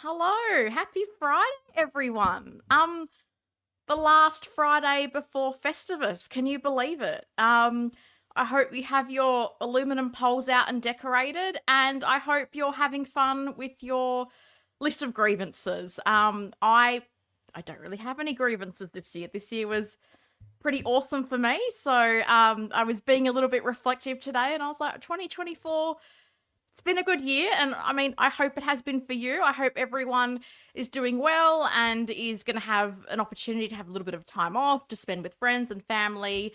Hello, happy Friday, everyone. The last Friday before Festivus. Can you believe it? I hope you have your aluminum poles out and decorated, and I hope you're having fun with your list of grievances. I don't really have any grievances this year. This year was pretty awesome for me. So I was being a little bit reflective today, and I was like, 2024, it's been a good year, and I mean, I hope it has been for you. I hope everyone is doing well and is going to have an opportunity to have a little bit of time off to spend with friends and family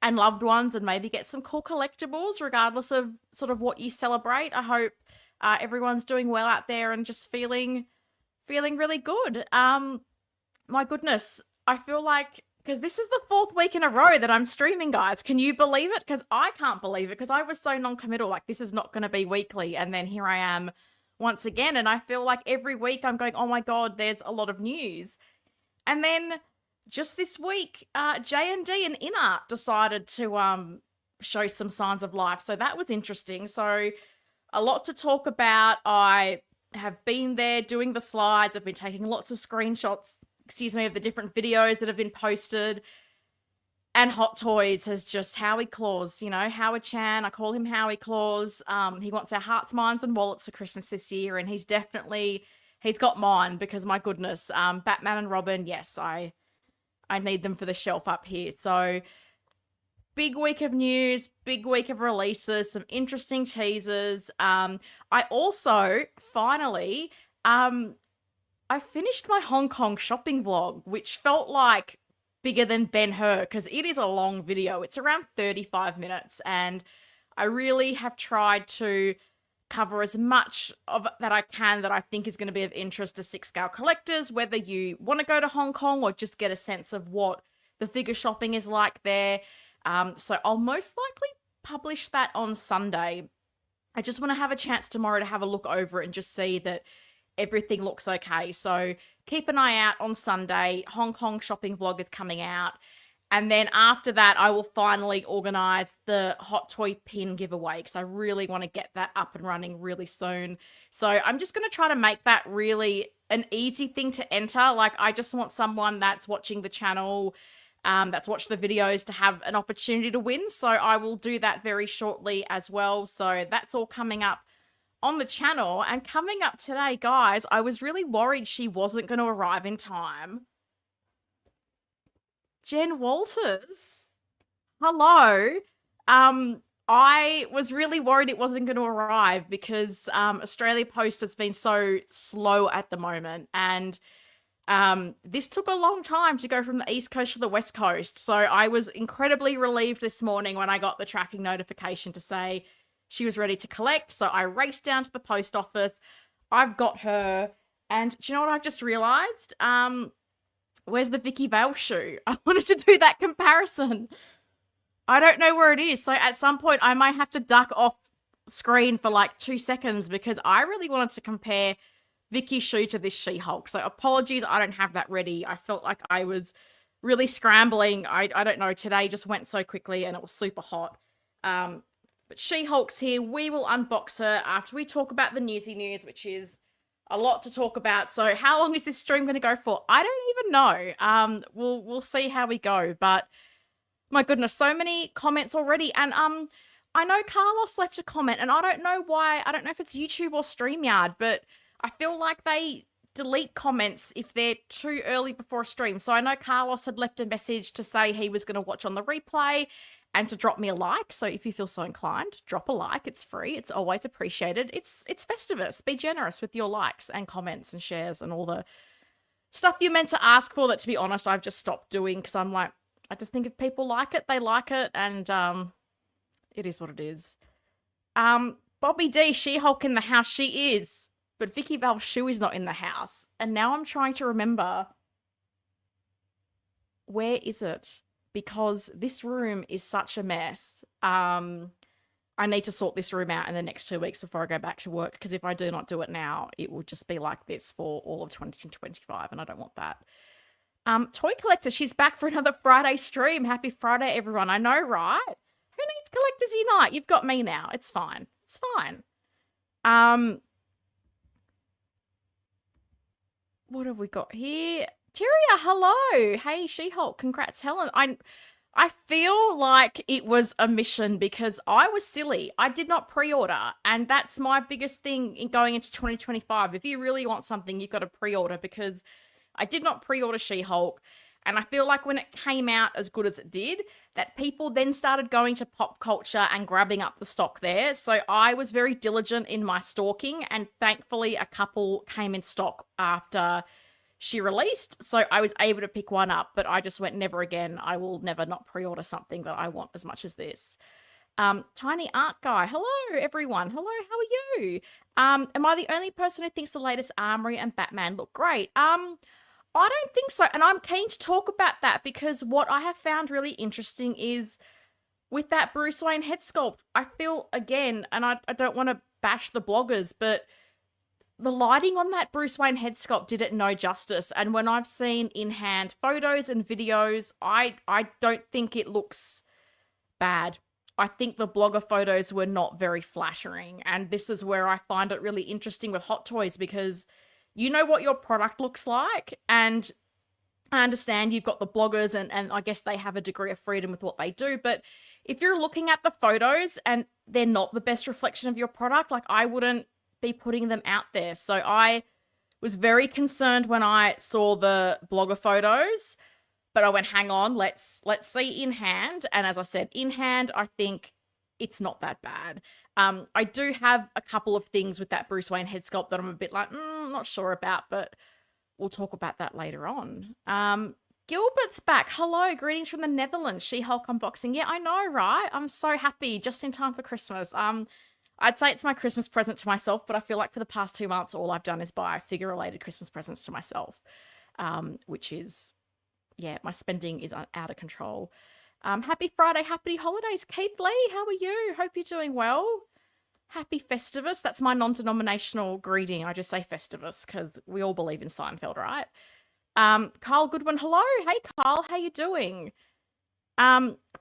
and loved ones, and maybe get some cool collectibles regardless of sort of what you celebrate. I hope everyone's doing well out there and just feeling really good. My goodness, I feel like, because this is the fourth week in a row that I'm streaming, guys. Can you believe it? Because I can't believe it, because I was so non-committal, like this is not going to be weekly, and then here I am once again, and I feel like every week I'm going, oh my god, there's a lot of news. And then just this week, JND and InArt decided to show some signs of life, so that was interesting. So a lot to talk about. I have been there doing the slides. I've been taking lots of screenshots, excuse me, of the different videos that have been posted. And Hot Toys has just Howie Claus, Howard Chan. I call him Howie Claus. He wants our hearts, minds, and wallets for Christmas this year, and he's got mine, because my goodness, Batman and Robin, yes, I need them for the shelf up here. So big week of news, big week of releases, some interesting teasers. I also finally I finished my Hong Kong shopping vlog, which felt like bigger than Ben-Hur, because it is a long video. It's around 35 minutes, and I really have tried to cover as much of that I can that I think is going to be of interest to six scale collectors, whether you want to go to Hong Kong or just get a sense of what the figure shopping is like there. So I'll most likely publish that on Sunday. I just want to have a chance tomorrow to have a look over it and just see that everything looks okay. So keep an eye out on Sunday. Hong Kong shopping vlog is coming out. And then after that, I will finally organize the Hot Toy pin giveaway, because I really want to get that up and running really soon. So I'm just going to try to make that really an easy thing to enter. Like, I just want someone that's watching the channel, that's watched the videos, to have an opportunity to win. So I will do that very shortly as well. So that's all coming up on the channel. And coming up today, guys, I was really worried she wasn't going to arrive in time. Jen Walters, hello. I was really worried it wasn't going to arrive, because Australia Post has been so slow at the moment, and this took a long time to go from the East Coast to the West Coast. So I was incredibly relieved this morning when I got the tracking notification to say she was ready to collect. So I raced down to the post office. I've got her, and do you know what I've just realized? Where's the Vicky Vale shoe? I wanted to do that comparison. I don't know where it is. So at some point I might have to duck off screen for like 2 seconds, because I really wanted to compare Vicky's shoe to this She-Hulk. So apologies, I don't have that ready. I felt like I was really scrambling. I don't know, today just went so quickly and it was super hot. But She-Hulk's here. We will unbox her after we talk about the newsy news, which is a lot to talk about. So how long is this stream going to go for? I don't even know. We'll see how we go. But my goodness, so many comments already. And I know Carlos left a comment, and I don't know why. I don't know if it's YouTube or StreamYard, but I feel like they delete comments if they're too early before a stream. So I know Carlos had left a message to say he was going to watch on the replay and to drop me a like. So if you feel so inclined, drop a like. It's free. It's always appreciated. It's Festivus. Be generous with your likes and comments and shares and all the stuff you're meant to ask for, that, to be honest, I've just stopped doing, because I'm like, I just think if people like it, they like it, and it is what it is. Bobby D, She-Hulk in the house. She is, but Vicky Valve's shoe is not in the house. And now I'm trying to remember, where is it? Because this room is such a mess. I need to sort this room out in the next 2 weeks before I go back to work, because if I do not do it now, it will just be like this for all of 2025, and I don't want that. Toy Collector, she's back for another Friday stream. Happy Friday, everyone. I know, right? Who needs Collectors Unite? You've got me now. It's fine. It's fine. what have we got here? Tyria, hello. Hey, She-Hulk. Congrats, Helen. I feel like it was a mission because I was silly. I did not pre-order, and that's my biggest thing in going into 2025. If you really want something, you've got to pre-order because I did not pre-order She-Hulk, and I feel like when it came out as good as it did, that people then started going to pop culture and grabbing up the stock there. So I was very diligent in my stalking, and thankfully a couple came in stock after she released, so I was able to pick one up, but I just went, never again. I will never not pre-order something that I want as much as this. Tiny Art Guy, hello everyone. Hello, how are you? Am I the only person who thinks the latest Armory and Batman look great? I don't think so, and I'm keen to talk about that because what I have found really interesting is with that Bruce Wayne head sculpt, I feel again, and I don't want to bash the bloggers, but the lighting on that Bruce Wayne head sculpt did it no justice. And when I've seen in-hand photos and videos, I don't think it looks bad. I think the blogger photos were not very flattering. And this is where I find it really interesting with Hot Toys because you know what your product looks like. And I understand you've got the bloggers and I guess they have a degree of freedom with what they do. But if you're looking at the photos and they're not the best reflection of your product, like I wouldn't be putting them out there. So I was very concerned when I saw the blogger photos, but I went, hang on, let's see in hand. And as I said, in hand, I think it's not that bad. I do have a couple of things with that Bruce Wayne head sculpt that I'm a bit like, not sure about, but we'll talk about that later on. Gilbert's back. Hello, greetings from the Netherlands. She-Hulk unboxing. Yeah, I know, right? I'm so happy, just in time for Christmas. I'd say it's my Christmas present to myself, but I feel like for the past 2 months, all I've done is buy figure-related Christmas presents to myself, which is, yeah, my spending is out of control. Happy Friday, happy holidays. Keith Lee, how are you? Hope you're doing well. Happy Festivus. That's my non-denominational greeting. I just say Festivus because we all believe in Seinfeld, right? Carl Goodwin, hello. Hey, Carl, how you doing?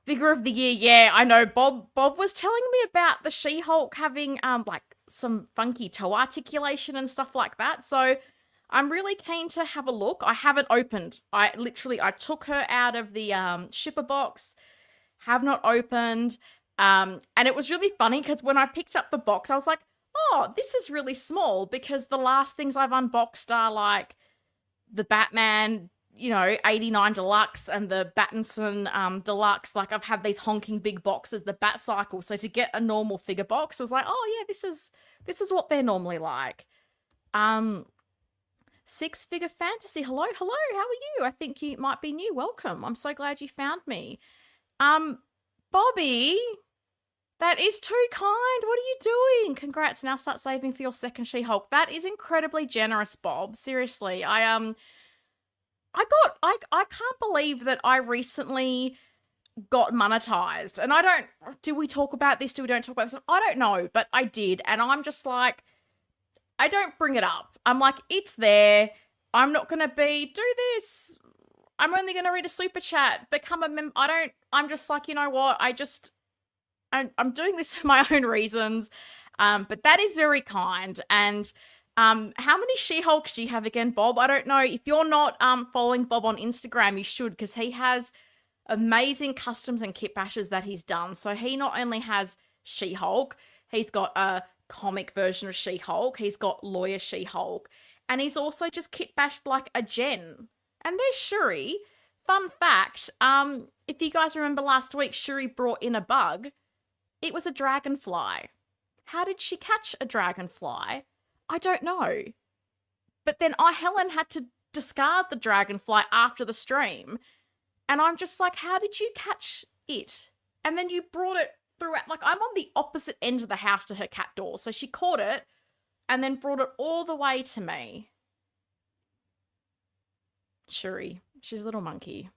Figure of the year, yeah, I know. Bob was telling me about the She-Hulk having like some funky toe articulation and stuff like that. So I'm really keen to have a look. I haven't opened. I took her out of the shipper box, have not opened. And it was really funny because when I picked up the box, I was like, oh, this is really small because the last things I've unboxed are like the Batman 89 Deluxe and the Battinson Deluxe. Like I've had these honking big boxes, the Batcycle. So to get a normal figure box, I was like, oh yeah, this is what they're normally like. Six Figure Fantasy. Hello, how are you? I think you might be new. Welcome. I'm so glad you found me. Bobby, that is too kind. What are you doing? Congrats. Now start saving for your second She-Hulk. That is incredibly generous, Bob. Seriously. I can't believe that I recently got monetized. And do we talk about this? Do we don't talk about this? I don't know, but I did. And I'm just like, I don't bring it up. I'm like, it's there. I'm not going to do this. I'm only going to read a super chat, become a member. I'm just like, you know what? I'm doing this for my own reasons. But that is very kind. And how many She-Hulks do you have again, Bob? I don't know. If you're not following Bob on Instagram, you should, because he has amazing customs and kit bashes that he's done. So he not only has She-Hulk, he's got a comic version of She-Hulk, he's got lawyer She-Hulk, and he's also just kit bashed like a Jen. And there's Shuri. Fun fact, if you guys remember last week, Shuri brought in a bug. It was a dragonfly. How did she catch a dragonfly? I don't know. But then Helen had to discard the dragonfly after the stream. And I'm just like, how did you catch it? And then you brought it throughout. Like, I'm on the opposite end of the house to her cat door. So she caught it and then brought it all the way to me. Shuri. She's a little monkey.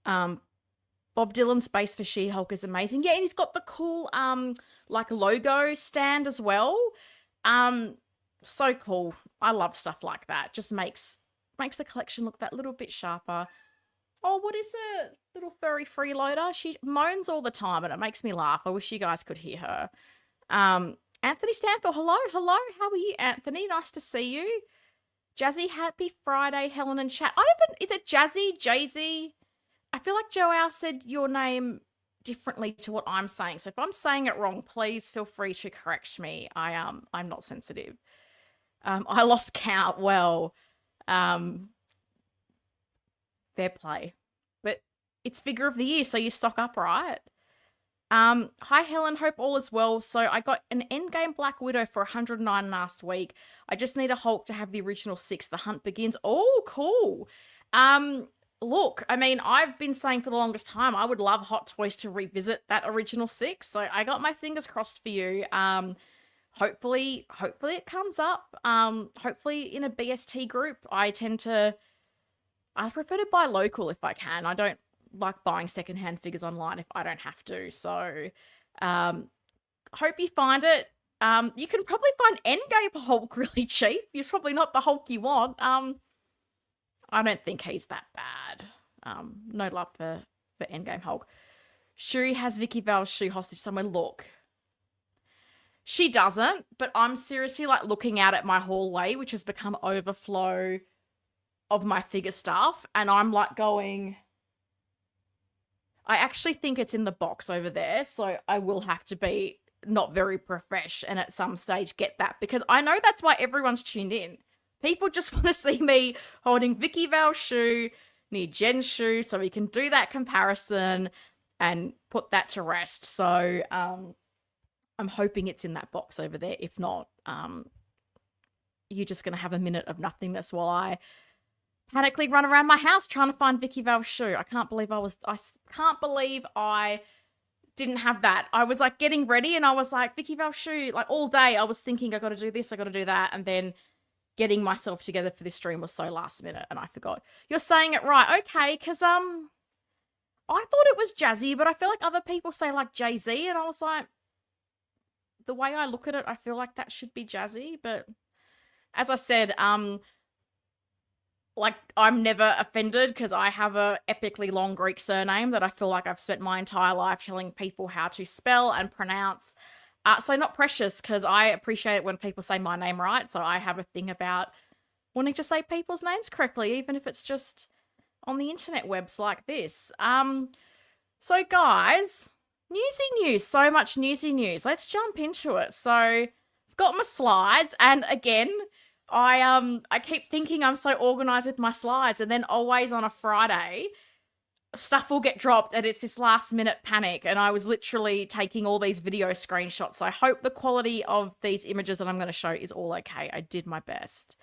Bob Dylan's base for She-Hulk is amazing. Yeah, and he's got the cool like logo stand as well. So cool. I love stuff like that. Just makes the collection look that little bit sharper. Oh, what is it? Little furry freeloader. She moans all the time and it makes me laugh. I wish you guys could hear her. Anthony Stanfield, hello. How are you, Anthony? Nice to see you. Jazzy, happy Friday, Helen and chat. Is it Jazzy, Jay-Z? I feel like Joelle said your name differently to what I'm saying. So if I'm saying it wrong, please feel free to correct me. I'm not sensitive. I lost count. Well, fair play. But it's figure of the year, so you stock up, right? Hi Helen, hope all is well. So I got an endgame Black Widow for 109 last week. I just need a Hulk to have the original 6. The hunt begins. Oh, cool. Look, I mean, I've been saying for the longest time I would love Hot Toys to revisit that original 6. So I got my fingers crossed for you. Hopefully it comes up. Hopefully in a BST group. I prefer to buy local if I can. I don't like buying secondhand figures online if I don't have to. So, hope you find it. You can probably find Endgame Hulk really cheap. You're probably not the Hulk you want. I don't think he's that bad. No love for Endgame Hulk. Shuri has Vicky Val's shoe hostage somewhere. Look. She doesn't, but I'm seriously like looking out at my hallway, which has become overflow of my figure stuff, and I'm like going, I actually think it's in the box over there, so I will have to be not very profesh and at some stage get that, because I know that's why everyone's tuned in. People just want to see me holding Vicky Val's shoe near Jen's shoe so we can do that comparison and put that to rest. So I'm hoping it's in that box over there. If not, you're just going to have a minute of nothingness while I panically run around my house trying to find Vicky Val's shoe. I can't believe I didn't have that. I was like getting ready and I was like, Vicky Val's shoe, like all day I was thinking I got to do this, I got to do that. And then getting myself together for this stream was so last minute and I forgot. You're saying it right. Okay. Cause, I thought it was Jazzy, but I feel like other people say like Jay-Z and I was like, the way I look at it, I feel like that should be Jazzy. But as I said, like I'm never offended because I have a epically long Greek surname that I feel like I've spent my entire life telling people how to spell and pronounce. So not precious, because I appreciate it when people say my name right. So I have a thing about wanting to say people's names correctly, even if it's just on the internet webs like this. So guys, newsy news, so much newsy news. Let's jump into it. So I've got my slides, and again, I keep thinking I'm so organized with my slides, and then always on a Friday, stuff will get dropped and it's this last minute panic, and I was literally taking all these video screenshots. So I hope the quality of these images that I'm going to show is all okay. I did my best.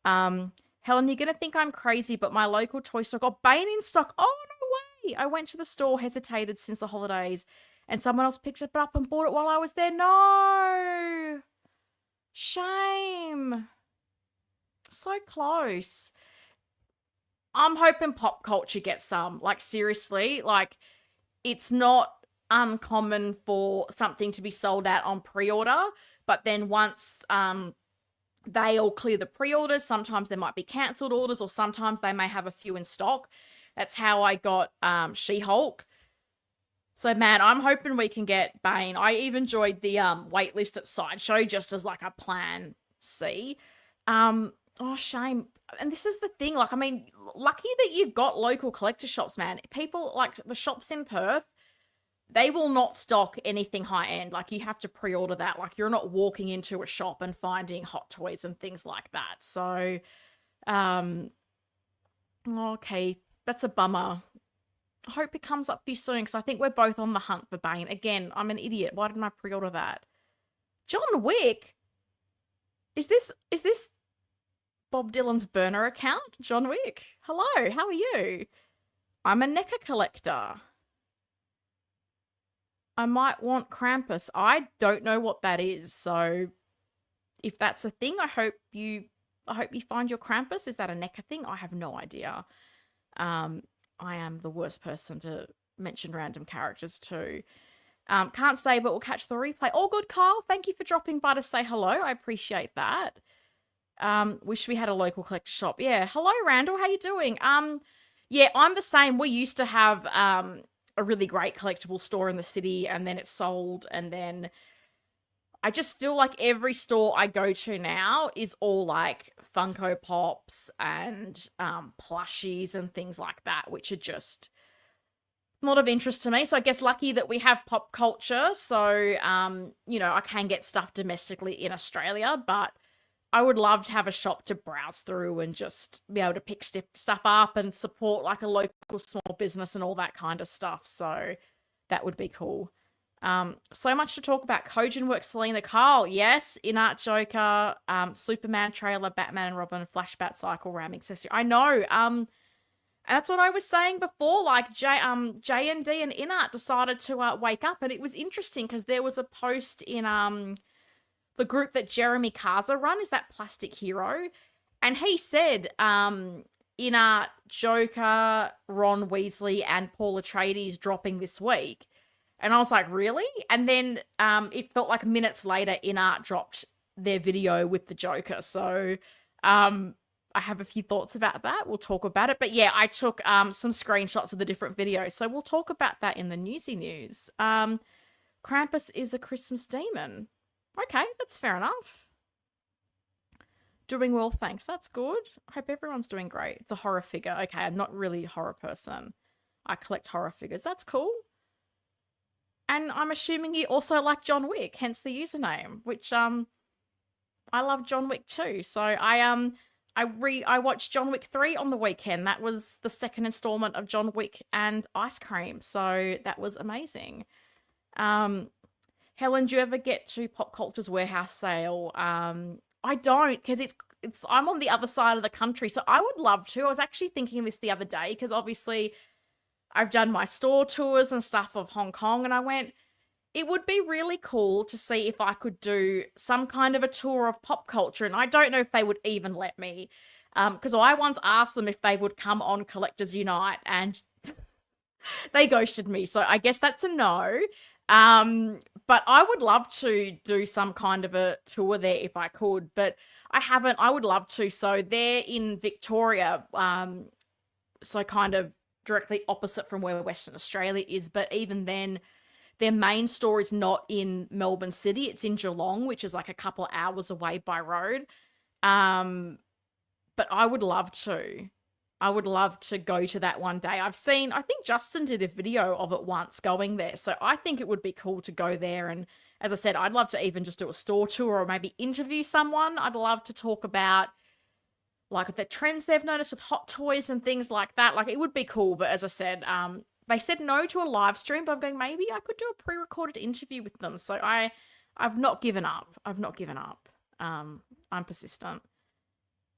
Helen, you're going to think I'm crazy, but my local toy store got Bane in stock. Oh, no way. I went to the store, hesitated since the holidays, and someone else picked it up and bought it while I was there. No. Shame. So close. I'm hoping pop culture gets some. Like, seriously, like, it's not uncommon for something to be sold out on pre-order, but then once they all clear the pre-orders, sometimes there might be cancelled orders, or sometimes they may have a few in stock. That's how I got She-Hulk. So, man, I'm hoping we can get Bane. I even joined the waitlist at Sideshow just as, like, a plan C. Oh, shame. And this is the thing, like, I mean, lucky that you've got local collector shops, man. People, like, the shops in Perth, they will not stock anything high-end. Like, you have to pre-order that. Like, you're not walking into a shop and finding Hot Toys and things like that. So, okay, that's a bummer. I hope it comes up for you soon, because I think we're both on the hunt for Bane. Again, I'm an idiot. Why didn't I pre-order that? John Wick? Is this Bob Dylan's burner account? John Wick. Hello, how are you? I'm a NECA collector. I might want Krampus. I don't know what that is, so if that's a thing, I hope you find your Krampus. Is that a NECA thing? I have no idea. I am the worst person to mention random characters too. Can't stay, but we'll catch the replay. All good, Kyle. Thank you for dropping by to say hello. I appreciate that. Wish we had a local collector shop. Yeah. Hello, Randall. How you doing? Yeah, I'm the same. We used to have a really great collectible store in the city, and then it sold, and then I just feel like every store I go to now is all like Funko Pops and plushies and things like that, which are just not of interest to me. So I guess lucky that we have pop culture. So, I can get stuff domestically in Australia, but I would love to have a shop to browse through and just be able to pick stuff up and support like a local small business and all that kind of stuff. So that would be cool. So much to talk about. Kojin works Selena Kyle. Yes. InArt Joker, Superman trailer, Batman and Robin, Flash Batcycle, Ram accessory. I know. And that's what I was saying before. Like JND and InArt decided to wake up, and it was interesting because there was a post in the group that Jeremy Kaza run, is that Plastic Hero, and he said InArt Joker, Ron Weasley, and Paul Atreides dropping this week. And I was like, really? And then it felt like minutes later, InArt dropped their video with the Joker. So I have a few thoughts about that. We'll talk about it. But yeah, I took some screenshots of the different videos. So we'll talk about that in the newsy news. Krampus is a Christmas demon. Okay, that's fair enough. Doing well, thanks. That's good. I hope everyone's doing great. It's a horror figure. Okay, I'm not really a horror person. I collect horror figures. That's cool. And I'm assuming you also like John Wick, hence the username, which I love John Wick too. So I watched John Wick 3 on the weekend. That was the second installment of John Wick and ice cream. So that was amazing. Helen, do you ever get to Pop Culture's warehouse sale? I don't, because I'm on the other side of the country, so I would love to. I was actually thinking this the other day, because obviously I've done my store tours and stuff of Hong Kong, and I went, it would be really cool to see if I could do some kind of a tour of pop culture, and I don't know if they would even let me, because I once asked them if they would come on Collectors Unite, and they ghosted me, so I guess that's a no. But I would love to do some kind of a tour there if I could, but I haven't. I would love to. So they're in Victoria, so kind of directly opposite from where Western Australia is, but even then, their main store is not in Melbourne City. It's in Geelong, which is like a couple of hours away by road. But I would love to. I would love to go to that one day. I think Justin did a video of it once going there. So I think it would be cool to go there. And as I said, I'd love to even just do a store tour or maybe interview someone. I'd love to talk about like the trends they've noticed with hot toys and things like that. Like it would be cool. But as I said, they said no to a live stream, but I'm going, maybe I could do a pre-recorded interview with them. So I've not given up. I'm persistent.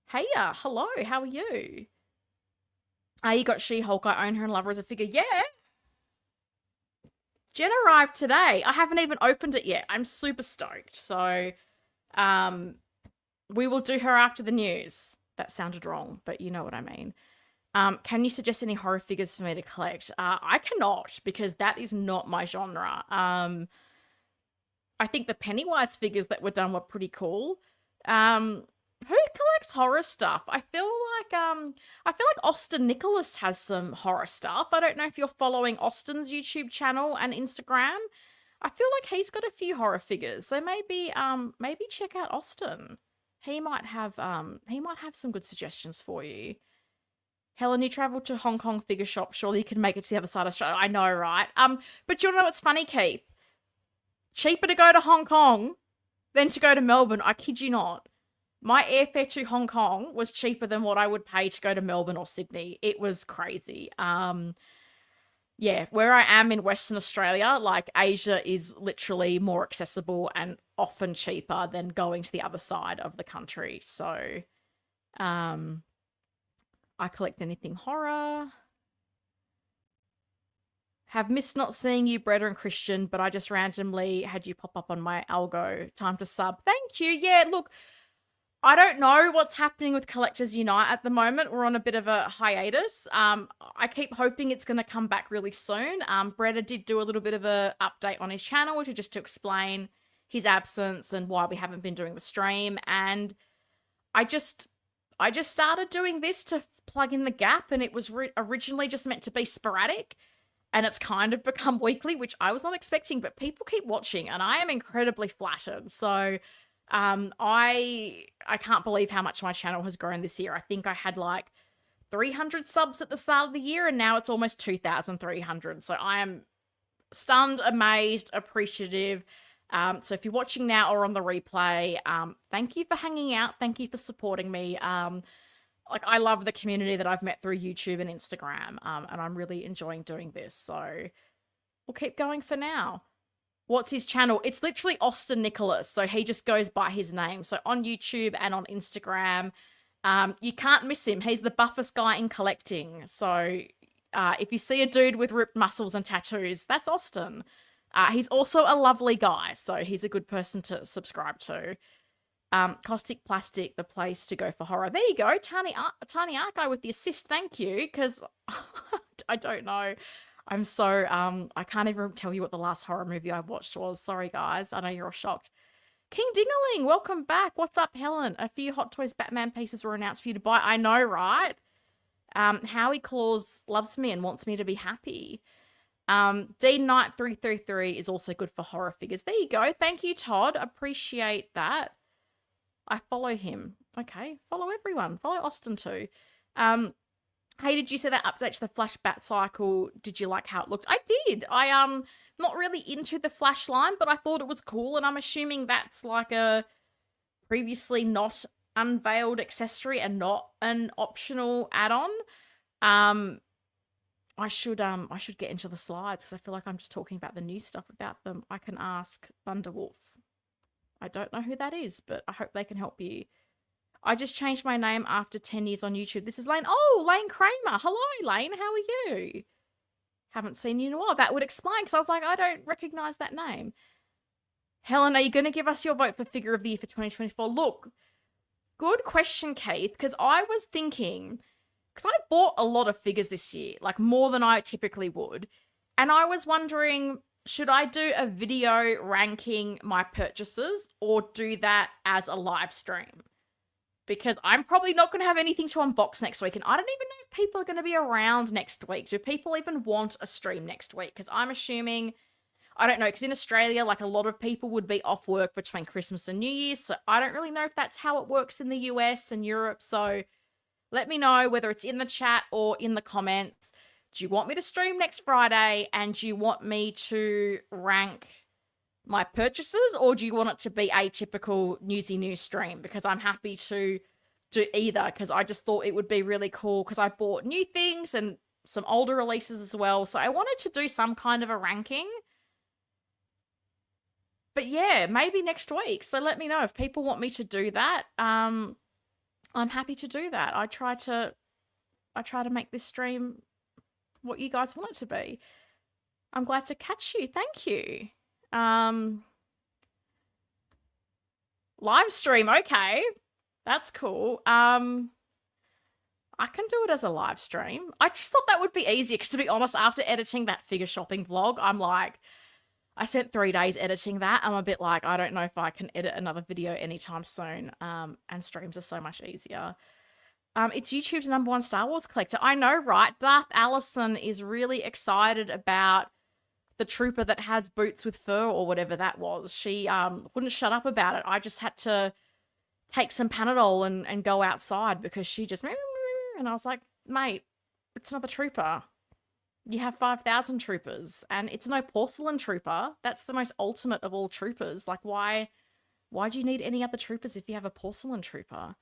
Hey, hello. How are you? You got She-Hulk. I own her and love her as a figure. Yeah. Jen arrived today. I haven't even opened it yet. I'm super stoked. So, we will do her after the news. That sounded wrong, but you know what I mean. Can you suggest any horror figures for me to collect? I cannot, because that is not my genre. I think the Pennywise figures that were done were pretty cool. Who collects horror stuff? I feel like Austin Nicholas has some horror stuff. I don't know if you're following Austin's YouTube channel and Instagram. I feel like he's got a few horror figures. So maybe check out Austin. He might have some good suggestions for you. Helen, you travelled to Hong Kong figure shop. Surely you can make it to the other side of Australia. I know, right? But you know what's funny, Keith? Cheaper to go to Hong Kong than to go to Melbourne. I kid you not. My airfare to Hong Kong was cheaper than what I would pay to go to Melbourne or Sydney. It was crazy. Yeah, where I am in Western Australia, like Asia is literally more accessible and often cheaper than going to the other side of the country. So, I collect anything horror. Have missed not seeing you, Breda and Christian, but I just randomly had you pop up on my algo. Time to sub. Thank you. Yeah, look, I don't know what's happening with Collectors Unite at the moment. We're on a bit of a hiatus. I keep hoping it's going to come back really soon. Breda did do a little bit of a update on his channel, which is just to explain his absence and why we haven't been doing the stream. And I just started doing this to plug in the gap, and it was originally just meant to be sporadic. and it's kind of become weekly, which I was not expecting, but people keep watching and I am incredibly flattered. So I can't believe how much my channel has grown this year. I think I had like 300 subs at the start of the year and now it's almost 2,300. So I am stunned, amazed, appreciative. So if you're watching now or on the replay, thank you for hanging out. Thank you for supporting me. Like, I love the community that I've met through YouTube and Instagram, and I'm really enjoying doing this. So we'll keep going for now. What's his channel? It's literally Austin Nicholas. So he just goes by his name. So on YouTube and on Instagram, you can't miss him. He's the buffest guy in collecting. So if you see a dude with ripped muscles and tattoos, that's Austin. He's also a lovely guy, so he's a good person to subscribe to. Caustic Plastic, the place to go for horror. There you go, Tiny Art Guy with the assist. Thank you, because I don't know. I'm so I can't even tell you what the last horror movie I watched was. Sorry, guys. I know you're all shocked. King Dingaling, welcome back. What's up, Helen? A few Hot Toys Batman pieces were announced for you to buy. I know, right? Howie Claus loves me and wants me to be happy. Dean Knight 333 is also good for horror figures. There you go. Thank you, Todd. Appreciate that. I follow him. Okay, follow everyone. Follow Austin too. Hey, did you see that update to the Flash Batcycle? Did you like how it looked? I did. I not really into the Flash line, but I thought it was cool, and I'm assuming that's like a previously not unveiled accessory and not an optional add-on. I should get into the slides because I feel like I'm just talking about the new stuff without them. I can ask Thunderwolf. I don't know who that is, but I hope they can help you. I just changed my name after 10 years on YouTube. This is Lane. Oh, Lane Kramer. Hello, Lane. How are you? Haven't seen you in a while. That would explain, because I was like, I don't recognize that name. Helen, are you going to give us your vote for Figure of the Year for 2024? Look, good question, Keith, because I was thinking, because I bought a lot of figures this year, like more than I typically would, and I was wondering, should I do a video ranking my purchases or do that as a live stream? Because I'm probably not going to have anything to unbox next week, and I don't even know if people are going to be around next week. Do people even want a stream next week? Because I'm assuming, I don't know, because in Australia, like, a lot of people would be off work between Christmas and New Year's, so I don't really know if that's how it works in the US and Europe, so let me know whether it's in the chat or in the comments. Do you want me to stream next Friday, and do you want me to rank my purchases, or do you want it to be a typical newsy news stream? Because I'm happy to do either, because I just thought it would be really cool, because I bought new things and some older releases as well, so I wanted to do some kind of a ranking. But yeah, maybe next week, so let me know if people want me to do that. I'm happy to do that. I try to make this stream what you guys want it to be. I'm glad to catch you. Thank you. Live stream, okay. That's cool. I can do it as a live stream. I just thought that would be easier, because to be honest, after editing that figure shopping vlog, I'm like, I spent 3 days editing that. I'm a bit like, I don't know if I can edit another video anytime soon. And streams are so much easier. It's YouTube's #1 Star Wars collector. I know, right? Darth Allison is really excited about the trooper that has boots with fur or whatever that was. She wouldn't shut up about it. I just had to take some Panadol and go outside, because she just... And I was like, mate, it's not a trooper. You have 5,000 troopers, and it's no porcelain trooper. That's the most ultimate of all troopers. Like, why do you need any other troopers if you have a porcelain trooper?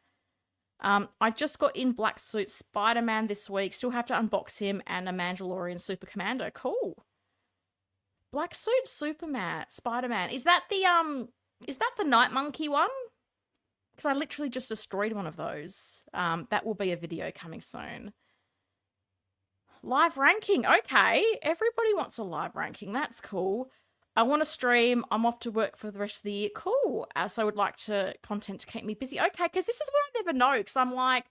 I just got in Black Suit Spider-Man this week. Still have to unbox him, and a Mandalorian Super Commando. Cool. Black Suit Spider-Man. Is that the Night Monkey one? Because I literally just destroyed one of those. That will be a video coming soon. Live ranking. Okay. Everybody wants a live ranking. That's cool. I want to stream. I'm off to work for the rest of the year. Cool. So I would like content to keep me busy. Okay, because this is what I never know. Because I'm like,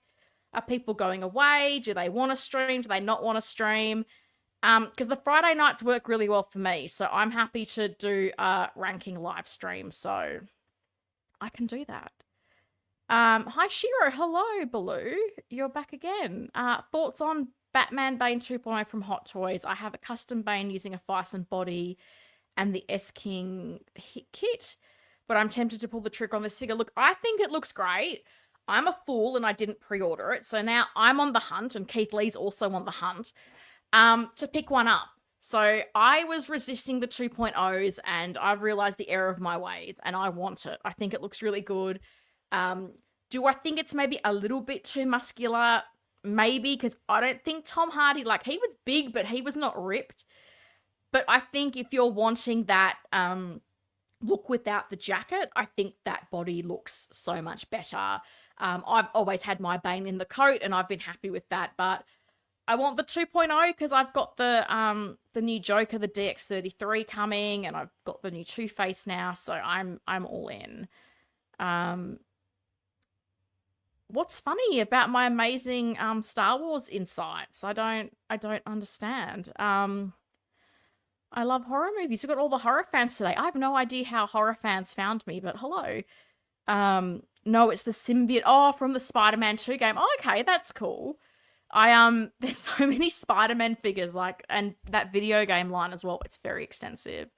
are people going away? Do they want to stream? Do they not want to stream? Because the Friday nights work really well for me. So I'm happy to do a ranking live stream. So I can do that. Hi, Shiro. Hello, Baloo. You're back again. Thoughts on Batman Bane 2.0 from Hot Toys. I have a custom Bane using a Fison body and the S-King kit, but I'm tempted to pull the trigger on this figure. Look, I think it looks great. I'm a fool and I didn't pre-order it, so now I'm on the hunt, and Keith Lee's also on the hunt to pick one up. So I was resisting the 2.0s, and I've realized the error of my ways, and I want it. I think it looks really good. Do I think it's maybe a little bit too muscular? Maybe, because I don't think Tom Hardy, like, he was big, but he was not ripped. But I think if you're wanting that look without the jacket, I think that body looks so much better. I've always had my Bane in the coat, and I've been happy with that. But I want the 2.0 because I've got the new Joker, the DX33 coming, and I've got the new Two-Face now, so I'm all in. What's funny about my amazing Star Wars insights? I don't understand. I love horror movies. We've got all the horror fans today. I have no idea how horror fans found me, but hello. No, it's the symbiote. Oh, from the Spider-Man 2 game. Oh, okay, that's cool. There's so many Spider-Man figures, like, and that video game line as well. It's very extensive.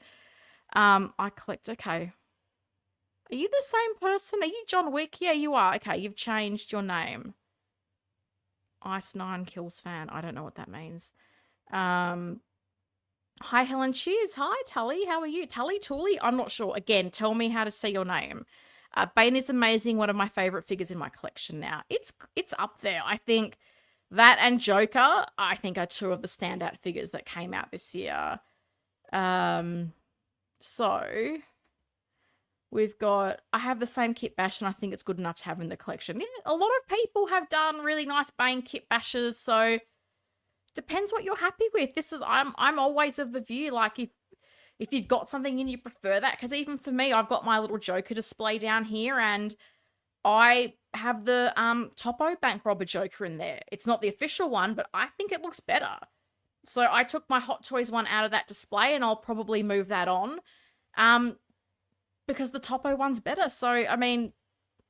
I collect, okay. Are you the same person? Are you John Wick? Yeah, you are. Okay, you've changed your name. Ice 9 Kills fan. I don't know what that means. Hi, Helen. Cheers. Hi, Tully. How are you? Tully? I'm not sure. Again, tell me how to say your name. Bane is amazing. One of my favorite figures in my collection now. It's up there. I think that and Joker, I think, are two of the standout figures that came out this year. So we've got, I have the same kit bash, and I think it's good enough to have in the collection. Yeah, a lot of people have done really nice Bane kit bashes, so depends what you're happy with. I'm always of the view, like, if you've got something and you prefer that, because even for me, I've got my little Joker display down here, and I have the Topo Bank Robber Joker in there. It's not the official one, but I think it looks better. So I took my Hot Toys one out of that display, and I'll probably move that on. Because the Topo one's better. So, I mean,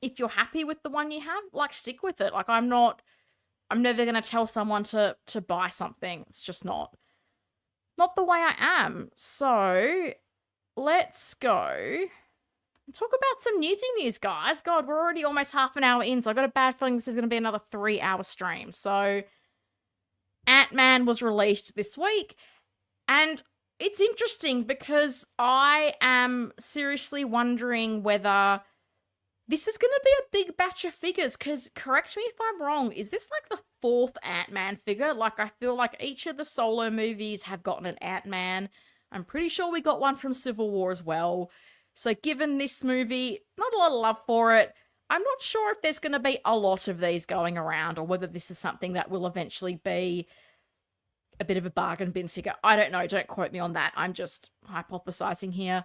if you're happy with the one you have, like, stick with it. Like, I'm never going to tell someone to buy something. It's just not the way I am. So, let's go and talk about some news, guys. God, we're already almost half an hour in, so I've got a bad feeling this is going to be another 3-hour stream. So, Ant-Man was released this week, and it's interesting because I am seriously wondering whether this is going to be a big batch of figures, because, correct me if I'm wrong, is this like the 4th Ant-Man figure? Like, I feel like each of the solo movies have gotten an Ant-Man. I'm pretty sure we got one from Civil War as well. So given this movie, not a lot of love for it, I'm not sure if there's going to be a lot of these going around, or whether this is something that will eventually be a bit of a bargain bin figure. I don't know. Don't quote me on that. I'm just hypothesizing here.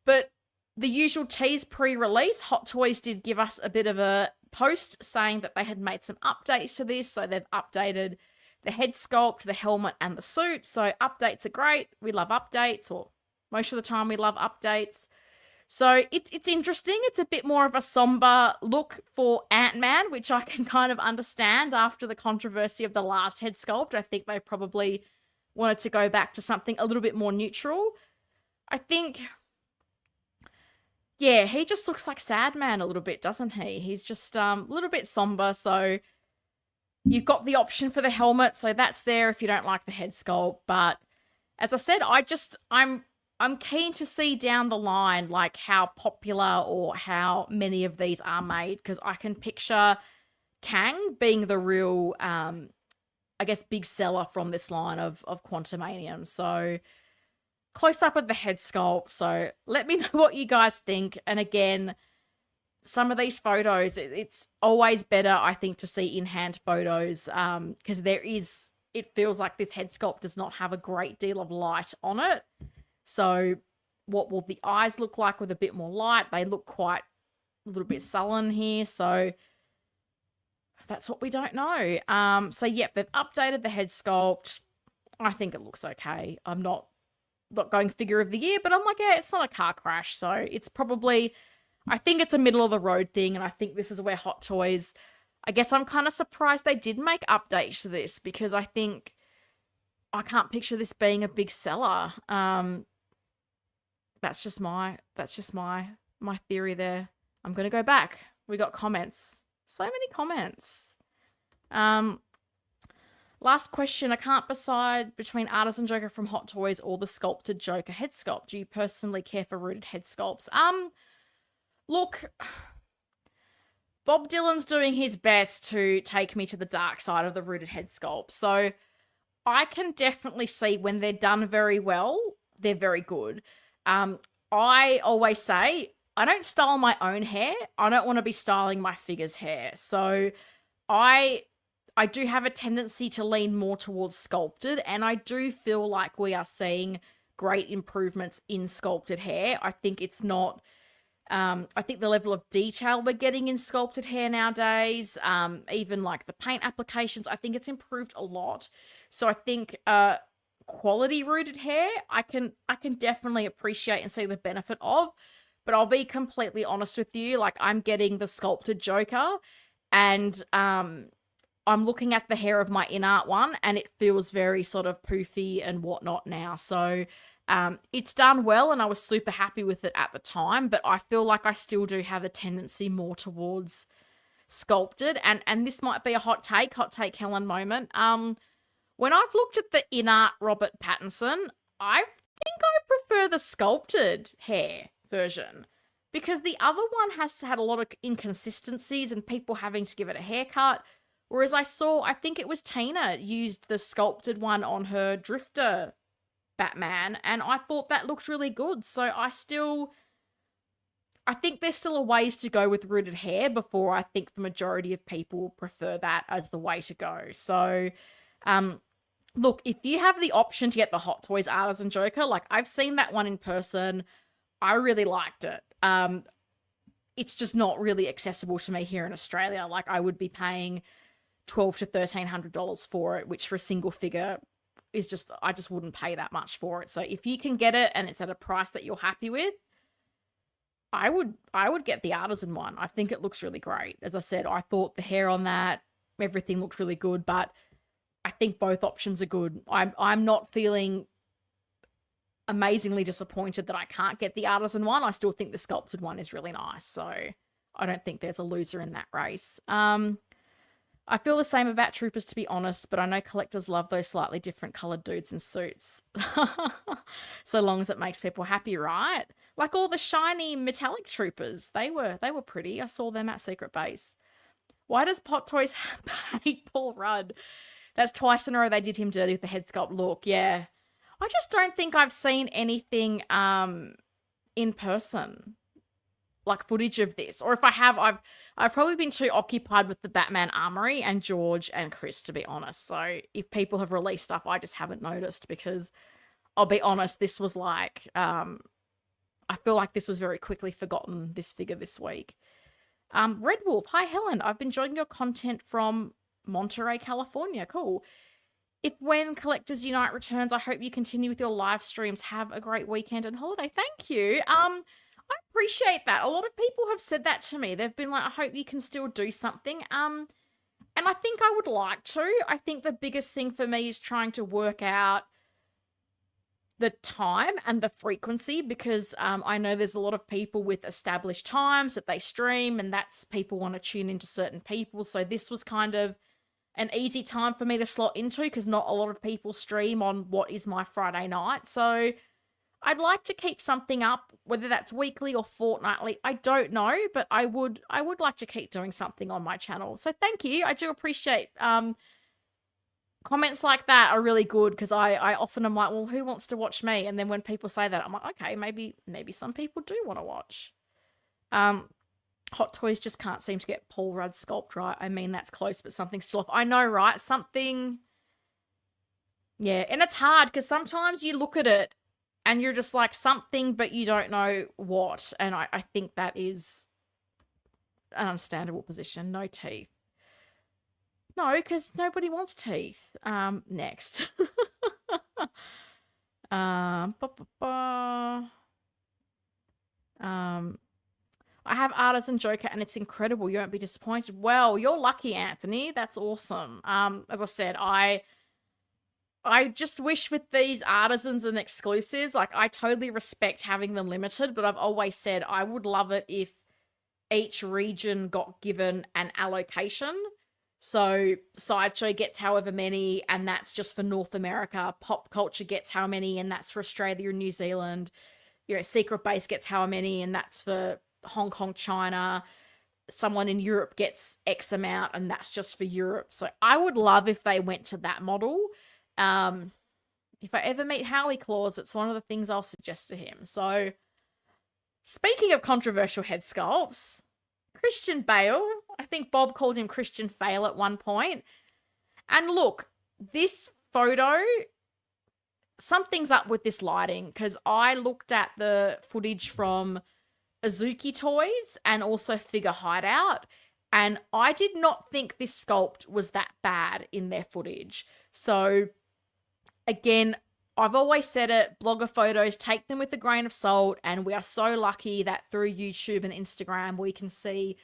But the usual tease pre-release, Hot Toys did give us a bit of a post saying that they had made some updates to this. So they've updated the head sculpt, the helmet, and the suit. So updates are great. We love updates, or most of the time we love updates. So it's interesting. It's a bit more of a somber look for Ant-Man, which I can kind of understand after the controversy of the last head sculpt. I think they probably wanted to go back to something a little bit more neutral. I think, yeah, he just looks like Sad Man a little bit, doesn't he? He's just a little bit somber. So you've got the option for the helmet, so that's there if you don't like the head sculpt. But as I said, I'm keen to see down the line, like, how popular or how many of these are made, because I can picture Kang being the real, I guess, big seller from this line of Quantumanium. So, close up of the head sculpt. So, let me know what you guys think. And again, some of these photos, it's always better, I think, to see in-hand photos, because it feels like this head sculpt does not have a great deal of light on it. So what will the eyes look like with a bit more light? They look quite a little bit sullen here. So that's what we don't know. So, yep, they've updated the head sculpt. I think it looks okay. I'm not going figure of the year, but I'm like, yeah, it's not a car crash. So it's probably, I think it's a middle of the road thing. And I think this is where Hot Toys I guess I'm kind of surprised they did make updates to this because I think I can't picture this being a big seller. That's just my theory there. I'm gonna go back. We got comments. So many comments. Last question. I can't decide between Artisan Joker from Hot Toys or the sculpted Joker head sculpt. Do you personally care for rooted head sculpts? Look, Bob Dylan's doing his best to take me to the dark side of the rooted head sculpt. So I can definitely see when they're done very well, they're very good. I always say, I don't style my own hair. I don't want to be styling my figure's hair. So I do have a tendency to lean more towards sculpted, and I do feel like we are seeing great improvements in sculpted hair. I think it's not, I think the level of detail we're getting in sculpted hair nowadays, even like the paint applications, I think it's improved a lot. So I think quality rooted hair, I can definitely appreciate and see the benefit of. But I'll be completely honest with you, like I'm getting the sculpted Joker, and I'm looking at the hair of my InArt one, and it feels very sort of poofy and whatnot now. So it's done well, and I was super happy with it at the time, but I feel like I still do have a tendency more towards sculpted, and this might be a hot take Helen moment. When I've looked at the InArt Robert Pattinson, I think I prefer the sculpted hair version, because the other one has had a lot of inconsistencies and people having to give it a haircut. Whereas I think it was Tina used the sculpted one on her Drifter Batman, and I thought that looked really good. So I think there's still a ways to go with rooted hair before I think the majority of people prefer that as the way to go. So, look, if you have the option to get the Hot Toys Artisan Joker, like I've seen that one in person, I really liked it. It's just not really accessible to me here in Australia. Like I would be paying $1,200 to $1,300 for it, which for a single figure is just, I just wouldn't pay that much for it. So if you can get it and it's at a price that you're happy with, I would get the Artisan one. I think it looks really great. As I said, I thought the hair on that, everything looked really good, but I think both options are good. I'm not feeling amazingly disappointed that I can't get the Artisan one. I still think the sculpted one is really nice. So I don't think there's a loser in that race. I feel the same about Troopers, to be honest, but I know collectors love those slightly different coloured dudes in suits. So long as it makes people happy, right? Like all the shiny metallic Troopers, they were pretty. I saw them at Secret Base. Why does Hot Toys hate Paul Rudd? That's twice in a row they did him dirty with the head sculpt look. Yeah. I just don't think I've seen anything in person, like footage of this. Or if I have, I've probably been too occupied with the Batman Armory and George and Chris, to be honest. So if people have released stuff, I just haven't noticed, because I'll be honest, this was like, I feel like this was very quickly forgotten, this figure this week. Red Wolf, hi Helen, I've been enjoying your content from Monterey, California. Cool. If When Collectors Unite returns, I hope you continue with your live streams. Have a great weekend and holiday. Thank you. I appreciate that. A lot of people have said that to me. They've been like, I hope you can still do something. And I think I would like to. I think the biggest thing for me is trying to work out the time and the frequency, because I know there's a lot of people with established times that they stream, and that's people want to tune into certain people. So this was kind of an easy time for me to slot into, because not a lot of people stream on what is my Friday night. So I'd like to keep something up, whether that's weekly or fortnightly. I don't know, but I would like to keep doing something on my channel. So thank you. I do appreciate comments like that are really good, because I often am like, well, who wants to watch me? And then when people say that, I'm like, okay, maybe some people do want to watch. Hot Toys just can't seem to get Paul Rudd's sculpt right. I mean, that's close, but something's still off. I know, right? Something. Yeah, and it's hard because sometimes you look at it and you're just like something, but you don't know what. And I think that is an understandable position. No teeth. No, because nobody wants teeth. Next. I have Artisan Joker and it's incredible. You won't be disappointed. Well, you're lucky, Anthony. That's awesome. As I said, I just wish with these artisans and exclusives, like I totally respect having them limited, but I've always said I would love it if each region got given an allocation. So Sideshow gets however many, and that's just for North America. Pop Culture gets how many, and that's for Australia and New Zealand. You know, Secret Base gets how many, and that's for Hong Kong, China. Someone in Europe gets X amount, and that's just for Europe. So I would love if they went to that model. If I ever meet Howie Claus, it's one of the things I'll suggest to him. So speaking of controversial head sculpts, Christian Bale, I think Bob called him Christian Fail at one point. And look, this photo, something's up with this lighting, because I looked at the footage from Azuki Toys and also Figure Hideout, and I did not think this sculpt was that bad in their footage. So again, I've always said it, blogger photos, take them with a grain of salt, and we are so lucky that through YouTube and Instagram we can see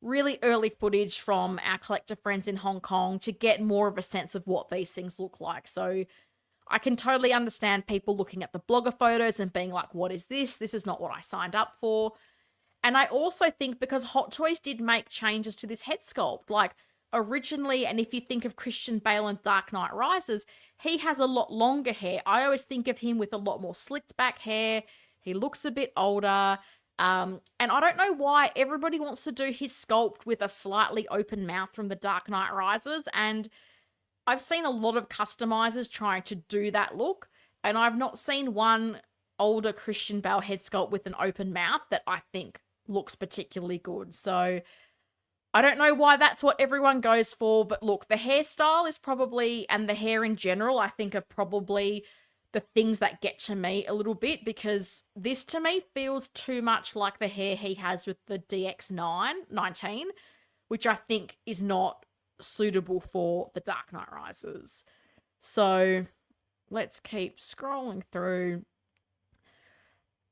really early footage from our collector friends in Hong Kong to get more of a sense of what these things look like. So I can totally understand people looking at the blogger photos and being like, what is this? This is not what I signed up for. And I also think because Hot Toys did make changes to this head sculpt, like originally, and if you think of Christian Bale in Dark Knight Rises, he has a lot longer hair. I always think of him with a lot more slicked back hair. He looks a bit older. And I don't know why everybody wants to do his sculpt with a slightly open mouth from the Dark Knight Rises. And I've seen a lot of customizers trying to do that look. And I've not seen one older Christian Bale head sculpt with an open mouth that I think looks particularly good. So I don't know why that's what everyone goes for, but look, the hairstyle is probably, and the hair in general, I think are probably the things that get to me a little bit, because this to me feels too much like the hair he has with the DX19, which I think is not suitable for the Dark Knight Rises. So let's keep scrolling through.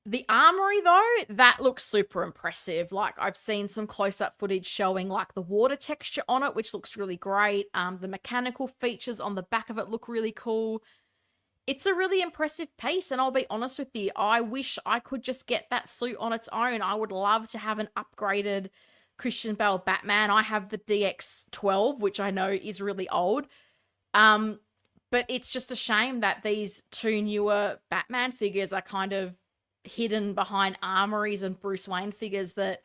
The Armory, though, that looks super impressive. Like, I've seen some close-up footage showing, like, the water texture on it, which looks really great. The mechanical features on the back of it look really cool. It's a really impressive piece, and I'll be honest with you, I wish I could just get that suit on its own. I would love to have an upgraded Christian Bale Batman. I have the DX12, which I know is really old. But it's just a shame that these two newer Batman figures are kind of hidden behind Armories and Bruce Wayne figures that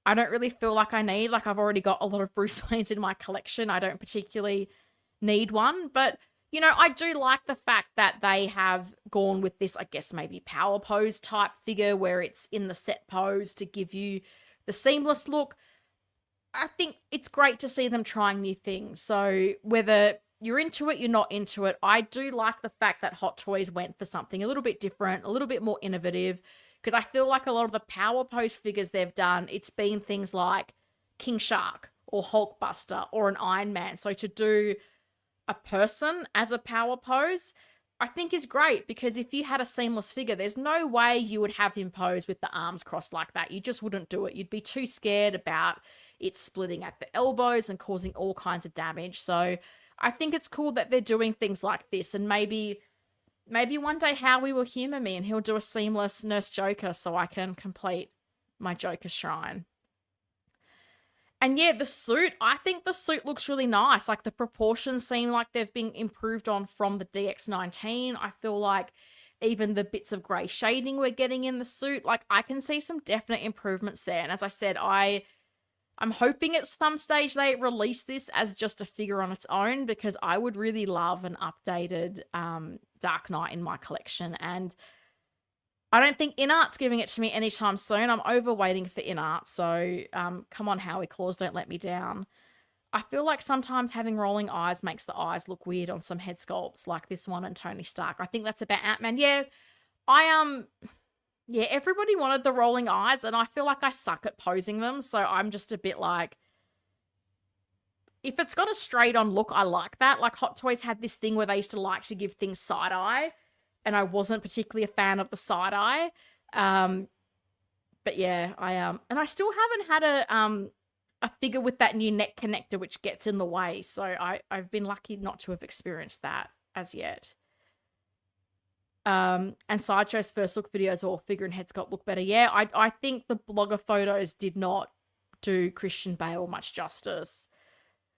I don't really feel like I need. Like, I've already got a lot of Bruce Waynes in my collection. I don't particularly need one, but you know, I do like the fact that they have gone with this, I guess, maybe power pose type figure where it's in the set pose to give you the seamless look. I think it's great to see them trying new things. So whether you're into it, you're not into it, I do like the fact that Hot Toys went for something a little bit different, a little bit more innovative, because I feel like a lot of the power pose figures they've done, it's been things like King Shark or Hulkbuster or an Iron Man. So to do a person as a power pose, I think is great, because if you had a seamless figure, there's no way you would have him pose with the arms crossed like that. You just wouldn't do it. You'd be too scared about it splitting at the elbows and causing all kinds of damage. So I think it's cool that they're doing things like this, and maybe one day Howie will humor me and he'll do a seamless Nurse Joker so I can complete my Joker shrine. And yeah, the suit, I think the suit looks really nice. Like, the proportions seem like they've been improved on from the DX19. I feel like even the bits of grey shading we're getting in the suit, like, I can see some definite improvements there. And as I said, I'm hoping at some stage they release this as just a figure on its own, because I would really love an updated Dark Knight in my collection. And I don't think InArt's giving it to me anytime soon. I'm over waiting for InArt, so come on, Howie Claus, don't let me down. I feel like sometimes having rolling eyes makes the eyes look weird on some head sculpts, like this one and Tony Stark. I think that's about Ant-Man. Yeah, yeah, everybody wanted the rolling eyes, and I feel like I suck at posing them, so I'm just a bit like, if it's got a straight-on look, I like that. Like, Hot Toys had this thing where they used to like to give things side-eye, and I wasn't particularly a fan of the side-eye. But yeah, and I still haven't had a figure with that new neck connector which gets in the way. So I've been lucky not to have experienced that as yet. And Sideshow's first look videos or figure and head sculpt look better. Yeah, I think the blogger photos did not do Christian Bale much justice.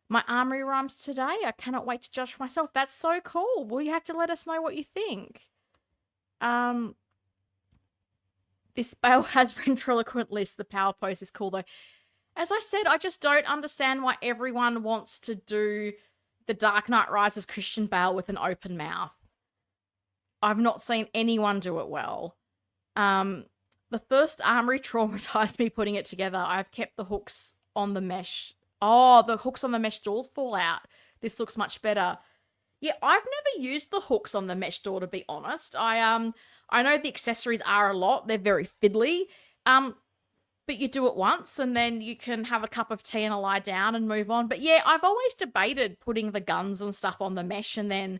My Armory rhymes today. I cannot wait to judge for myself. That's so cool. Well, you have to let us know what you think. This Bale has ventriloquent list. The power pose is cool though. As I said, I just don't understand why everyone wants to do the Dark Knight Rises Christian Bale with an open mouth. I've not seen anyone do it well. The first Armory traumatized me putting it together. I've kept the hooks on the mesh. Oh, the hooks on the mesh doors fall out. This looks much better. Yeah, I've never used the hooks on the mesh door, to be honest. I know the accessories are a lot. They're very fiddly. But you do it once and then you can have a cup of tea and a lie down and move on. But yeah, I've always debated putting the guns and stuff on the mesh, and then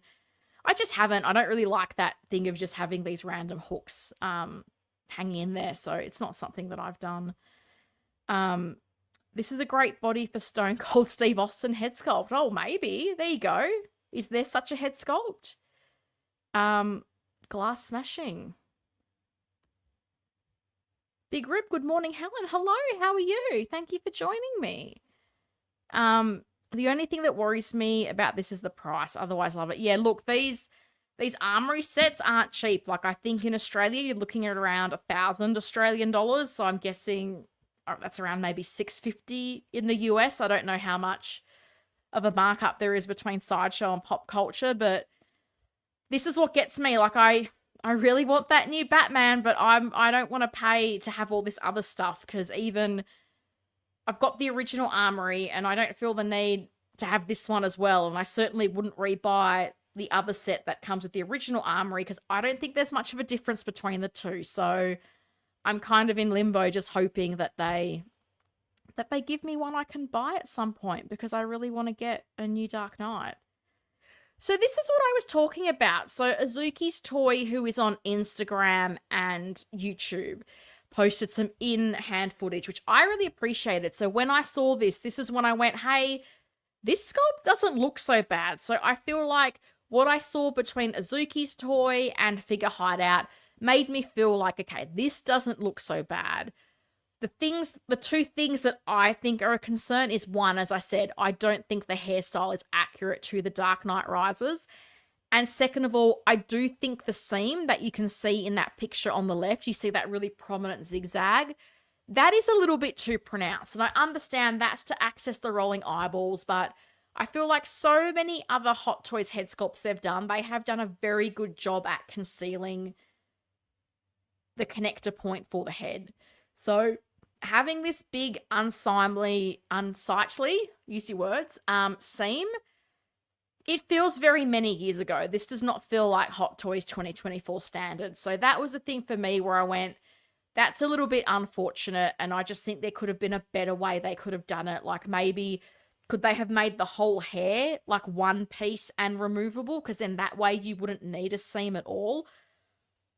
I just haven't. I don't really like that thing of just having these random hooks hanging in there. So it's not something that I've done. This is a great body for Stone Cold Steve Austin head sculpt. Oh, maybe. There you go. Is there such a head sculpt? Glass smashing. Big Rip, good morning, Helen. Hello, how are you? Thank you for joining me. The only thing that worries me about this is the price. Otherwise, love it. Yeah, look, these Armory sets aren't cheap. Like, I think in Australia, you're looking at around 1,000 Australian dollars. So I'm guessing that's around maybe $650 in the US. I don't know how much of a markup there is between Sideshow and pop culture, but this is what gets me. Like, I really want that new Batman, but I don't want to pay to have all this other stuff, because even I've got the original Armory and I don't feel the need to have this one as well. And I certainly wouldn't rebuy the other set that comes with the original Armory, because I don't think there's much of a difference between the two. So I'm kind of in limbo, just hoping that they give me one I can buy at some point, because I really want to get a new Dark Knight. So this is what I was talking about. So Azuki's Toy, who is on Instagram and YouTube, posted some in-hand footage, which I really appreciated. So when I saw this is when I went, hey, this sculpt doesn't look so bad. So I feel like what I saw between Azuki's Toy and Figure Hideout made me feel like, okay, this doesn't look so bad. The two things that I think are a concern is, one, as I said, I don't think the hairstyle is accurate to the Dark Knight Rises. And second of all, I do think the seam that you can see in that picture on the left, you see that really prominent zigzag, that is a little bit too pronounced. And I understand that's to access the rolling eyeballs, but I feel like so many other Hot Toys head sculpts they've done, they have done a very good job at concealing the connector point for the head. So having this big, unsightly, use your words, seam, it feels very many years ago. This does not feel like Hot Toys 2024 standards. So that was a thing for me where I went, that's a little bit unfortunate, and I just think there could have been a better way they could have done it. Like, maybe could they have made the whole hair like one piece and removable? Because then that way you wouldn't need a seam at all.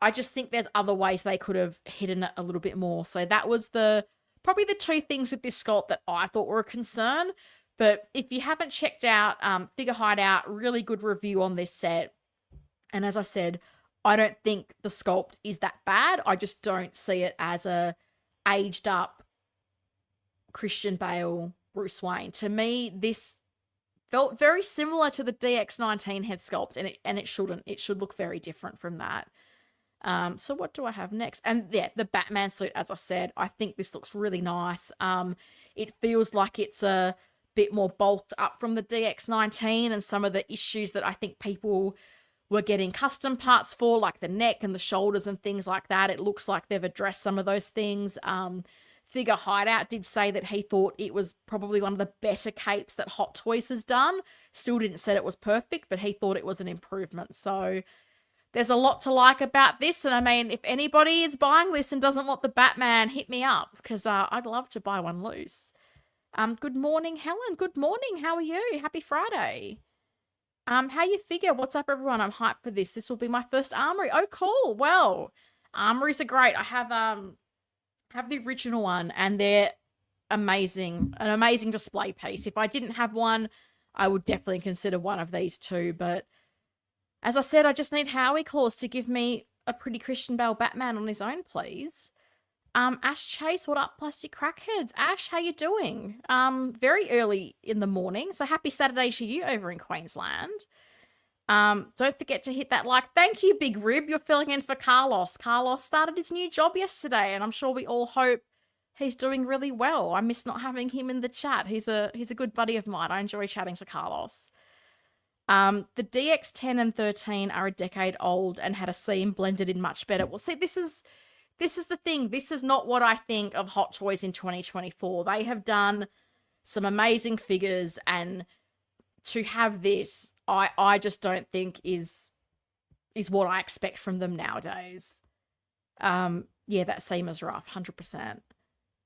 I just think there's other ways they could have hidden it a little bit more. So that was probably the two things with this sculpt that I thought were a concern. But if you haven't checked out Figure Hideout, really good review on this set. And as I said, I don't think the sculpt is that bad. I just don't see it as a aged up Christian Bale Bruce Wayne. To me, this felt very similar to the DX19 head sculpt, and it shouldn't. It should look very different from that. So what do I have next? And yeah, the Batman suit, as I said, I think this looks really nice. It feels like it's a bit more bulked up from the DX19, and some of the issues that I think people were getting custom parts for, like the neck and the shoulders and things like that. It looks like they've addressed some of those things. Figure Hideout did say that he thought it was probably one of the better capes that Hot Toys has done. Still didn't say it was perfect, but he thought it was an improvement. So there's a lot to like about this. And I mean, if anybody is buying this and doesn't want the Batman, hit me up, because I'd love to buy one loose. Good morning, Helen. Good morning. How are you? Happy Friday. How you figure? What's up, everyone? I'm hyped for this. This will be my first Armory. Oh, cool. Well, Armories are great. I have have the original one, and they're amazing, an amazing display piece. If I didn't have one, I would definitely consider one of these two. But as I said, I just need Howie Claws to give me a pretty Christian Bale Batman on his own, please. Ash Chase, what up, plastic crackheads? Ash, how you doing? Very early in the morning, so happy Saturday to you over in Queensland. Don't forget to hit that like. Thank you, Big Rib. You're filling in for Carlos. Carlos started his new job yesterday, and I'm sure we all hope he's doing really well. I miss not having him in the chat. He's a good buddy of mine. I enjoy chatting to Carlos. The DX10 and 13 are a decade old and had a seam blended in much better. Well, see, this is the thing. This is not what I think of Hot Toys in 2024. They have done some amazing figures, and to have this, I just don't think is what I expect from them nowadays. Yeah, that seam is rough, 100%.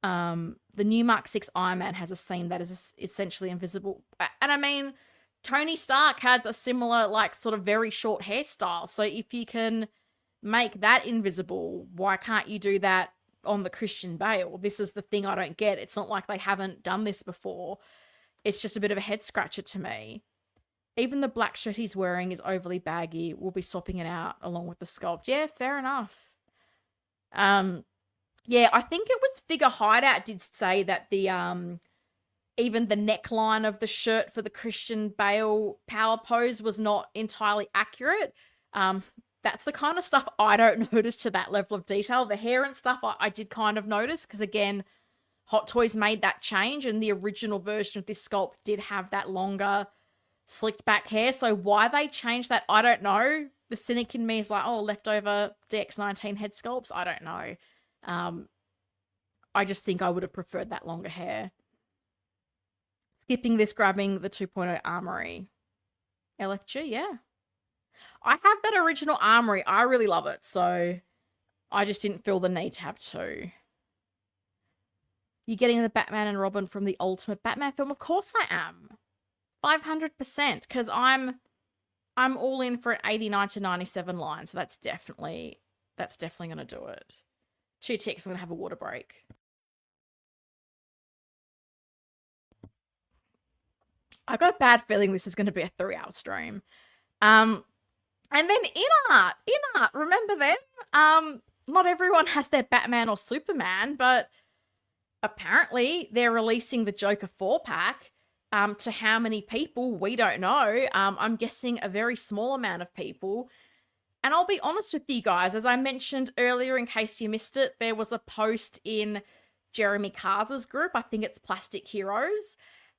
The new Mark 6 Iron Man has a seam that is essentially invisible. And I mean, Tony Stark has a similar, like, sort of very short hairstyle. So if you can make that invisible, why can't you do that on the Christian Bale? This is the thing I don't get. It's not like they haven't done this before. It's just a bit of a head scratcher to me. Even the black shirt he's wearing is overly baggy. We'll be swapping it out along with the sculpt. Yeah, fair enough. Yeah, I think it was Figure Hideout did say that the even the neckline of the shirt for the Christian Bale power pose was not entirely accurate. That's the kind of stuff I don't notice to that level of detail. The hair and stuff I did kind of notice because, again, Hot Toys made that change, and the original version of this sculpt did have that longer, slicked back hair. So why they changed that, I don't know. The cynic in me is like, oh, leftover DX19 head sculpts. I don't know. I just think I would have preferred that longer hair. Skipping this, grabbing the 2.0 Armory. LFG, yeah. I have that original Armory. I really love it, so I just didn't feel the need to have two. You getting the Batman and Robin from the Ultimate Batman film? Of course I am. 500%, because I'm all in for an 89 to 97 line, so that's definitely going to do it. 2 ticks, I'm going to have a water break. I got a bad feeling this is going to be a 3-hour stream. And then InArt, remember them? Not everyone has their Batman or Superman, but apparently they're releasing the Joker 4-pack. To how many people, we don't know. I'm guessing a very small amount of people. And I'll be honest with you guys, as I mentioned earlier, in case you missed it, there was a post in Jeremy Kars's group, I think it's Plastic Heroes,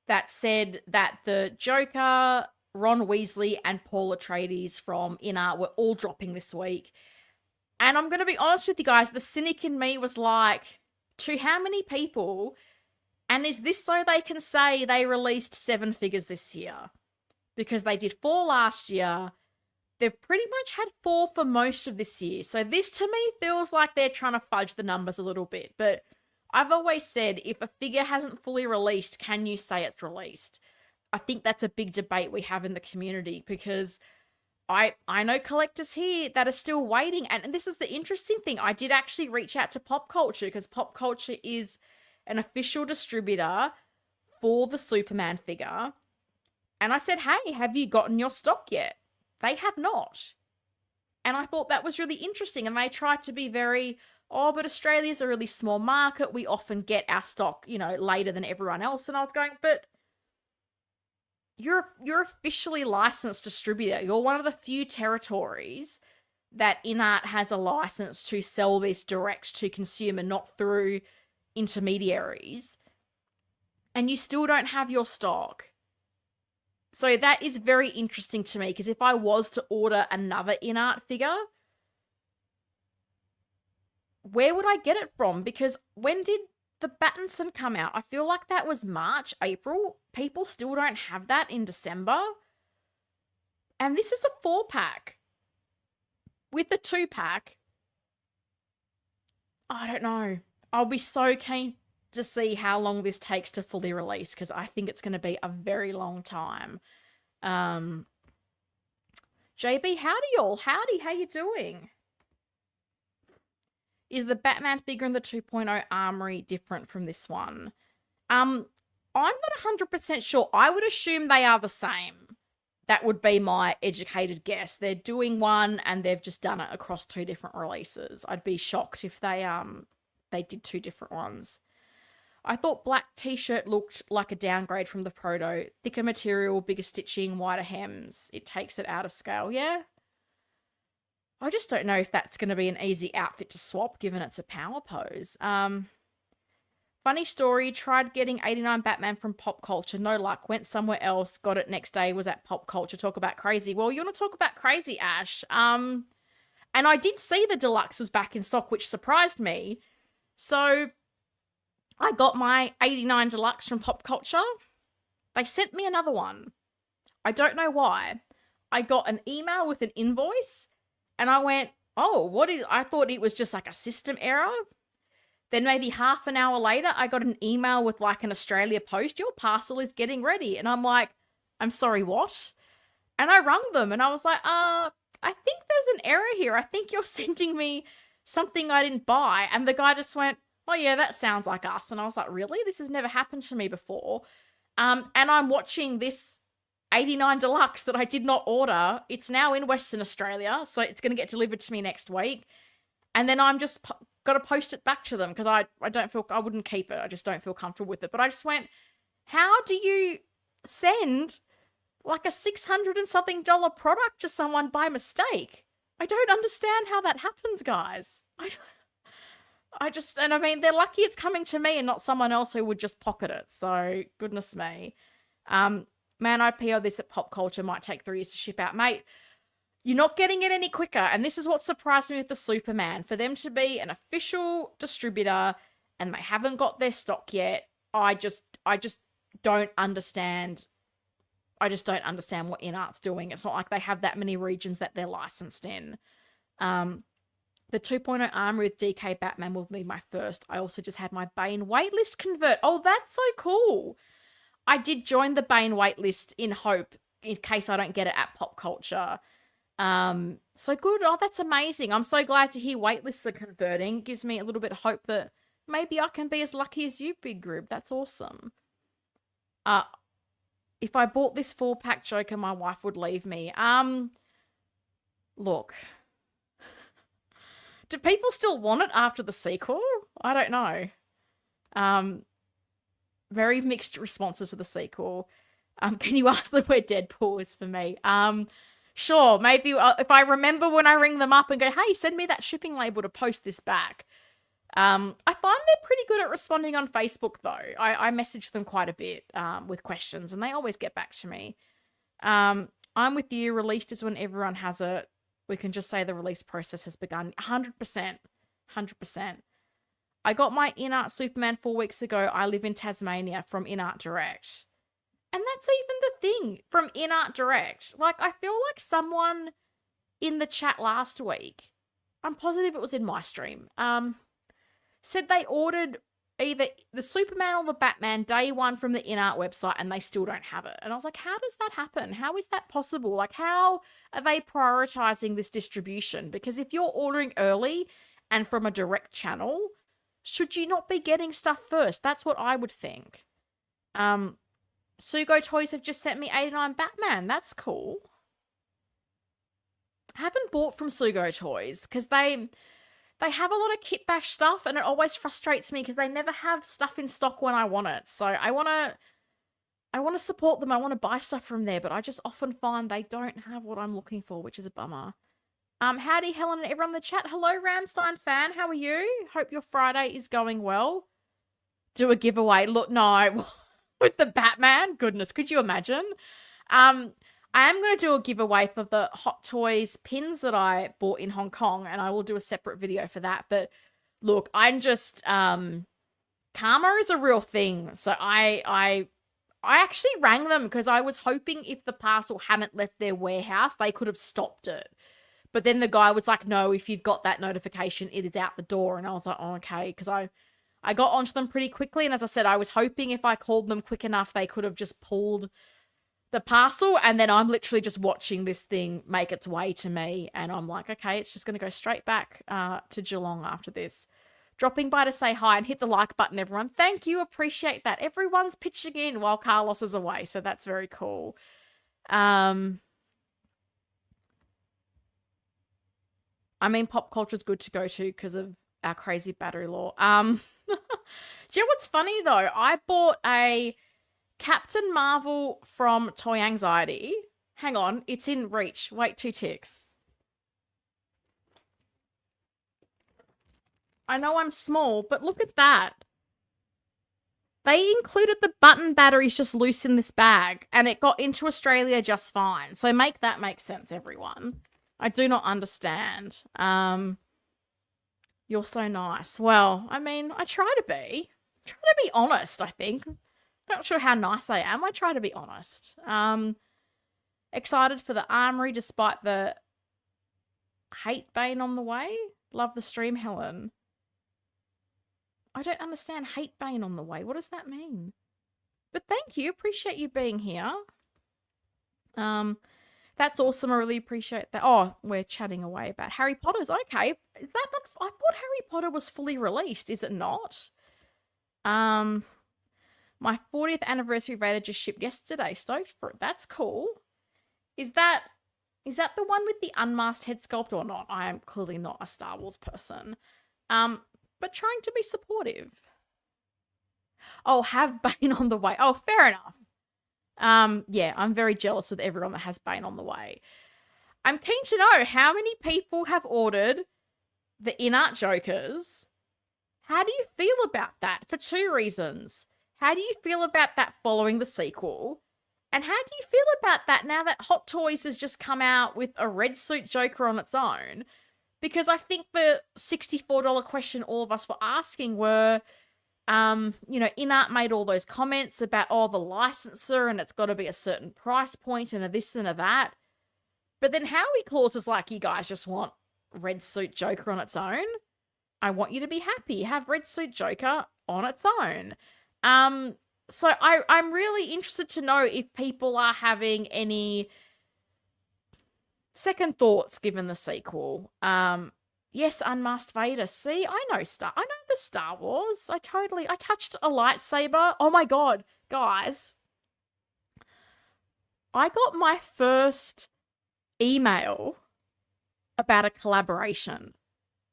that said that the Joker, Ron Weasley, and Paul Atreides from InArt were all dropping this week. And I'm going to be honest with you guys, the cynic in me was like, to how many people? And is this so they can say they released 7 figures this year? Because they did 4 last year. They've pretty much had 4 for most of this year. So this to me feels like they're trying to fudge the numbers a little bit. But I've always said, if a figure hasn't fully released, can you say it's released? I think that's a big debate we have in the community, because I know collectors here that are still waiting. And this is the interesting thing. I did actually reach out to Pop Culture, because Pop Culture is an official distributor for the Superman figure. And I said, hey, have you gotten your stock yet? They have not. And I thought that was really interesting. And they tried to be very, oh, but Australia's a really small market. We often get our stock, later than everyone else. And I was going, but you're officially licensed distributor. You're one of the few territories that InArt has a license to sell this direct to consumer, not through intermediaries. And you still don't have your stock. So that is very interesting to me, because if I was to order another InArt figure, where would I get it from? Because when did the Battinson come out? I feel like that was March, April. People still don't have that in December. And this is a 4-pack. With the 2-pack, I don't know. I'll be so keen to see how long this takes to fully release, because I think it's going to be a very long time. JB, howdy y'all. Howdy, how you doing? Is the Batman figure in the 2.0 Armory different from this one? I'm not 100% sure. I would assume they are the same. That would be my educated guess. They're doing one and they've just done it across 2 different releases. I'd be shocked if they did 2 different ones. I thought black t-shirt looked like a downgrade from the proto. Thicker material, bigger stitching, wider hems. It takes it out of scale. Yeah. I just don't know if that's going to be an easy outfit to swap given it's a power pose. Funny story, tried getting 89 Batman from Pop Culture. No luck. Went somewhere else. Got it next day. Was at Pop Culture. Talk about crazy. Well, you want to talk about crazy, Ash. And I did see the deluxe was back in stock, which surprised me. So I got my 89 deluxe from Pop Culture. They sent me another one. I don't know why. I got an email with an invoice and I went, oh, I thought it was just like a system error. Then maybe half an hour later, I got an email with like an Australia Post, your parcel is getting ready. And I'm like, I'm sorry, what? And I rung them and I was like, I think there's an error here. I think you're sending me something I didn't buy. And the guy just went, oh yeah, that sounds like us. And I was like, really? This has never happened to me before. And I'm watching this 89 Deluxe that I did not order. It's now in Western Australia, so it's going to get delivered to me next week. And then I'm just got to post it back to them because I wouldn't keep it. I just don't feel comfortable with it. But I just went, how do you send like a $600 and something product to someone by mistake? I don't understand how that happens, guys. And I mean, they're lucky it's coming to me and not someone else who would just pocket it. So, goodness me. Man, I PO this at Pop Culture. Might take 3 years to ship out. Mate, you're not getting it any quicker. And this is what surprised me with the Superman. For them to be an official distributor and they haven't got their stock yet, I just don't understand. I just don't understand what InArt's doing. It's not like they have that many regions that they're licensed in. The 2.0 Armory with DK Batman will be my first. I also just had my Bane waitlist convert. Oh, that's so cool. I did join the Bane waitlist in hope in case I don't get it at Pop Culture. So good. Oh, that's amazing. I'm so glad to hear waitlists are converting. Gives me a little bit of hope that maybe I can be as lucky as you, Big Group. That's awesome. If I bought this 4-pack Joker, my wife would leave me. Look. Do people still want it after the sequel? I don't know. Very mixed responses to the sequel. Can you ask them where Deadpool is for me? Sure, maybe if I remember when I ring them up and go, hey, send me that shipping label to post this back. I find they're pretty good at responding on Facebook, though. I message them quite a bit with questions, and they always get back to me. I'm with you. Released is when everyone has it. We can just say the release process has begun. 100%. 100%. I got my InArt Superman 4 weeks ago. I live in Tasmania from InArt Direct. And that's even the thing from InArt Direct. Like, I feel like someone in the chat last week, I'm positive it was in my stream, said they ordered either the Superman or the Batman day one from the InArt website and they still don't have it. And I was like, how does that happen? How is that possible? Like, how are they prioritizing this distribution? Because if you're ordering early and from a direct channel, should you not be getting stuff first? That's what I would think. Sugo Toys have just sent me 89 Batman. That's cool. I haven't bought from Sugo Toys because they have a lot of kit bash stuff and it always frustrates me because they never have stuff in stock when I want it. So I want to support them. I want to buy stuff from there, but I just often find they don't have what I'm looking for, which is a bummer. Howdy, Helen and everyone in the chat. Hello, Ramstein fan. How are you? Hope your Friday is going well. Do a giveaway. Look, no. With the Batman? Goodness, could you imagine? I am going to do a giveaway for the Hot Toys pins that I bought in Hong Kong, and I will do a separate video for that. But look, I'm just... karma is a real thing. So I actually rang them because I was hoping if the parcel hadn't left their warehouse, they could have stopped it. But then the guy was like, no, if you've got that notification, it is out the door. And I was like, oh, okay, because I got onto them pretty quickly. And as I said, I was hoping if I called them quick enough, they could have just pulled the parcel, and then I'm literally just watching this thing make its way to me, and I'm like, okay, it's just going to go straight back to Geelong after this. Dropping by to say hi and hit the like button, everyone. Thank you. Appreciate that. Everyone's pitching in while Carlos is away, so that's very cool. I mean, pop culture is good to go to because of our crazy battery law. Do you know what's funny, though? I bought a Captain Marvel from Toy Anxiety. Hang on, it's in reach. Wait 2 ticks. I know I'm small, but look at that. They included the button batteries just loose in this bag, and it got into Australia just fine. So make that make sense, everyone. I do not understand. You're so nice. Well, I mean, I try to be. Try to be honest, I think. Not sure how nice I am. I try to be honest. Excited for the Armory despite the hate bane on the way. Love the stream, Helen. I don't understand hate bane on the way. What does that mean? But thank you. Appreciate you being here. That's awesome. I really appreciate that. Oh, we're chatting away about Harry Potter's. Okay. Is that not... I thought Harry Potter was fully released. Is it not? My 40th anniversary Raider just shipped yesterday. Stoked for it. That's cool. Is that the one with the unmasked head sculpt or not? I am clearly not a Star Wars person. But trying to be supportive. Oh, have Bane on the way. Oh, fair enough. Yeah, I'm very jealous with everyone that has Bane on the way. I'm keen to know how many people have ordered the InArt Jokers. How do you feel about that? For 2 reasons. How do you feel about that following the sequel? And how do you feel about that now that Hot Toys has just come out with a red suit Joker on its own? Because I think the $64 question all of us were asking were, InArt made all those comments about, the licensor and it's got to be a certain price point and a this and a that. But then Howie Claus is like, you guys just want red suit Joker on its own? I want you to be happy. Have red suit Joker on its own. So I'm really interested to know if people are having any second thoughts given the sequel. Yes, Unmasked Vader. See, I know the Star Wars. I touched a lightsaber. Oh my God, guys. I got my first email about a collaboration,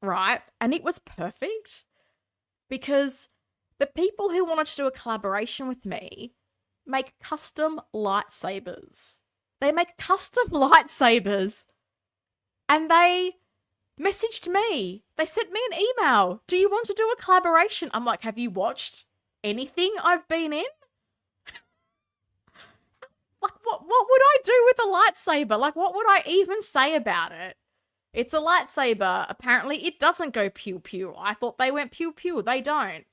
right? And it was perfect because the people who wanted to do a collaboration with me make custom lightsabers. They make custom lightsabers and they messaged me. They sent me an email. Do you want to do a collaboration? I'm like, have you watched anything I've been in? Like, what would I do with a lightsaber? Like, what would I even say about it? It's a lightsaber. Apparently, it doesn't go pew-pew. I thought they went pew-pew. They don't.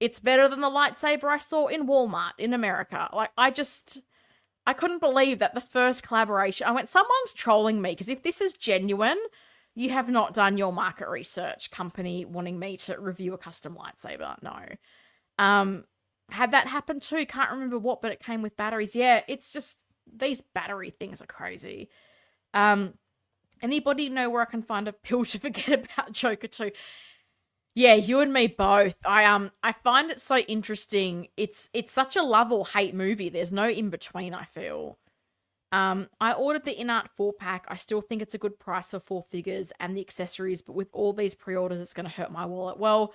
It's better than the lightsaber I saw in Walmart in America. Like, I couldn't believe that the first collaboration... I went, someone's trolling me, because if this is genuine, you have not done your market research, company wanting me to review a custom lightsaber. No. Had that happen too. Can't remember what, but it came with batteries. Yeah, it's just... These battery things are crazy. Anybody know where I can find a pill to forget about Joker 2? Yeah, you and me both. I find it so interesting. It's such a love or hate movie. There's no in between, I feel. I ordered the InArt 4-pack. I still think it's a good price for 4 figures and the accessories, but with all these pre-orders, it's going to hurt my wallet. Well,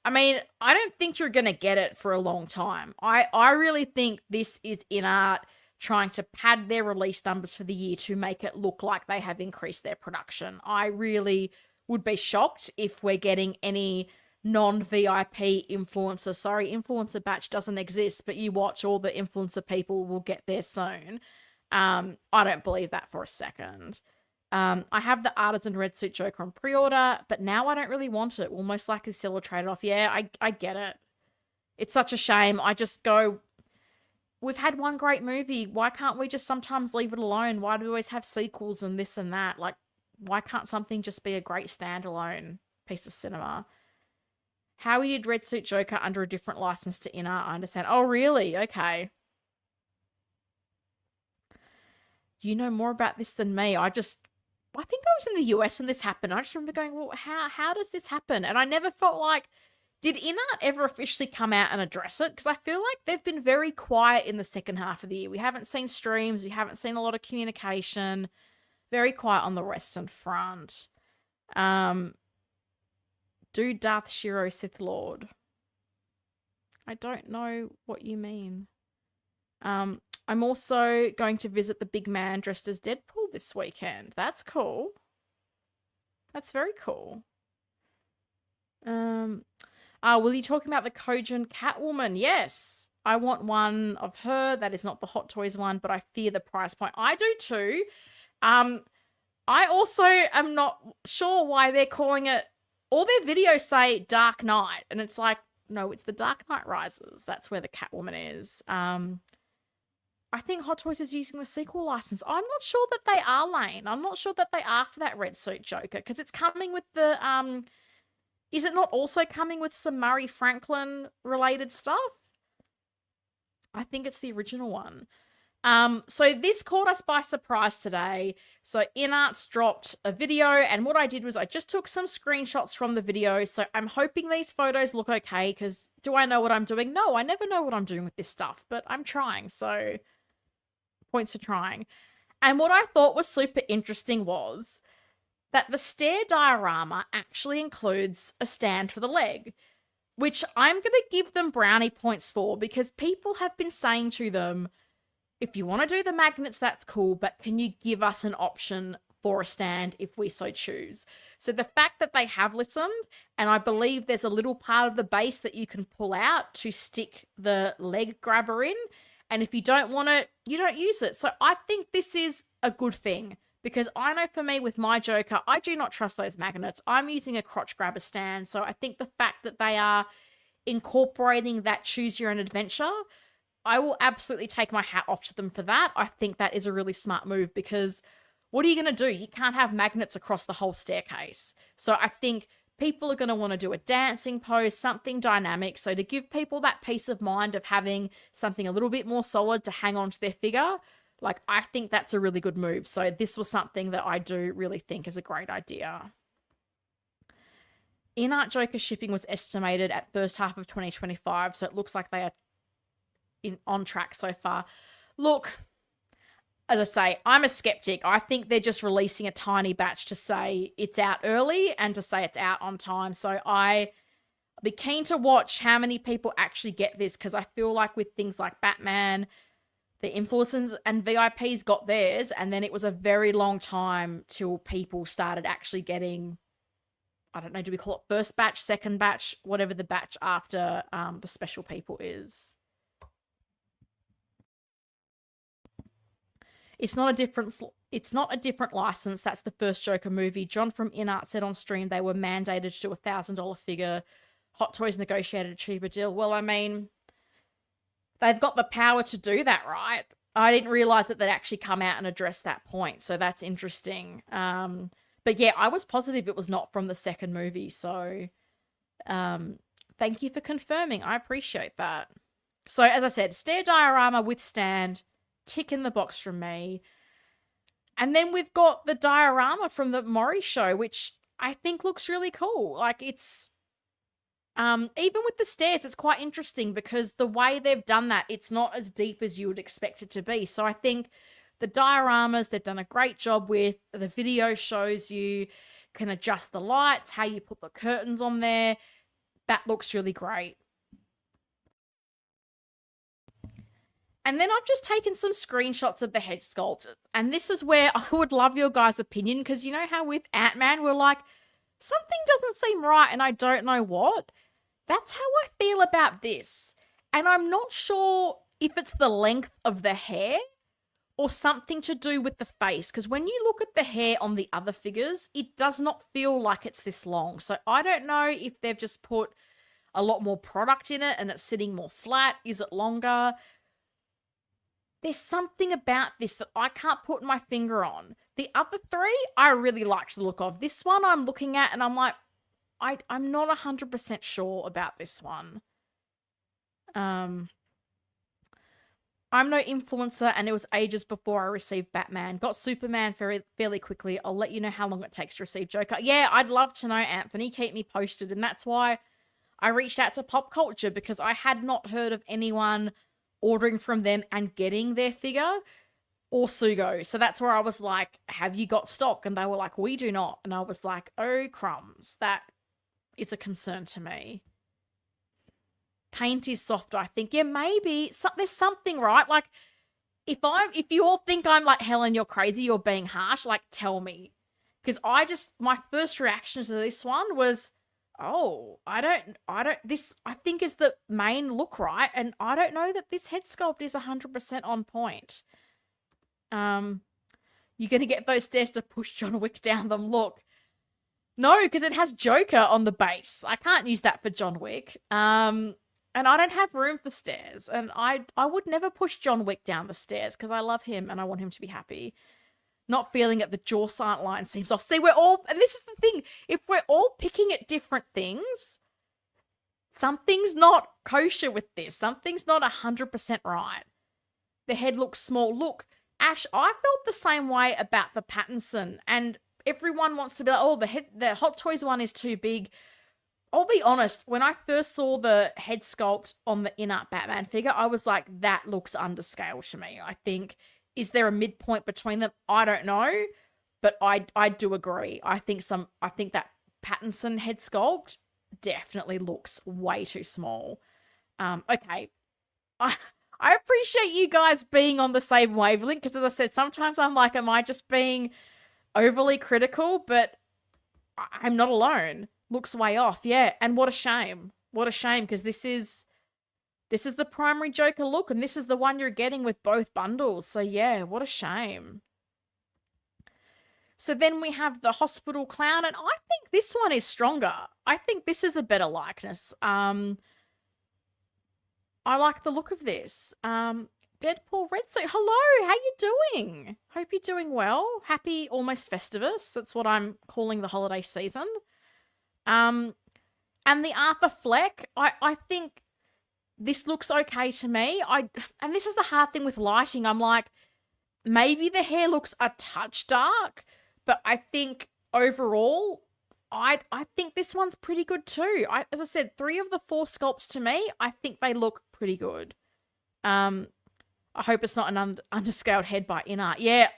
I mean, I don't think you're going to get it for a long time. I really think this is InArt trying to pad their release numbers for the year to make it look like they have increased their production. I really would be shocked if we're getting any non-VIP influencer. Sorry, influencer batch doesn't exist, but you watch, all the influencer people will get there soon. I don't believe that for a second. I have the Artisan Red Suit Joker on pre-order, but now I don't really want it. We'll most likely sell or trade it off. Yeah, I get it. It's such a shame. I just go, we've had one great movie. Why can't we just sometimes leave it alone? Why do we always have sequels and this and that? Like, why can't something just be a great standalone piece of cinema? Howie did Red Suit Joker under a different license to InArt, I understand. Oh, really? Okay. you know more about this than me. I think I was in the US when this happened. I just remember going, well, how does this happen? And I never felt like, did InArt ever officially come out and address it? Because I feel like they've been very quiet in the second half of the year. We haven't seen streams. We haven't seen a lot of communication. Very quiet on the Western Front. Do Darth Shiro Sith Lord? I don't know what you mean. I'm also going to visit the big man dressed as Deadpool this weekend. That's cool. That's very cool. Will you talk about the Kojin Catwoman? Yes. I want one of her. That is not the Hot Toys one, but I fear the price point. I do too. I also am not sure why they're calling it, all their videos say Dark Knight, and it's like, no, it's the Dark Knight Rises. That's where the Catwoman is. I think Hot Toys is using the sequel license. I'm not sure that they are, Lane. I'm not sure that they are for that red suit Joker, because it's coming with the, is it not also coming with some Murray Franklin related stuff? I think it's the original one. So this caught us by surprise today. So InArt's dropped a video, and what I did was I just took some screenshots from the video. So I'm hoping these photos look okay, because do I know what I'm doing? No, I never know what I'm doing with this stuff, but I'm trying. So points for trying. And what I thought was super interesting was that the stair diorama actually includes a stand for the leg, which I'm going to give them brownie points for, because people have been saying to them, if you want to do the magnets, that's cool, but can you give us an option for a stand if we so choose? So the fact that they have listened, and I believe there's a little part of the base that you can pull out to stick the leg grabber in, and if you don't want it, you don't use it. So I think this is a good thing, because I know for me with my Joker, I do not trust those magnets. I'm using a crotch grabber stand, so I think the fact that they are incorporating that choose your own adventure, I will absolutely take my hat off to them for that. I think that is a really smart move, because what are you going to do? You can't have magnets across the whole staircase. So I think people are going to want to do a dancing pose, something dynamic. So to give people that peace of mind of having something a little bit more solid to hang on to their figure, like, I think that's a really good move. So this was something that I do really think is a great idea. InArt Joker shipping was estimated at first half of 2025. So it looks like they are on track so far. Look, as I say, I'm a skeptic. I think they're just releasing a tiny batch to say it's out early and to say it's out on time. So I'll be keen to watch how many people actually get this, because I feel like with things like Batman, the influencers and VIPs got theirs, and then it was a very long time till people started actually getting, I don't know, do we call it first batch, second batch, whatever the batch after the special people is. It's not a different license. That's the first Joker movie. John from InArt said on stream they were mandated to do a $1,000 figure. Hot Toys negotiated a cheaper deal. Well, I mean, they've got the power to do that, right? I didn't realize that they'd actually come out and address that point. So that's interesting. But yeah, I was positive it was not from the second movie. So thank you for confirming. I appreciate that. So as I said, stair diorama with stand, tick in the box from me. And then we've got the diorama from the Maury show, which I think looks really cool. Like, it's even with the stairs, it's quite interesting, because the way they've done that, it's not as deep as you would expect it to be. So I think the dioramas, they've done a great job with. The video shows you can adjust the lights, how you put the curtains on there. That looks really great. And then I've just taken some screenshots of the head sculpt. And this is where I would love your guys' opinion, because you know how with Ant-Man, we're like, something doesn't seem right and I don't know what? That's how I feel about this. And I'm not sure if it's the length of the hair or something to do with the face, because when you look at the hair on the other figures, it does not feel like it's this long. So I don't know if they've just put a lot more product in it and it's sitting more flat. Is it longer? There's something about this that I can't put my finger on. The other three, I really liked the look of. This one I'm looking at and I'm like, I'm not 100% sure about this one. I'm no influencer, and it was ages before I received Batman. Got Superman fairly quickly. I'll let you know how long it takes to receive Joker. Yeah, I'd love to know, Anthony. Keep me posted. And that's why I reached out to Pop Culture, because I had not heard of anyone ordering from them and getting their figure or Sugo. So that's where I was like, have you got stock? And they were like, we do not. And I was like, oh, crumbs. That is a concern to me. Paint is soft, I think. Yeah, maybe. There's something, right? Like, if you all think I'm like, Helen, you're crazy, you're being harsh, like, tell me. Because my first reaction to this one was, oh, I think is the main look, right? And I don't know that this head sculpt is 100% on point. You're going to get those stairs to push John Wick down them. Look. No, because it has Joker on the base. I can't use that for John Wick. And I don't have room for stairs. And I would never push John Wick down the stairs because I love him and I want him to be happy. Not feeling it, the jaw sight line seems off. See, and this is the thing, if we're all picking at different things, something's not kosher with this. Something's not 100% right. The head looks small. Look, Ash, I felt the same way about the Pattinson, and everyone wants to be like, oh, the Hot Toys one is too big. I'll be honest, when I first saw the head sculpt on the InArt Batman figure, I was like, that looks underscale to me. I think, is there a midpoint between them? I don't know, but I do agree. I think that Pattinson head sculpt definitely looks way too small. Okay. I appreciate you guys being on the same wavelength, because as I said, sometimes I'm like, am I just being overly critical? But I'm not alone. Looks way off, yeah. And what a shame. What a shame, because this is the primary Joker look, and this is the one you're getting with both bundles. So yeah, what a shame. So then we have the hospital clown, and I think this one is stronger. I think this is a better likeness. I like the look of this. Deadpool Red Suit. Hello, how you doing? Hope you're doing well. Happy almost Festivus. That's what I'm calling the holiday season. And the Arthur Fleck, I think this looks okay to me. And this is the hard thing with lighting. I'm like, maybe the hair looks a touch dark, but I think overall, I think this one's pretty good too. As I said, 3 of the 4 sculpts to me, I think they look pretty good. I hope it's not an underscaled head by InArt. Yeah,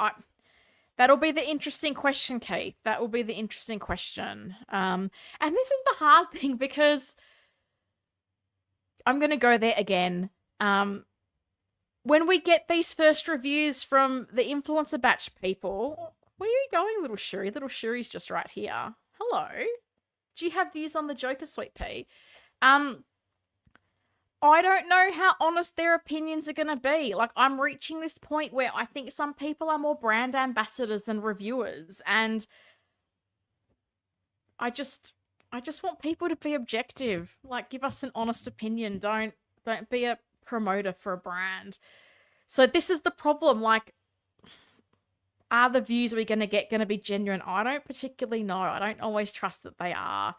that'll be the interesting question, Keith. That will be the interesting question. And this is the hard thing, because I'm going to go there again. When we get these first reviews from the influencer batch people, where are you going, little Shuri? Little Shuri's just right here. Hello. Do you have views on the Joker, Sweet Pea? I don't know how honest their opinions are going to be. Like, I'm reaching this point where I think some people are more brand ambassadors than reviewers. And I just want people to be objective. Like, give us an honest opinion. Don't be a promoter for a brand. So this is the problem. Like, are the views we're going to get going to be genuine? I don't particularly know. I don't always trust that they are.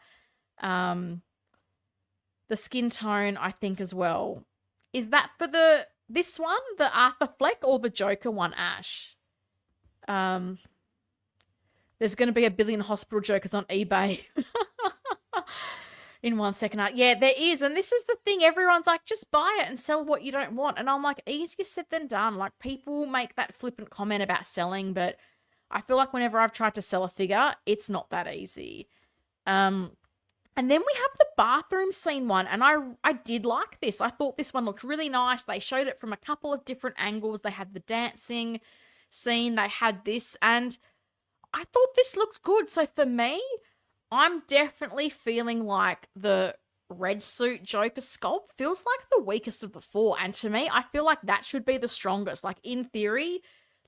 The skin tone, I think, as well. Is that for this one, the Arthur Fleck, or the Joker one, Ash? There's going to be 1 billion hospital Jokers on eBay. In 1 second. Yeah, there is. And this is the thing. Everyone's like, just buy it and sell what you don't want. And I'm like, easier said than done. Like, people make that flippant comment about selling, but I feel like whenever I've tried to sell a figure, it's not that easy. And then we have the bathroom scene one, and I did like this. I thought this one looked really nice. They showed it from a couple of different angles. They had the dancing scene. They had this, and I thought this looked good. So for me, I'm definitely feeling like the red suit Joker sculpt feels like the weakest of the 4. And to me, I feel like that should be the strongest. Like, in theory,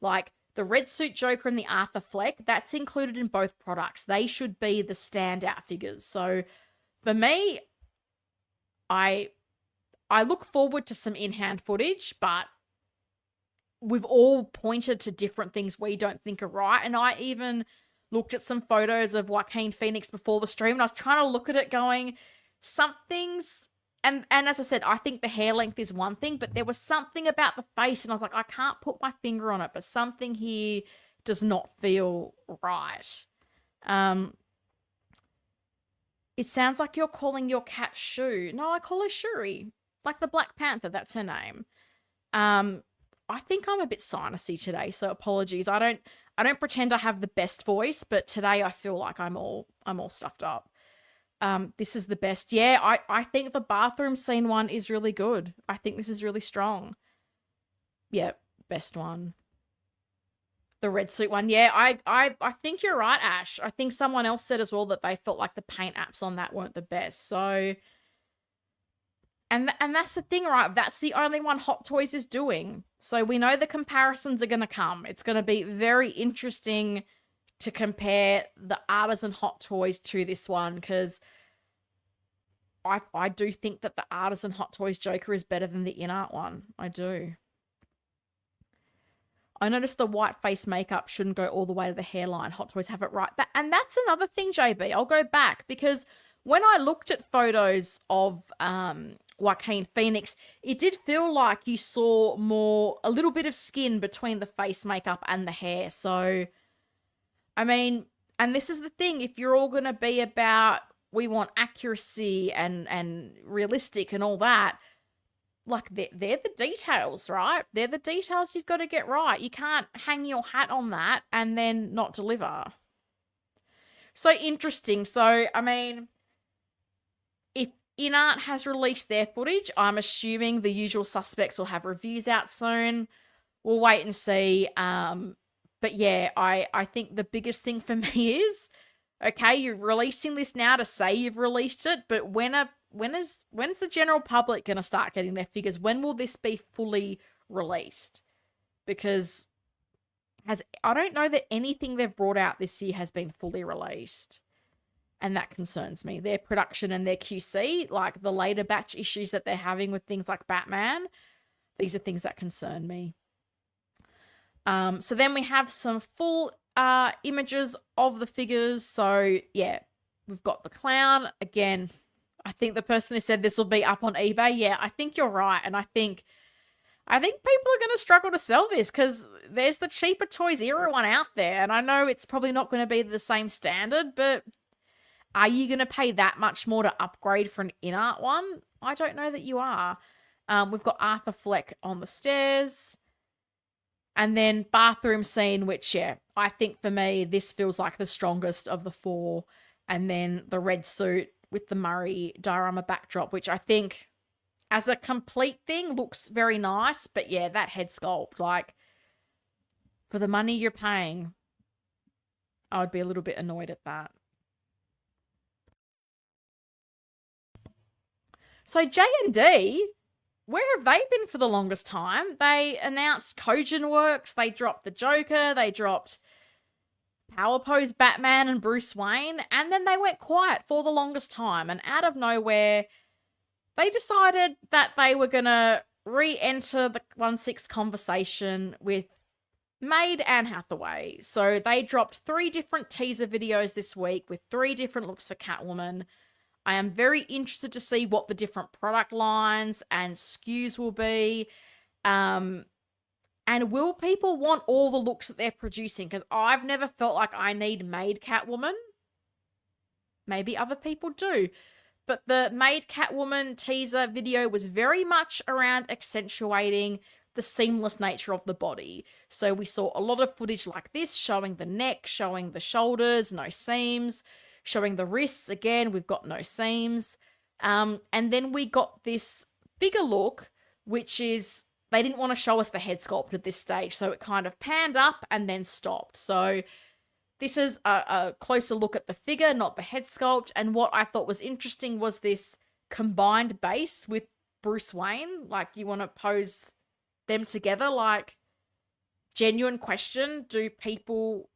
like, the red suit Joker and the Arthur Fleck, that's included in both products. They should be the standout figures. So for me, I look forward to some in-hand footage, but we've all pointed to different things we don't think are right. And I even looked at some photos of Joaquin Phoenix before the stream, and I was trying to look at it going, something's and as I said, I think the hair length is one thing, but there was something about the face, and I was like, I can't put my finger on it, but something here does not feel right. It sounds like you're calling your cat Shoo. No, I call her Shuri, like the Black Panther. That's her name. I think I'm a bit sinusy today, so apologies. I don't pretend I have the best voice, but today I feel like I'm all stuffed up. This is the best. Yeah, I think the bathroom scene one is really good. I think this is really strong. Yeah, best one. The red suit one. Yeah, I think you're right, Ash. I think someone else said as well that they felt like the paint apps on that weren't the best. So, and that's the thing, right? That's the only one Hot Toys is doing. So we know the comparisons are going to come. It's going to be very interesting to compare the Artisan Hot Toys to this one, because I do think that the Artisan Hot Toys Joker is better than the InArt one. I do. I noticed the white face makeup shouldn't go all the way to the hairline. Hot Toys have it right. And that's another thing, JB. I'll go back, because when I looked at photos of Joaquin Phoenix, it did feel like you saw a little bit of skin between the face makeup and the hair. So, I mean, and this is the thing, if you're all going to be about, we want accuracy and realistic and all that, like they're the details, right? They're the details you've got to get right. You can't hang your hat on that and then not deliver. So interesting. So, I mean, if InArt has released their footage, I'm assuming the usual suspects will have reviews out soon. We'll wait and see. But yeah, I think the biggest thing for me is, okay, you're releasing this now to say you've released it, but when's the general public going to start getting their figures? When will this be fully released? Because I don't know that anything they've brought out this year has been fully released. And that concerns me. Their production and their QC, like the later batch issues that they're having with things like Batman, these are things that concern me. So then we have some full images of the figures. So yeah, we've got the clown. Again, I think the person who said this will be up on eBay. Yeah, I think you're right. And I think people are going to struggle to sell this, because there's the cheaper Toys Era one out there. And I know it's probably not going to be the same standard, but are you going to pay that much more to upgrade for an InArt one? I don't know that you are. We've got Arthur Fleck on the stairs. And then bathroom scene, which, yeah, I think for me, this feels like the strongest of the four. And then the red suit with the Murray diorama backdrop, which I think as a complete thing looks very nice. But yeah, that head sculpt, like, for the money you're paying, I would be a little bit annoyed at that. So J&D, where have they been for the longest time? They announced Kojin Works, they dropped the Joker, they dropped Power Pose Batman and Bruce Wayne, and then they went quiet for the longest time. And out of nowhere, they decided that they were going to re-enter the 1/6 conversation with Maid Anne Hathaway. So they dropped 3 different teaser videos this week with 3 different looks for Catwoman. I am very interested to see what the different product lines and SKUs will be. And will people want all the looks that they're producing? Because I've never felt like I need Maid Catwoman. Maybe other people do. But the Maid Catwoman teaser video was very much around accentuating the seamless nature of the body. So we saw a lot of footage like this, showing the neck, showing the shoulders, no seams, showing the wrists. Again, we've got no seams. And then we got this bigger look, which is, they didn't want to show us the head sculpt at this stage, so it kind of panned up and then stopped. So this is a closer look at the figure, not the head sculpt. And what I thought was interesting was this combined base with Bruce Wayne. Like, you want to pose them together? Like, genuine question, do people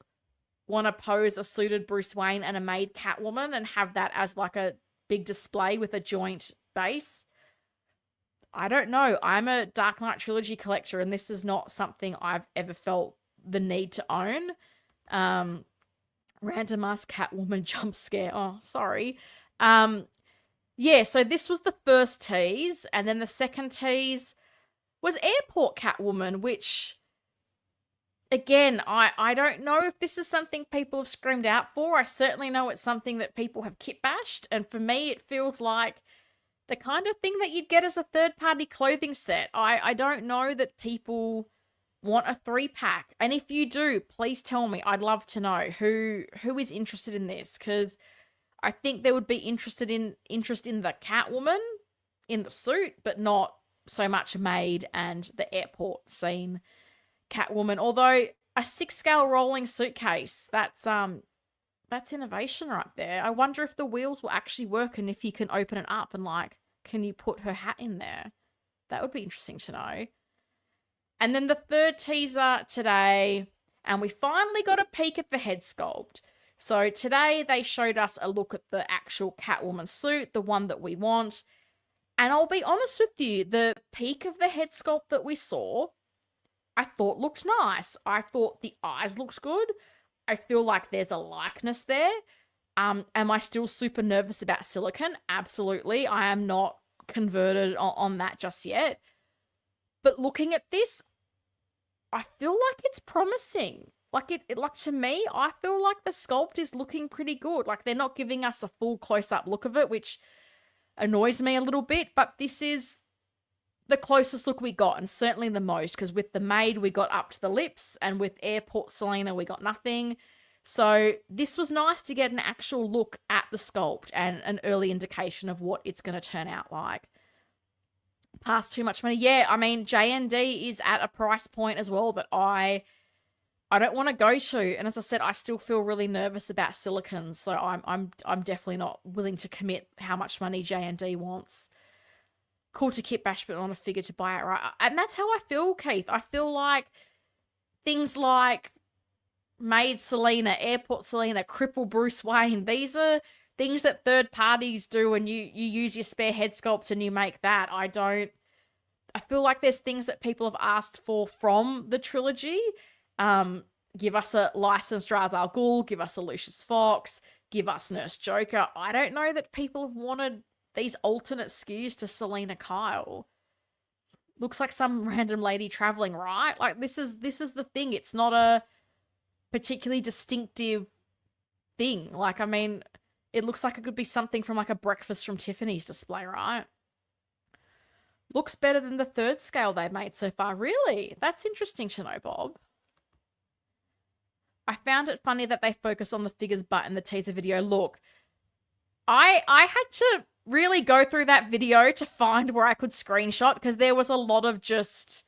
want to pose a suited Bruce Wayne and a Maid Catwoman and have that as like a big display with a joint base? I don't know. I'm a Dark Knight Trilogy collector, and this is not something I've ever felt the need to own. Random ass Catwoman jump scare. Oh, sorry. Yeah, so this was the first tease, and then the second tease was Airport Catwoman, which, again, I don't know if this is something people have screamed out for. I certainly know it's something that people have kit bashed, and for me, it feels like the kind of thing that you'd get as a third-party clothing set. I don't know that people want a 3-pack, and if you do, please tell me. I'd love to know who is interested in this, because I think there would be interest in the Catwoman in the suit, but not so much Maid and the airport scene Catwoman. Although a 6-scale rolling suitcase, that's innovation right there. I wonder if the wheels will actually work and if you can open it up and, like, can you put her hat in there? That would be interesting to know. And then the third teaser today, and we finally got a peek at the head sculpt. So today they showed us a look at the actual Catwoman suit, the one that we want. And I'll be honest with you, the peak of the head sculpt that we saw, I thought looked nice. I thought the eyes looked good. I feel like there's a likeness there. Am I still super nervous about silicone? Absolutely. I am not converted on that just yet. But looking at this, I feel like it's promising. Like, like, to me, I feel like the sculpt is looking pretty good. Like, they're not giving us a full close-up look of it, which annoys me a little bit, but this is the closest look we got, and certainly the most, because with the Maid, we got up to the lips, and with Airport Selena, we got nothing. So this was nice to get an actual look at the sculpt and an early indication of what it's going to turn out like. Past too much money. Yeah, I mean, JND is at a price point as well that I don't want to go to, and as I said, I still feel really nervous about silicone, so I'm definitely not willing to commit how much money JND wants. Cool to kit bash, but not a figure to buy it, right? And that's how I feel, Keith. I feel like things like Maid Selena, Airport Selena, Cripple Bruce Wayne, these are things that third parties do, and you use your spare head sculpt and you make that. I feel like there's things that people have asked for from the trilogy. Give us a licensed Ra's al Ghul, give us a Lucius Fox, give us Nurse Joker. I don't know that people have wanted these alternate SKUs to Selena Kyle. Looks like some random lady traveling, right? Like, this is the thing. It's not a particularly distinctive thing. Like, I mean, it looks like it could be something from, like, a Breakfast from Tiffany's display, right? Looks better than the third scale they've made so far. Really? That's interesting to know, Bob. I found it funny that they focus on the figure's butt in the teaser video. Look, I had to really go through that video to find where I could screenshot, because there was a lot of just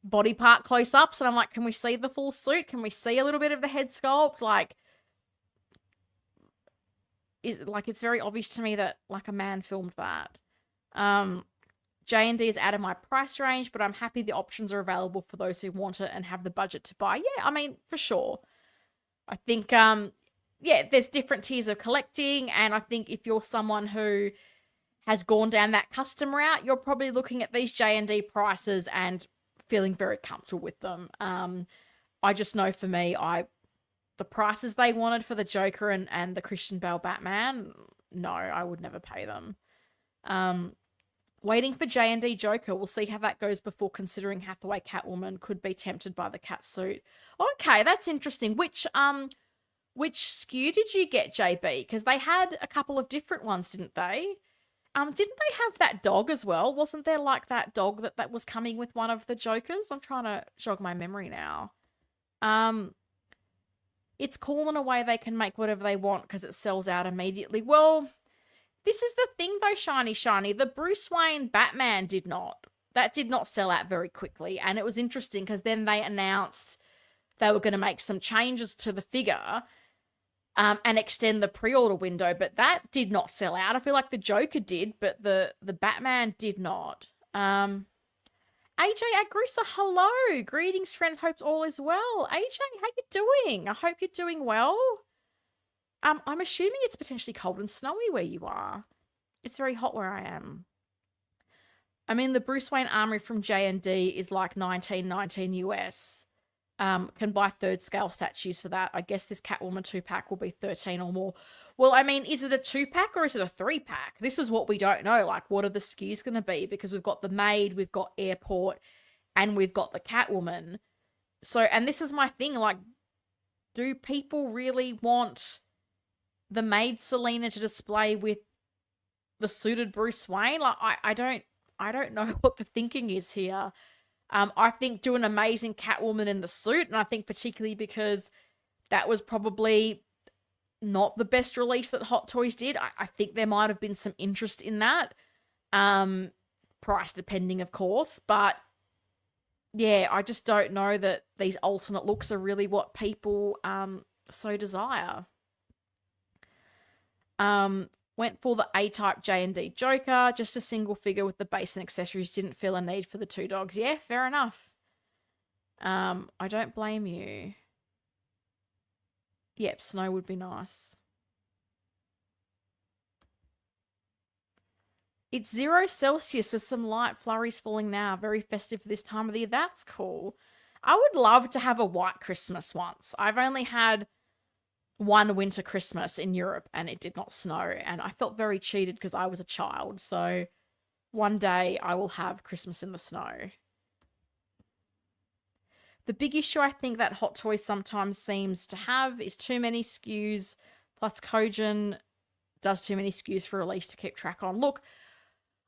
body part close-ups, and I'm like, can we see the full suit? Can we see a little bit of the head sculpt? Like, it's very obvious to me that, like, a man filmed that. J&D is out of my price range, but I'm happy the options are available for those who want it and have the budget to buy. Yeah, I mean, for sure. I think, yeah, there's different tiers of collecting, and I think if you're someone who has gone down that custom route, you're probably looking at these J&D prices and feeling very comfortable with them. I just know for me, the prices they wanted for the Joker and the Christian Bale Batman, no, I would never pay them. Waiting for J&D Joker. We'll see how that goes before considering Hathaway Catwoman. Could be tempted by the cat suit. Okay, that's interesting. Which SKU did you get, JB? Because they had a couple of different ones, didn't they? Didn't they have that dog as well? Wasn't there, like, that dog that was coming with one of the Jokers? I'm trying to jog my memory now. It's cool in a way they can make whatever they want because it sells out immediately. Well, this is the thing though, Shiny. The Bruce Wayne Batman did not. That did not sell out very quickly. And it was interesting because then they announced they were going to make some changes to the figure and extend the pre-order window. But that did not sell out. I feel like the Joker did, but the Batman did not. AJ Agrusa, hello. Greetings, friends. Hope all is well. AJ, how you doing? I hope you're doing well. I'm assuming it's potentially cold and snowy where you are. It's very hot where I am. I mean, the Bruce Wayne Armory from J&D is like $19.19 US. Can buy third scale statues for that. I guess this Catwoman 2-pack will be $13 or more. Well, I mean, is it a 2-pack or is it a 3-pack? This is what we don't know. Like, what are the SKUs going to be? Because we've got the maid, we've got airport, and we've got the Catwoman. So, and this is my thing, like, do people really want the maid Selena to display with the suited Bruce Wayne? Like, I don't know what the thinking is here. I think do an amazing Catwoman in the suit, and I think particularly because that was probably not the best release that Hot Toys did. I think there might have been some interest in that. Price depending, of course, but yeah, I just don't know that these alternate looks are really what people so desire. Went for the A-type JND Joker, just a single figure with the base and accessories. Didn't feel a need for the 2 dogs. Yeah, fair enough. I don't blame you. Yep, snow would be nice. It's 0 Celsius with some light flurries falling now. Very festive for this time of the year. That's cool. I would love to have a white Christmas once. I've only had one winter Christmas in Europe and it did not snow, and I felt very cheated because I was a child. So one day I will have Christmas in the snow. The big issue I think that Hot Toys sometimes seems to have is too many SKUs, plus Kojin does too many SKUs for release to keep track on. Look,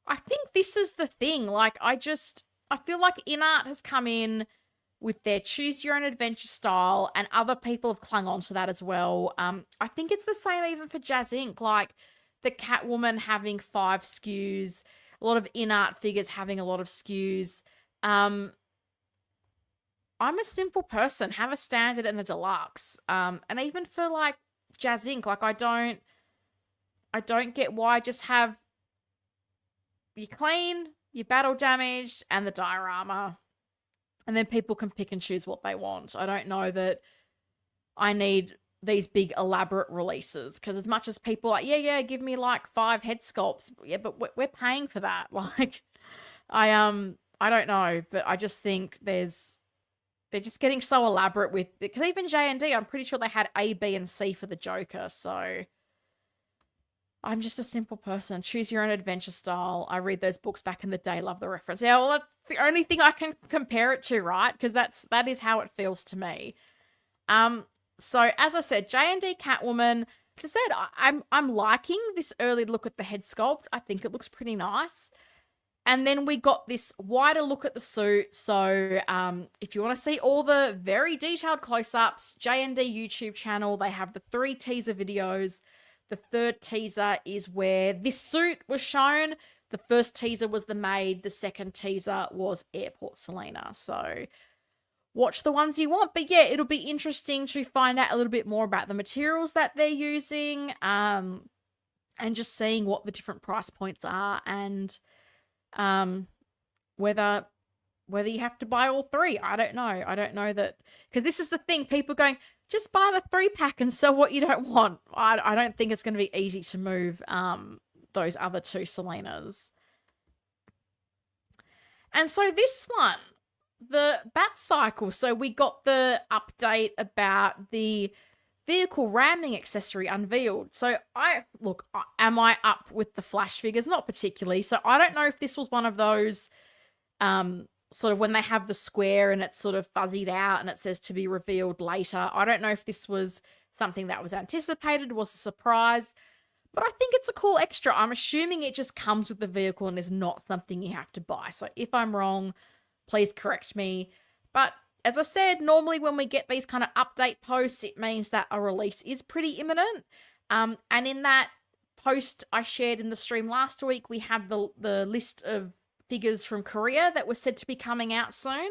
I think this is the thing. Like, I feel like InArt has come in with their choose your own adventure style, and other people have clung on to that as well. I think it's the same even for Jazz Inc. Like the Catwoman having 5 SKUs, a lot of InArt figures having a lot of SKUs. I'm a simple person, have a standard and a deluxe. And even for like Jazz Inc., like I don't get why I just have your clean, your battle damaged, and the diorama. And then people can pick and choose what they want. I don't know that I need these big elaborate releases, because as much as people are like, yeah, give me like 5 head sculpts. Yeah, but we're paying for that. Like, I don't know, but I just think they're just getting so elaborate with it. Because even J&D, I'm pretty sure they had A, B, and C for the Joker. So I'm just a simple person. Choose your own adventure style. I read those books back in the day. Love the reference. Yeah, well, that's the only thing I can compare it to, right? Because that is how it feels to me. So as I said, J&D Catwoman. As I said, I'm liking this early look at the head sculpt. I think it looks pretty nice. And then we got this wider look at the suit. So if you want to see all the very detailed close-ups, J&D YouTube channel, they have the 3 teaser videos. The 3rd teaser is where this suit was shown. The first teaser was the maid. The second teaser was Airport Selena. So watch the ones you want. But yeah, it'll be interesting to find out a little bit more about the materials that they're using, and just seeing what the different price points are, and whether you have to buy all 3. I don't know that, because this is the thing, people going, just buy the 3-pack and sell what you don't want. I don't think it's going to be easy to move those other 2 Selenas. And so this one, the Batcycle. So we got the update about the vehicle ramming accessory unveiled. So am I up with the Flash figures? Not particularly. So I don't know if this was one of those sort of when they have the square and it's sort of fuzzied out and it says to be revealed later. I don't know if this was something that was anticipated, was a surprise, but I think it's a cool extra. I'm assuming it just comes with the vehicle and is not something you have to buy. So if I'm wrong, please correct me. But as I said, normally when we get these kind of update posts, it means that a release is pretty imminent. And in that post I shared in the stream last week, we had the list of figures from Korea that were said to be coming out soon.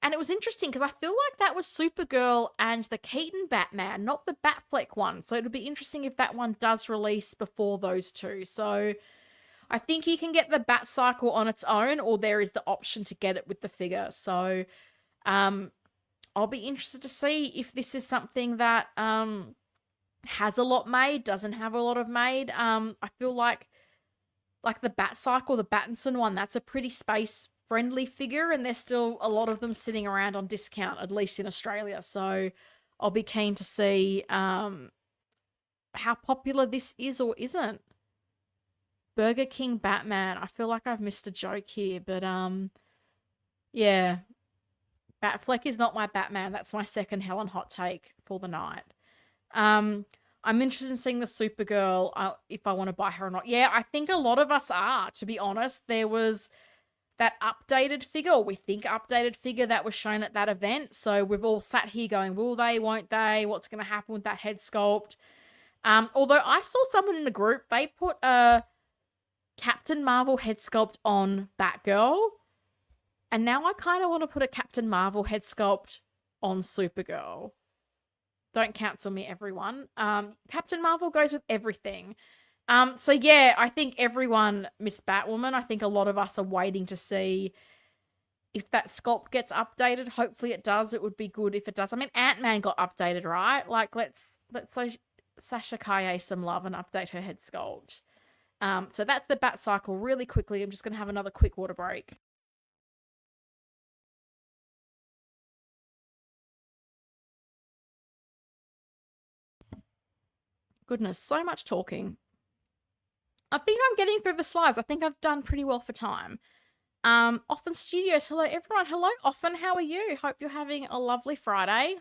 And it was interesting because I feel like that was Supergirl and the Keaton Batman, not the Batfleck one. So it'll be interesting if that one does release before those 2. So I think you can get the Batcycle on its own, or there is the option to get it with the figure. So I'll be interested to see if this is something that has a lot made, doesn't have a lot of made. I feel like the Batcycle, the Battinson one, that's a pretty space-friendly figure, and there's still a lot of them sitting around on discount, at least in Australia. So I'll be keen to see how popular this is or isn't. Burger King Batman. I feel like I've missed a joke here, but yeah. Batfleck is not my Batman. That's my second Helen hot take for the night. Um, I'm interested in seeing the Supergirl, if I want to buy her or not. Yeah, I think a lot of us are, to be honest. There was that updated figure, or we think updated figure, that was shown at that event. So we've all sat here going, will they, won't they? What's going to happen with that head sculpt? Although I saw someone in the group, they put a Captain Marvel head sculpt on Batgirl. And now I kind of want to put a Captain Marvel head sculpt on Supergirl. Don't cancel me, everyone. Captain Marvel goes with everything. So yeah, I think everyone missed Batwoman. I think a lot of us are waiting to see if that sculpt gets updated. Hopefully it does. It would be good if it does. I mean, Ant-Man got updated, right? Like, let's throw Sasha Kaye some love and update her head sculpt. So that's the Batcycle really quickly. I'm just going to have another quick water break. Goodness, so much talking. I think I'm getting through the slides. I think I've done pretty well for time. Often Studios, hello everyone. Hello, Often, how are you? Hope you're having a lovely Friday.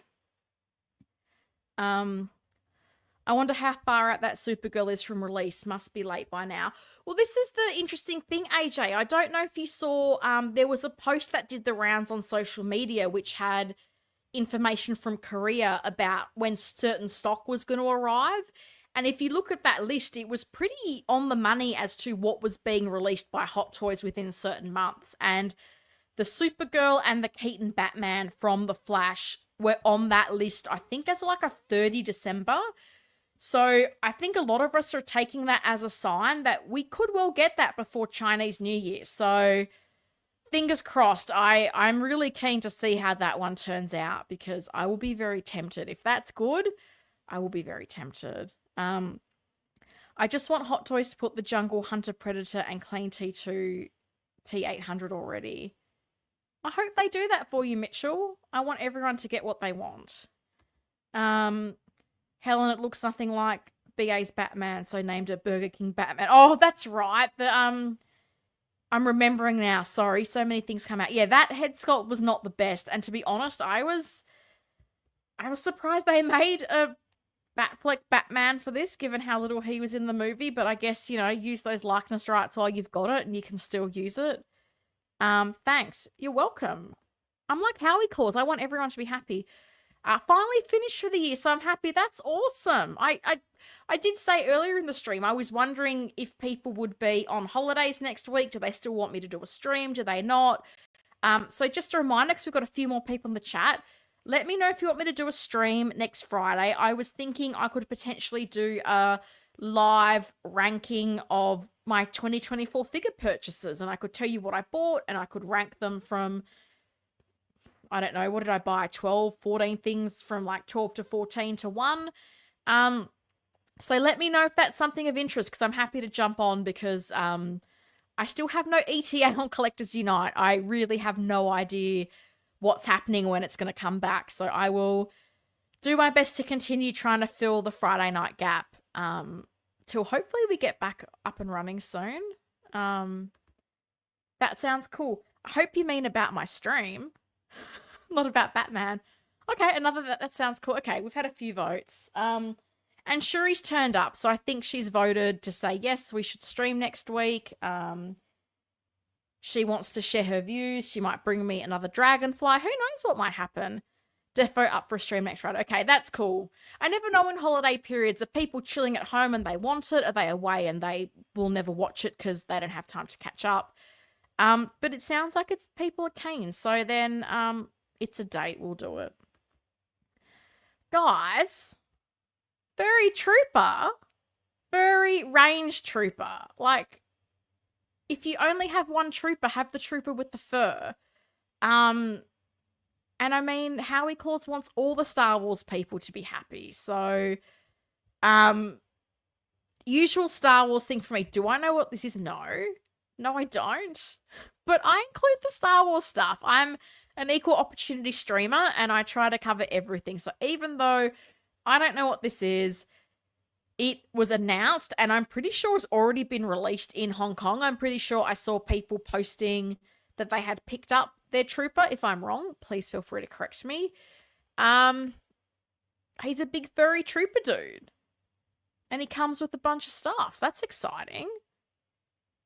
I wonder how far out that Supergirl is from release. Must be late by now. Well, this is the interesting thing, AJ. I don't know if you saw, there was a post that did the rounds on social media which had information from Korea about when certain stock was going to arrive. And if you look at that list, it was pretty on the money as to what was being released by Hot Toys within certain months. And the Supergirl and the Keaton Batman from The Flash were on that list, I think, as like a 30 December. So I think a lot of us are taking that as a sign that we could well get that before Chinese New Year. So fingers crossed. I'm really keen to see how that one turns out, because I will be very tempted. If that's good, I will be very tempted. I just want Hot Toys to put the Jungle Hunter Predator and Clean T2 T800 already. I hope they do that for you, Mitchell. I want everyone to get what they want. Helen, it looks nothing like BA's Batman, so named it Burger King Batman. Oh, that's right. I'm remembering now. Sorry, so many things come out. Yeah, that head sculpt was not the best, and to be honest, I was surprised they made a Batfleck Batman for this, given how little he was in the movie. But I guess, use those likeness rights while you've got it, and you can still use it. Thanks. You're welcome. I'm like Howie Claus. I want everyone to be happy. Finally finished for the year, so I'm happy. That's awesome. I did say earlier in the stream, I was wondering if people would be on holidays next week. Do they still want me to do a stream? Do they not? So just a reminder, because we've got a few more people in the chat, let me know if you want me to do a stream next Friday. I was thinking I could potentially do a live ranking of my 2024 figure purchases, and I could tell you what I bought, and I could rank them from, I don't know, what did I buy? 12, 14 things from like 12 to 14 to 1. So let me know if that's something of interest, because I'm happy to jump on, because I still have no ETA on Collectors Unite. I really have no idea what's happening, when it's going to come back. So I will do my best to continue trying to fill the Friday night gap till hopefully we get back up and running soon. That sounds cool. I hope you mean about my stream, not about Batman. Okay, that sounds cool. Okay, we've had a few votes. And Shuri's turned up, so I think she's voted to say yes, we should stream next week. She wants to share her views. She might bring me another dragonfly. Who knows what might happen? Defo up for a stream next Friday. Okay, that's cool. I never know in holiday periods, are people chilling at home and they want it? Are they away and they will never watch it because they don't have time to catch up? But it sounds like people are keen. So then it's a date. We'll do it. Guys, furry trooper, furry range trooper. Like, if you only have one trooper, have the trooper with the fur. And I mean, Howie Claus wants all the Star Wars people to be happy. So, usual Star Wars thing for me. Do I know what this is? No, I don't. But I include the Star Wars stuff. I'm an equal opportunity streamer, and I try to cover everything. So even though I don't know what this is, it was announced, and I'm pretty sure it's already been released in Hong Kong. I'm pretty sure I saw people posting that they had picked up their trooper. If I'm wrong, please feel free to correct me. He's a big furry trooper dude. And he comes with a bunch of stuff. That's exciting.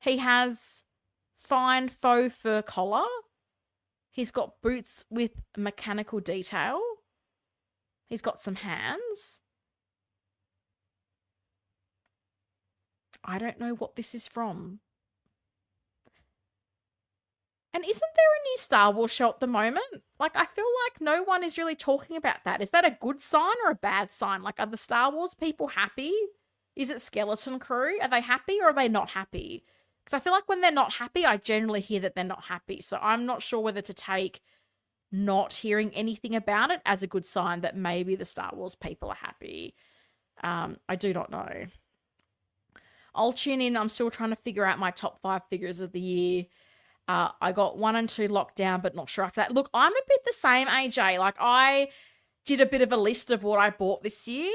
He has fine faux fur collar. He's got boots with mechanical detail. He's got some hands. I don't know what this is from. And isn't there a new Star Wars show at the moment? Like, I feel like no one is really talking about that. Is that a good sign or a bad sign? Like, are the Star Wars people happy? Is it Skeleton Crew? Are they happy or are they not happy? Because I feel like when they're not happy, I generally hear that they're not happy. So I'm not sure whether to take not hearing anything about it as a good sign that maybe the Star Wars people are happy. I do not know. I'll tune in. I'm still trying to figure out my top 5 figures of the year. I got 1 and 2 locked down, but not sure after that. Look, I'm a bit the same, AJ. Like, I did a bit of a list of what I bought this year,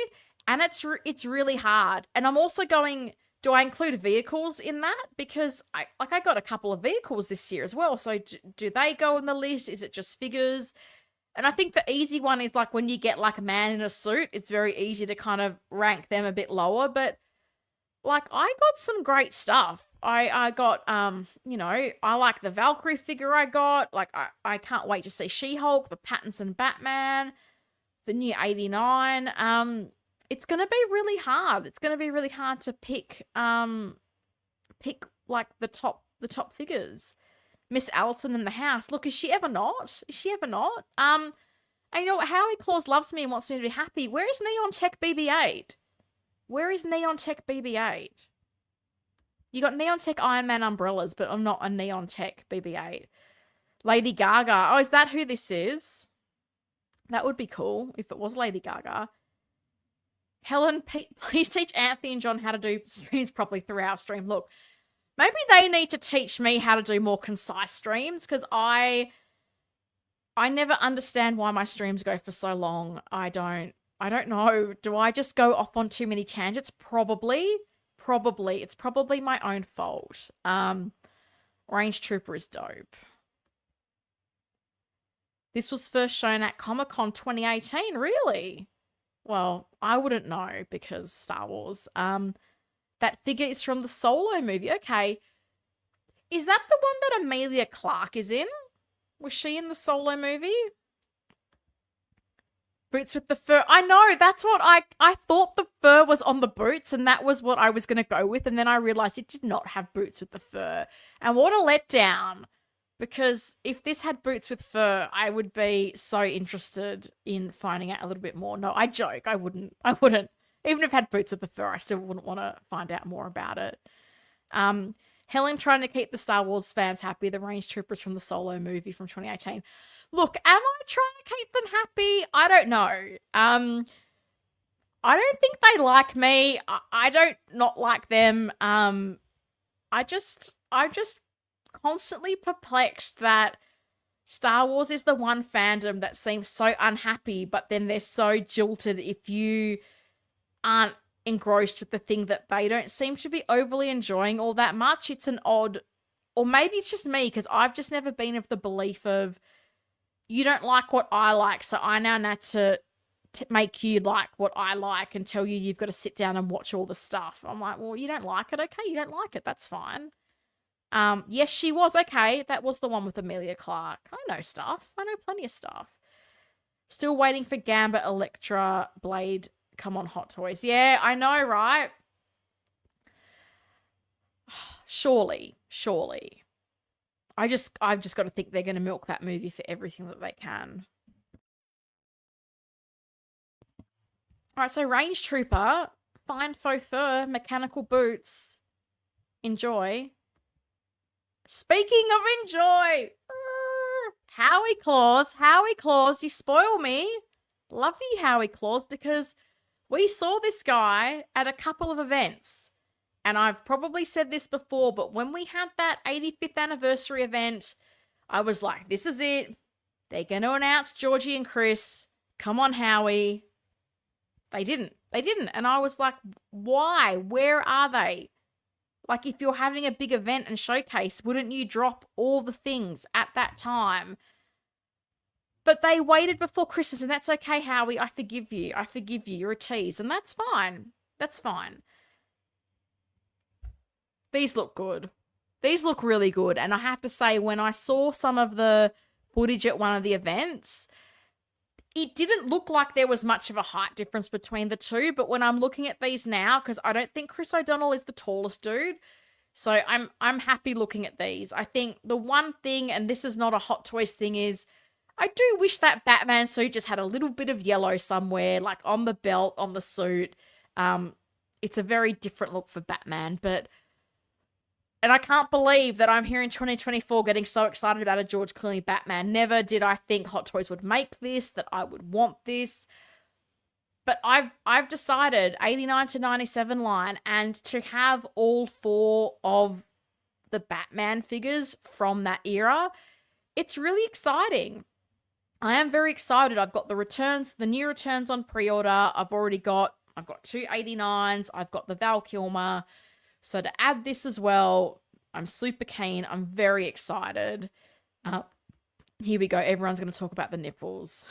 and it's really hard. And I'm also going, do I include vehicles in that? Because I got a couple of vehicles this year as well. So do they go on the list? Is it just figures? And I think the easy one is like when you get like a man in a suit, it's very easy to kind of rank them a bit lower. But like, I got some great stuff. I got, I like the Valkyrie figure I got. Like, I can't wait to see She-Hulk, the Pattinson Batman, the new 89. It's going to be really hard. It's going to be really hard to pick like the top figures. Miss Allison in the house. Look, is she ever not? Is she ever not? And you know what? Howie Claus loves me and wants me to be happy. Where is Neon Tech BB-8? Where is Neon Tech BB-8? You got Neon Tech Iron Man umbrellas, but I'm not a Neon Tech BB-8. Lady Gaga. Oh, is that who this is? That would be cool if it was Lady Gaga. Helen, please teach Anthony and John how to do streams properly through our stream. Look, maybe they need to teach me how to do more concise streams, because I never understand why my streams go for so long. I don't know. Do I just go off on too many tangents? Probably. It's probably my own fault. Range Trooper is dope. This was first shown at Comic-Con 2018, really? Well, I wouldn't know because Star Wars. That figure is from the Solo movie. Okay. Is that the one that Emilia Clarke is in? Was she in the Solo movie? Boots with the fur. I know, that's what I thought the fur was on the boots, and that was what I was going to go with, and then I realized it did not have boots with the fur. And what a letdown, because if this had boots with fur, I would be so interested in finding out a little bit more. No, I joke. I wouldn't. Even if it had boots with the fur, I still wouldn't want to find out more about it. Helen trying to keep the Star Wars fans happy. The Range Troopers from the Solo movie from 2018. Look, am I trying to keep them happy? I don't know. I don't think they like me. I don't not like them. I'm just constantly perplexed that Star Wars is the one fandom that seems so unhappy, but then they're so jilted if you aren't engrossed with the thing that they don't seem to be overly enjoying all that much. It's an odd, or maybe it's just me, because I've just never been of the belief of, you don't like what I like, so I now need to make you like what I like and tell you you've got to sit down and watch all the stuff. I'm like, well, you don't like it? Okay, you don't like it. That's fine. Yes, she was. Okay, that was the one with Emilia Clarke. I know stuff. I know plenty of stuff. Still waiting for Gambit, Electra, Blade. Come on, Hot Toys. Yeah, I know, right? Surely. I've just got to think they're going to milk that movie for everything that they can. All right, so Range Trooper, fine faux fur, mechanical boots. Enjoy. Speaking of enjoy, Howie Claus, you spoil me. Love you, Howie Claus, because we saw this guy at a couple of events. And I've probably said this before, but when we had that 85th anniversary event, I was like, this is it. They're going to announce Georgie and Chris. Come on, Howie. They didn't. They didn't. And I was like, why? Where are they? Like, if you're having a big event and showcase, wouldn't you drop all the things at that time? But they waited before Christmas, and that's okay, Howie. I forgive you. I forgive you. You're a tease, and that's fine. That's fine. These look good. These look really good. And I have to say, when I saw some of the footage at one of the events, it didn't look like there was much of a height difference between the two. But when I'm looking at these now, because I don't think Chris O'Donnell is the tallest dude, so I'm happy looking at these. I think the one thing, and this is not a Hot Toys thing, is I do wish that Batman suit just had a little bit of yellow somewhere, like on the belt, on the suit. It's a very different look for Batman, and I can't believe that I'm here in 2024 getting so excited about a George Clooney Batman. Never did I think Hot Toys would make this, that I would want this. But I've decided 89 to 97 line, and to have all 4 of the Batman figures from that era, it's really exciting. I am very excited. I've got the returns, the new returns on pre-order. I've got 2 89s. I've got the Val Kilmer. So to add this as well, I'm super keen. I'm very excited. Here we go. Everyone's going to talk about the nipples.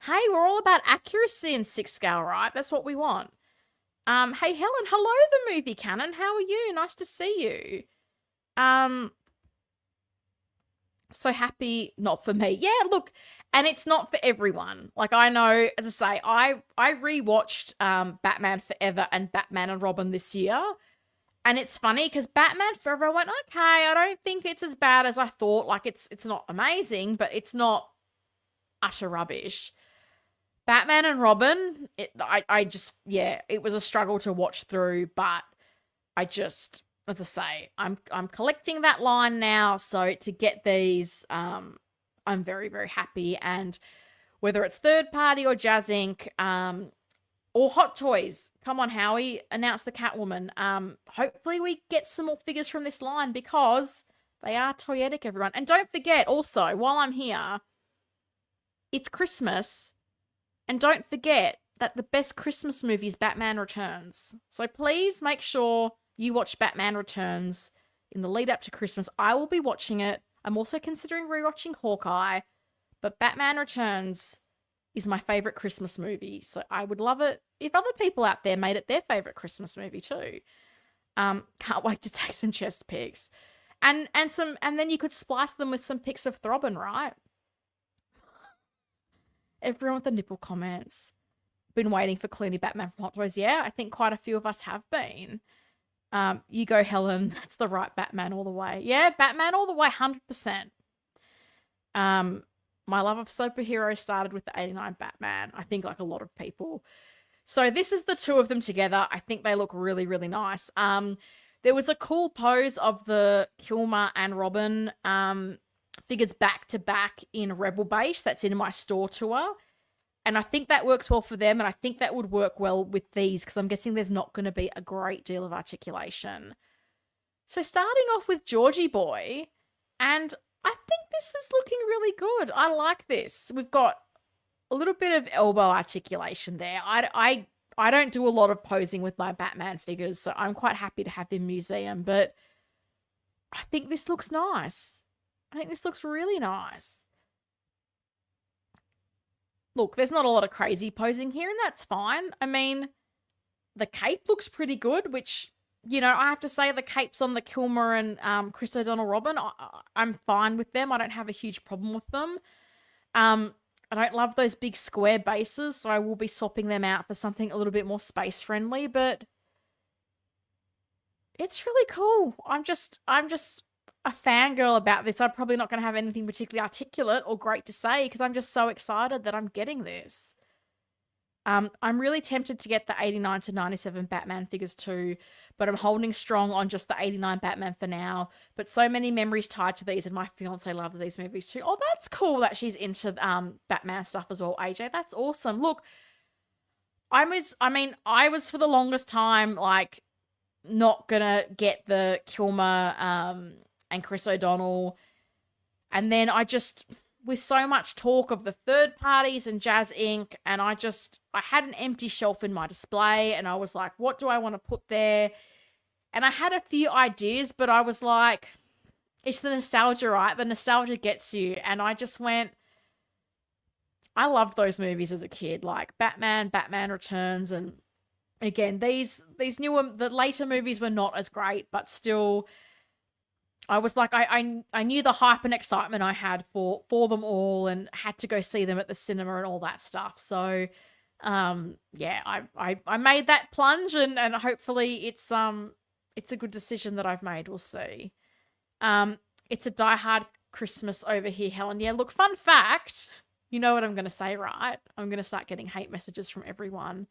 Hey, we're all about accuracy in 6 scale, right? That's what we want. Hey, Helen. Hello, the movie canon. How are you? Nice to see you. So happy, not for me. Yeah, look, and it's not for everyone. Like, I know, as I say, I rewatched Batman Forever and Batman and Robin this year. And it's funny because Batman Forever, I went, okay, I don't think it's as bad as I thought. Like, it's not amazing, but it's not utter rubbish. Batman and Robin, I just, yeah, it was a struggle to watch through, but I just, as I say, I'm collecting that line now, so to get these, I'm very, very happy. And whether it's third party or Jazz Inc., or Hot Toys, come on, Howie, announce the Catwoman. Hopefully we get some more figures from this line, because they are toyetic, everyone. And don't forget, also, while I'm here, it's Christmas, and don't forget that the best Christmas movie is Batman Returns. So please make sure you watch Batman Returns in the lead up to Christmas. I will be watching it. I'm also considering rewatching Hawkeye, but Batman Returns is my favorite Christmas movie. So I would love it if other people out there made it their favorite Christmas movie too. Can't wait to take some chest pics. And then you could splice them with some pics of Throbbing, right? Everyone with the nipple comments. Been waiting for Clooney Batman from Hot Toys. Yeah, I think quite a few of us have been. You go, Helen. That's the right Batman all the way. Yeah, Batman all the way, 100%. My love of superheroes started with the 89 Batman. I think like a lot of people. So this is the 2 of them together. I think they look really, really nice. There was a cool pose of the Kilmer and Robin figures back to back in Rebel Base. That's in my store tour. And I think that works well for them. And I think that would work well with these, because I'm guessing there's not going to be a great deal of articulation. So starting off with Georgie Boy, and I think this is looking really good. I like this. We've got a little bit of elbow articulation there. I don't do a lot of posing with my Batman figures, so I'm quite happy to have them in museum. But I think this looks nice. I think this looks really nice. Look, there's not a lot of crazy posing here, and that's fine. I mean, the cape looks pretty good, which, you know, I have to say the capes on the Kilmer and Chris O'Donnell Robin, I'm fine with them. I don't have a huge problem with them. I don't love those big square bases, so I will be swapping them out for something a little bit more space friendly, but it's really cool. I'm just a fangirl about this. I'm probably not going to have anything particularly articulate or great to say, because I'm just so excited that I'm getting this. I'm really tempted to get the 89 to 97 Batman figures too, but I'm holding strong on just the 89 Batman for now. But so many memories tied to these, and my fiance loves these movies too. Oh, that's cool that she's into Batman stuff as well, AJ. That's awesome. Look, I was for the longest time like not gonna get the Kilmer and Chris O'Donnell, and then I just with so much talk of the third parties and Jazz Inc. And I had an empty shelf in my display and I was like, what do I want to put there? And I had a few ideas, but I was like, it's the nostalgia, right? The nostalgia gets you. And I just went, I loved those movies as a kid, like Batman, Batman Returns, and again, these the later movies were not as great, but still, I was like, I knew the hype and excitement I had for them all, and had to go see them at the cinema and all that stuff. So, yeah, I made that plunge, and hopefully it's a good decision that I've made. We'll see. It's a Die Hard Christmas over here, Helen. Yeah, look, fun fact. You know what I'm going to say, right? I'm going to start getting hate messages from everyone.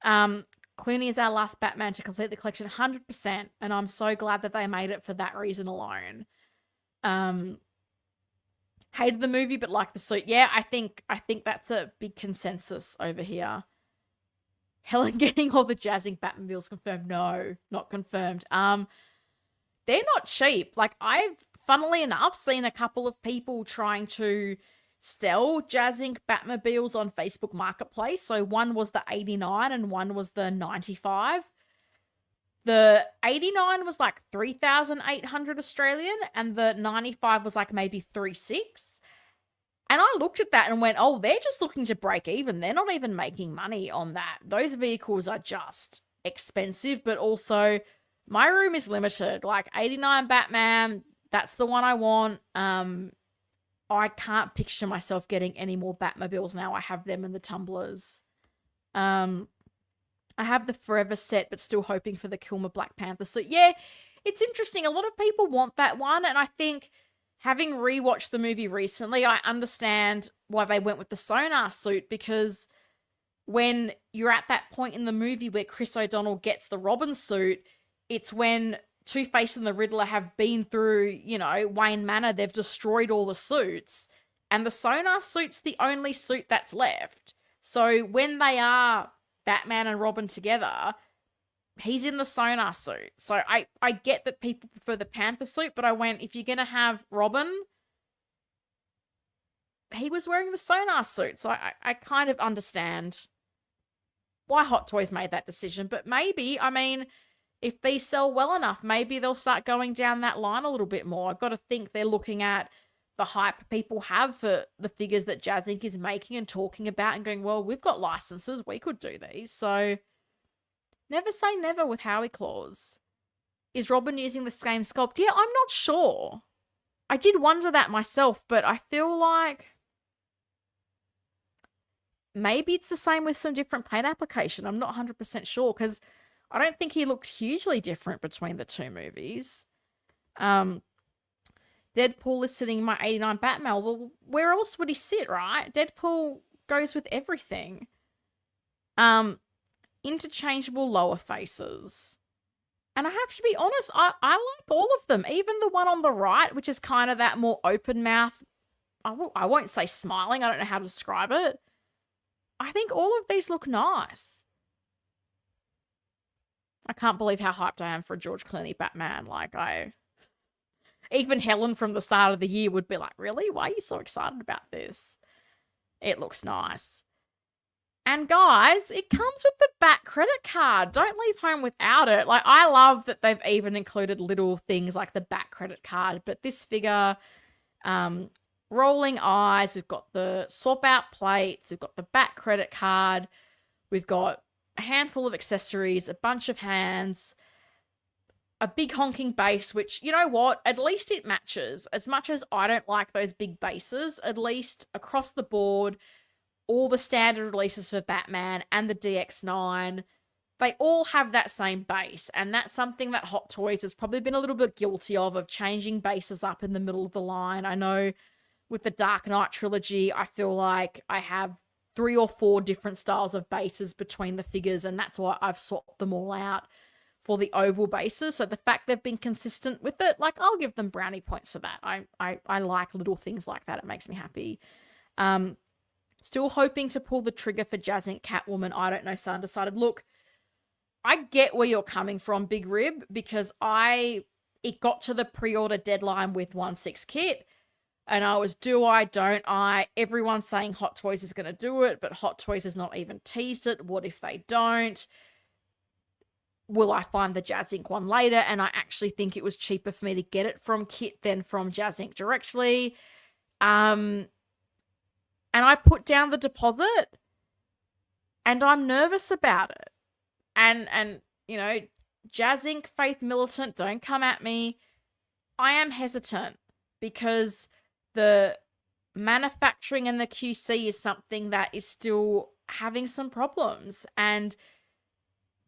Clooney is our last Batman to complete the collection 100%, and I'm so glad that they made it for that reason alone. Hated the movie, but liked the suit. Yeah, I think that's a big consensus over here. Helen getting all the jazzing Batmobiles confirmed. No, not confirmed. They're not cheap. Like, I've, funnily enough, seen a couple of people trying to sell Jazz Inc. Batmobiles on Facebook Marketplace. So one was the 89 and one was the 95. The 89 was like 3,800 Australian and the 95 was like maybe 3,600. And I looked at that and went, oh, they're just looking to break even. They're not even making money on that. Those vehicles are just expensive, but also my room is limited. Like 89 Batman, that's the one I want. I can't picture myself getting any more Batmobiles now. I have them in the tumblers. I have the Forever set, but still hoping for the Kilmer Black Panther. So yeah, it's interesting. A lot of people want that one. And I think having rewatched the movie recently, I understand why they went with the Sonar suit, because when you're at that point in the movie where Chris O'Donnell gets the Robin suit, it's when Two-Face and the Riddler have been through, Wayne Manor. They've destroyed all the suits, and the Sonar suit's the only suit that's left. So when they are Batman and Robin together, he's in the Sonar suit. So I get that people prefer the Panther suit, but I went, if you're going to have Robin, he was wearing the Sonar suit. So I kind of understand why Hot Toys made that decision. But maybe, if these sell well enough, maybe they'll start going down that line a little bit more. I've got to think they're looking at the hype people have for the figures that Jazz Inc. is making and talking about and going, well, we've got licenses. We could do these. So never say never with Howie Claus. Is Robin using the same sculpt? Yeah, I'm not sure. I did wonder that myself, but I feel like maybe it's the same with some different paint application. I'm not 100% sure, because I don't think he looked hugely different between the two movies. Deadpool is sitting in my 89 Batman. Well, where else would he sit, right? Deadpool goes with everything. Interchangeable lower faces. And I have to be honest, I like all of them. Even the one on the right, which is kind of that more open mouth. I won't say smiling. I don't know how to describe it. I think all of these look nice. I can't believe how hyped I am for a George Clooney Batman. Even Helen from the start of the year would be like, really? Why are you so excited about this? It looks nice. And guys, it comes with the Bat credit card. Don't leave home without it. I love that they've even included little things like the Bat credit card. But this figure, rolling eyes, we've got the swap out plates, we've got the Bat credit card, we've got a handful of accessories, a bunch of hands, a big honking base, which, you know what? At least it matches. As much as I don't like those big bases, at least across the board, all the standard releases for Batman and the DX9, they all have that same base. And that's something that Hot Toys has probably been a little bit guilty of changing bases up in the middle of the line. I know with the Dark Knight trilogy, I feel like I have 3 or 4 different styles of bases between the figures, and that's why I've swapped them all out for the oval bases. So the fact they've been consistent with it, I'll give them brownie points for that. I like little things like that. It makes me happy. Still hoping to pull the trigger for Jazz Inc. Catwoman. I don't know, so undecided. Look, I get where you're coming from, Big Rib, because it got to the pre-order deadline with 1/6 kit. And I was, do I, don't I? Everyone's saying Hot Toys is going to do it, but Hot Toys has not even teased it. What if they don't? Will I find the Jazz Inc. one later? And I actually think it was cheaper for me to get it from Kit than from Jazz Inc. directly. And I put down the deposit, and I'm nervous about it. And you know, Jazz Inc., Faith Militant, don't come at me. I am hesitant because the manufacturing and the QC is something that is still having some problems. And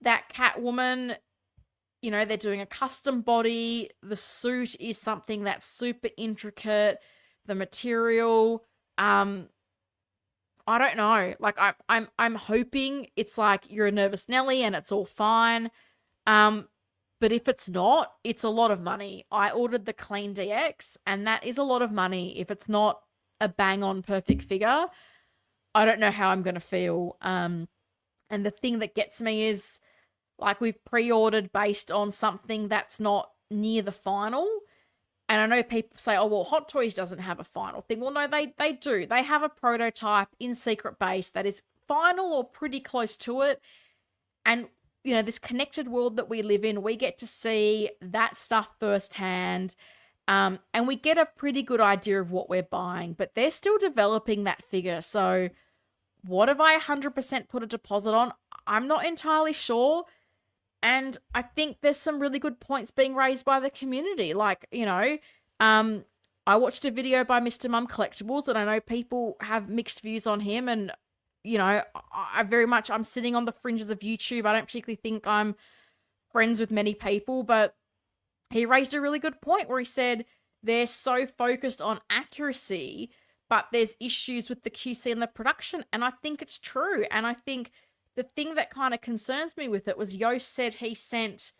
that Catwoman, you know, they're doing a custom body. The suit is something that's super intricate. The material, I don't know. Like I'm hoping it's like you're a nervous Nelly and it's all fine. But if it's not, it's a lot of money. I ordered the Clean DX, and that is a lot of money. If it's not a bang-on perfect figure, I don't know how I'm going to feel. And the thing that gets me is, like, we've pre-ordered based on something that's not near the final. And I know people say, oh, well, Hot Toys doesn't have a final thing. Well, no, they do. They have a prototype in Secret Base that is final or pretty close to it. And you know, this connected world that we live in, we get to see that stuff firsthand. And we get a pretty good idea of what we're buying, but they're still developing that figure. So what have I 100% put a deposit on? I'm not entirely sure. And I think there's some really good points being raised by the community. Like, you know, I watched a video by Mr. Mum Collectibles, and I know people have mixed views on him, and you know, I'm sitting on the fringes of YouTube. I don't particularly think I'm friends with many people, but he raised a really good point where he said they're so focused on accuracy, but there's issues with the QC and the production. And I think it's true. And I think the thing that kind of concerns me with it was Yost said he sent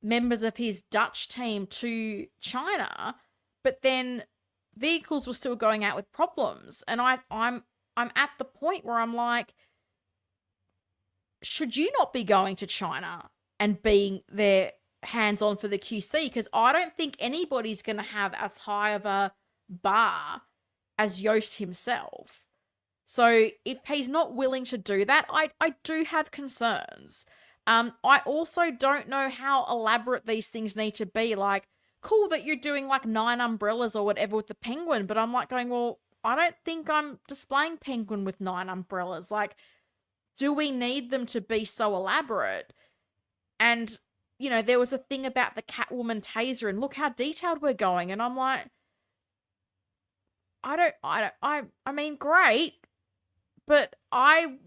members of his Dutch team to China, but then vehicles were still going out with problems. And I'm at the point where I'm like, should you not be going to China and being there hands-on for the QC? Because I don't think anybody's going to have as high of a bar as Yost himself. So if he's not willing to do that, I do have concerns. I also don't know how elaborate these things need to be. Like, cool that you're doing like 9 umbrellas or whatever with the penguin, but I'm like going, well, I don't think I'm displaying penguin with 9 umbrellas. Like, do we need them to be so elaborate? And, you know, there was a thing about the Catwoman taser, and look how detailed we're going. And I'm like, I mean, great, but I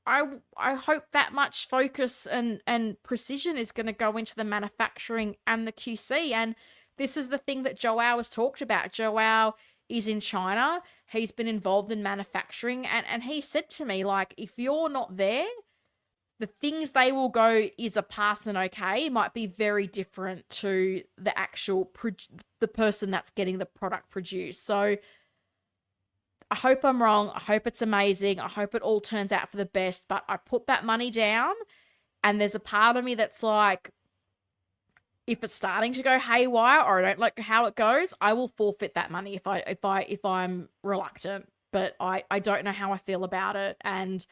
hope that much focus and precision is going to go into the manufacturing and the QC. And this is the thing that Joao has talked about. Joao is in China. He's been involved in manufacturing, and he said to me, like, if you're not there, the things they will go is a pass and okay might be very different to the actual the person that's getting the product produced. So I hope I'm wrong. I hope it's amazing. I hope it all turns out for the best, but I put that money down, and there's a part of me that's like, if it's starting to go haywire or I don't like how it goes, I will forfeit that money if I'm reluctant. But I don't know how I feel about it, and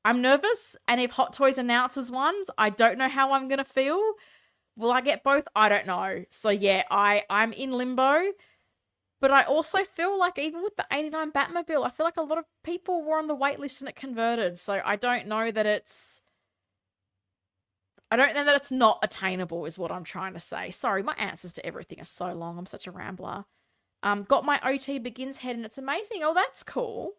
I'm nervous. And if Hot Toys announces ones, I don't know how I'm gonna feel. Will I get both? I don't know. So yeah, I'm in limbo. But I also feel like even with the 89 Batmobile, I feel like a lot of people were on the wait list and it converted. So I don't know that it's not attainable is what I'm trying to say. Sorry, my answers to everything are so long. I'm such a rambler. Got my OT Begins head and it's amazing. Oh, that's cool.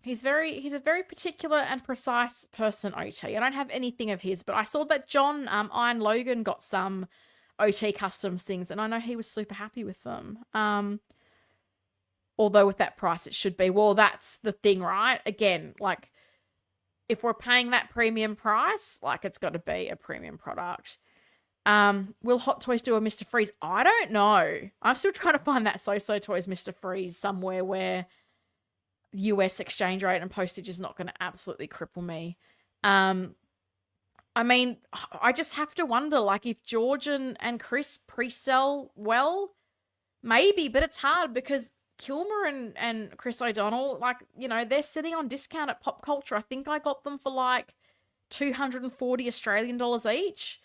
He's a very particular and precise person, OT. I don't have anything of his, but I saw that John Iron Logan got some OT customs things, and I know he was super happy with them. Although with that price, it should be. Well, that's the thing, right? Again, like, if we're paying that premium price, like, it's got to be a premium product. Will Hot Toys do a Mr. Freeze? I don't know. I'm still trying to find that So Toys Mr. Freeze somewhere where US exchange rate and postage is not going to absolutely cripple me. I mean, I just have to wonder, like, if George and Chris pre-sell well, Maybe, but it's hard because Kilmer and Chris O'Donnell, like, you know, they're sitting on discount at Pop Culture. I think I got them for like 240 Australian dollars each.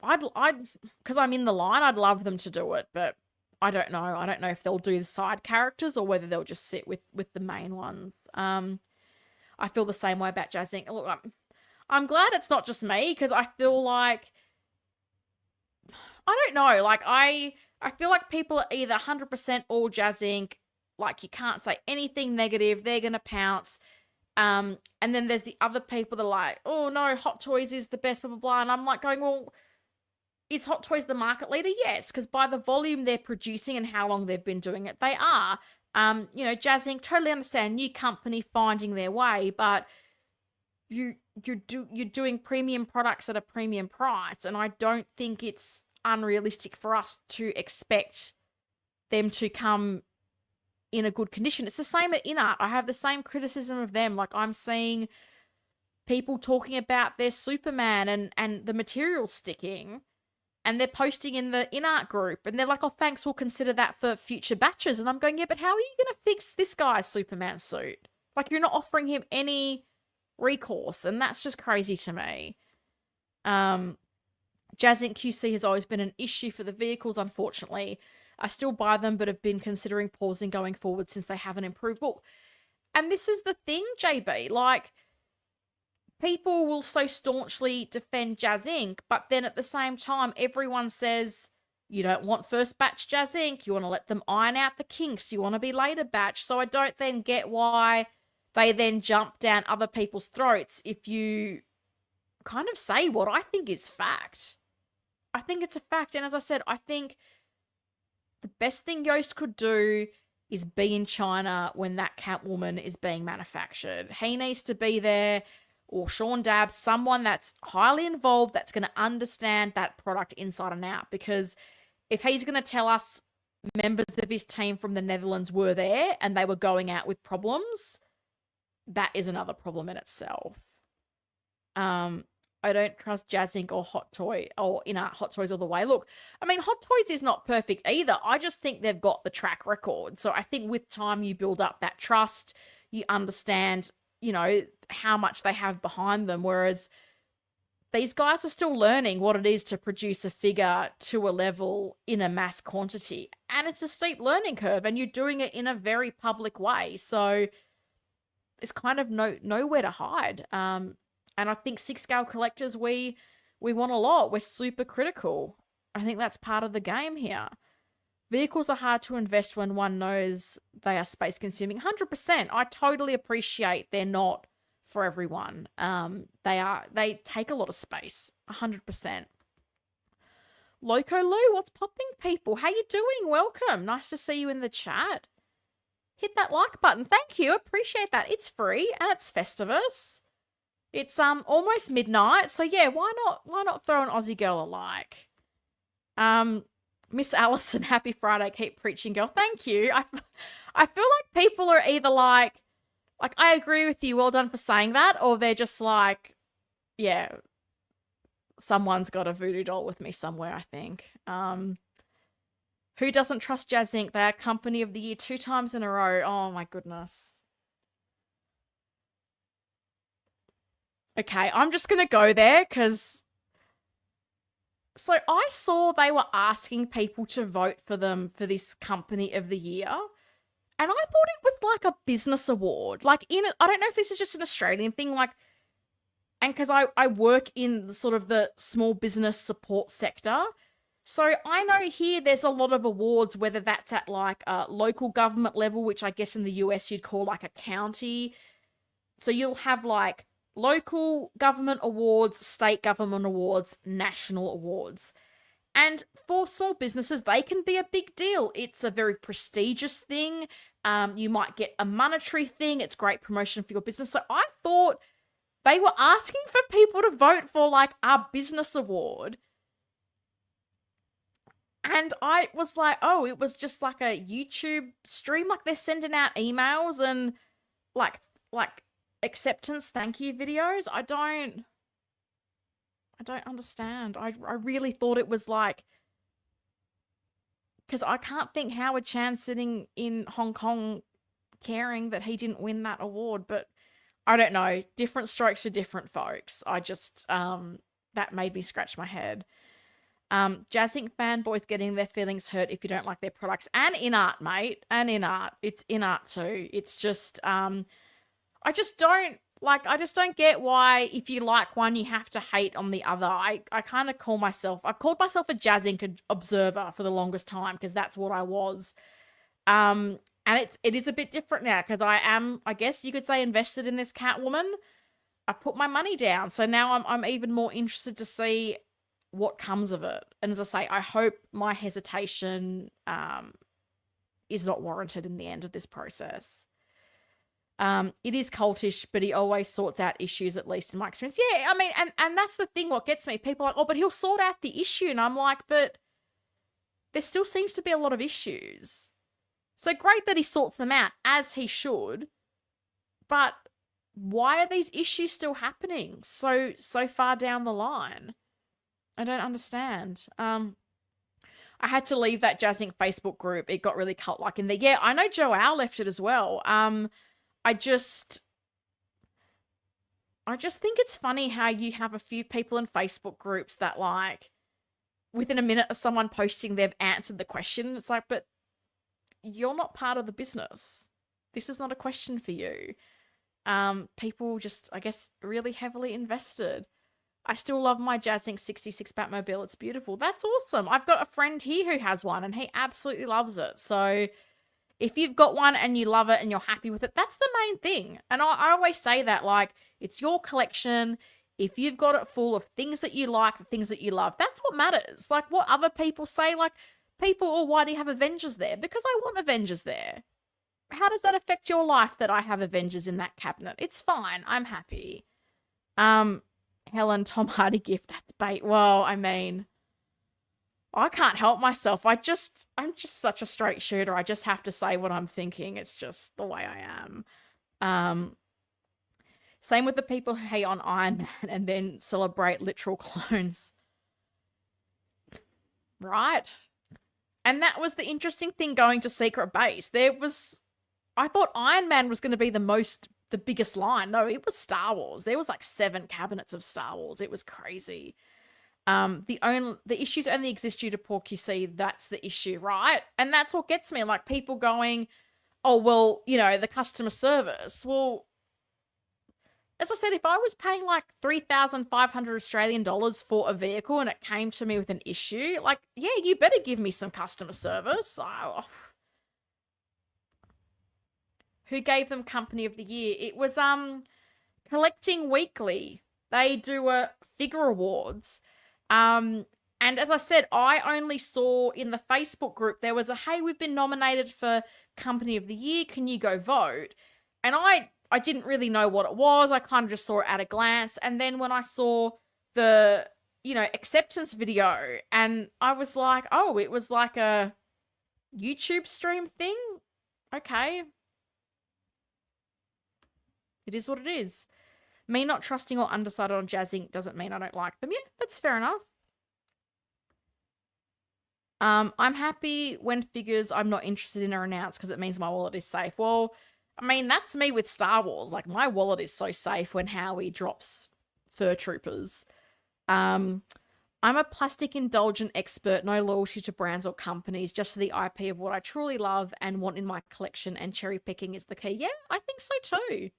Because I'm in the line, I'd love them to do it, but I don't know. I don't know if they'll do the side characters or whether they'll just sit with the main ones. I feel the same way about Jazz Inc. Look, I'm glad it's not just me, because I feel like, I don't know, like I feel like people are either 100% all Jazz Inc., like you can't say anything negative, they're gonna pounce. And then there's the other people that are like, oh no, Hot Toys is the best, blah blah blah. And I'm like going, well, is Hot Toys the market leader? Yes, because by the volume they're producing and how long they've been doing it, they are. You know, Jazz Inc., totally understand, new company finding their way, but you're doing premium products at a premium price, and I don't think it's unrealistic for us to expect them to come in a good condition. It's the same at InArt. I have the same criticism of them. Like, I'm seeing people talking about their Superman and the materials sticking, and they're posting in the InArt group, and they're like, oh, thanks, we'll consider that for future batches. And I'm going, yeah, but how are you going to fix this guy's Superman suit? Like, you're not offering him any recourse, and that's just crazy to me. Jazz Inc. QC has always been an issue for the vehicles, unfortunately. I still buy them, but have been considering pausing going forward since they haven't improved. Well, and this is the thing, JB, like, people will so staunchly defend Jazz Inc., but then at the same time, everyone says, you don't want first batch Jazz Inc., you want to let them iron out the kinks, you want to be later batch. So I don't then get why they then jump down other people's throats if you kind of say what I think is fact. I think it's a fact, and as I said, I think the best thing Yoast could do is be in China when that Catwoman is being manufactured. He needs to be there, or Sean Dabbs, someone that's highly involved, that's going to understand that product inside and out. Because if he's going to tell us members of his team from the Netherlands were there and they were going out with problems, that is another problem in itself. I don't trust Jazz Inc. or Hot Toy or InArt Hot Toys all the way. Look, I mean, Hot Toys is not perfect either. I just think they've got the track record. So I think with time you build up that trust, you understand, you know, how much they have behind them. Whereas these guys are still learning what it is to produce a figure to a level in a mass quantity. And it's a steep learning curve, and you're doing it in a very public way. So it's kind of nowhere to hide. And I think 6-scale collectors, we want a lot. We're super critical. I think that's part of the game here. Vehicles are hard to invest when one knows they are space consuming. 100%. I totally appreciate they're not for everyone. They take a lot of space. 100%. Loco Lou, what's popping, people? How you doing? Welcome. Nice to see you in the chat. Hit that like button. Thank you. Appreciate that. It's free and it's Festivus. It's almost midnight, so yeah, why not throw an Aussie girl a like? Miss Allison, happy Friday, keep preaching, girl. Thank you. I feel like people are either like I agree with you, well done for saying that, or they're just like, yeah, someone's got a voodoo doll with me somewhere, I think. Who doesn't trust Jazz Inc.? They are company of the year 2 times in a row. Oh my goodness. Okay, I'm just going to go there because... So I saw they were asking people to vote for them for this company of the year. And I thought it was like a business award. Like, I don't know if this is just an Australian thing, like... And because I work in sort of the small business support sector. So I know here there's a lot of awards, whether that's at like a local government level, which I guess in the US you'd call like a county. So you'll have like local government awards, state government awards, national awards. And for small businesses, they can be a big deal. It's a very prestigious thing. You might get a monetary thing. It's great promotion for your business. So I thought they were asking for people to vote for like a business award. And I was like, oh, it was just like a YouTube stream. Like they're sending out emails and like acceptance thank you videos. I don't understand. I really thought it was like Because I can't think Howard Chan sitting in Hong Kong caring that he didn't win that award, but I don't know. Different strokes for different folks. I just, that made me scratch my head. Jazz Inc fanboys getting their feelings hurt if you don't like their products. And InArt, mate. And InArt. It's InArt too. It's just, I just don't get why if you like one, you have to hate on the other. I kind of I've called myself a Jazz Inc observer for the longest time because that's what I was. And it is a bit different now because I am, I guess you could say, invested in this Catwoman. I put my money down. So now I'm even more interested to see what comes of it. And as I say, I hope my hesitation is not warranted in the end of this process. It is cultish, but he always sorts out issues, at least in my experience. Yeah, I mean, and that's the thing, what gets me. People are like, oh, but he'll sort out the issue. And I'm like, but there still seems to be a lot of issues. So great that he sorts them out, as he should. But why are these issues still happening so far down the line? I don't understand. I had to leave that Jazz Inc Facebook group. It got really cult-like in there. Yeah, I know Joelle left it as well. I just think it's funny how you have a few people in Facebook groups that, like, within a minute of someone posting, they've answered the question. It's like, but you're not part of the business. This is not a question for you. People just, I guess, really heavily invested. I still love my Jazz Inc 66 Batmobile. It's beautiful. That's awesome. I've got a friend here who has one and he absolutely loves it. So if you've got one and you love it and you're happy with it, that's the main thing. And I always say that, like, it's your collection. If you've got it full of things that you like, the things that you love, that's what matters. Like, what other people say, like, people, oh, why do you have Avengers there? Because I want Avengers there. How does that affect your life that I have Avengers in that cabinet? It's fine. I'm happy. Helen, Tom Hardy gift, that's bait. Well, I mean, I can't help myself. I'm just such a straight shooter. I just have to say what I'm thinking. It's just the way I am. Same with the people who hate on Iron Man and then celebrate literal clones. Right? And that was the interesting thing going to Secret Base. I thought Iron Man was going to be the biggest line. No, it was Star Wars. There was like 7 cabinets of Star Wars. It was crazy. The issues only exist due to poor QC. That's the issue, right? And that's what gets me. Like, people going, oh, well, you know, the customer service. Well, as I said, if I was paying like 3,500 Australian dollars for a vehicle and it came to me with an issue, like, yeah, you better give me some customer service. Who gave them Company of the Year? It was Collecting Weekly. They do a figure awards. And as I said, I only saw in the Facebook group there was a, hey, we've been nominated for Company of the Year. Can you go vote? And I didn't really know what it was. I kind of just saw it at a glance. And then when I saw the, acceptance video, and I was like, oh, it was like a YouTube stream thing? Okay. It is what it is. Me not trusting or undecided on Jazz Inc doesn't mean I don't like them. Yeah, that's fair enough. I'm happy when figures I'm not interested in are announced because it means my wallet is safe. Well, I mean, that's me with Star Wars. Like, my wallet is so safe when Howie drops Fur Troopers. I'm a plastic indulgent expert, no loyalty to brands or companies, just to the IP of what I truly love and want in my collection, and cherry picking is the key. Yeah, I think so too.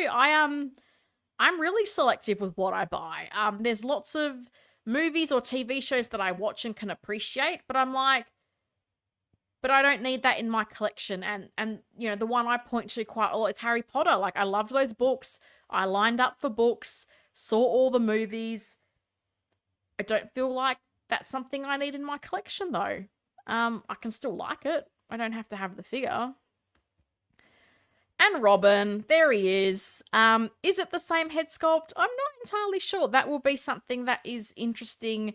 I'm really selective with what I buy. There's lots of movies or TV shows that I watch and can appreciate, but I'm like, but I don't need that in my collection. And the one I point to quite a lot is Harry Potter. Like, I loved those books. I lined up for books, saw all the movies. I don't feel like that's something I need in my collection though. I can still like it. I don't have to have the figure. And Robin, there he is. Is it the same head sculpt? I'm not entirely sure. That will be something that is interesting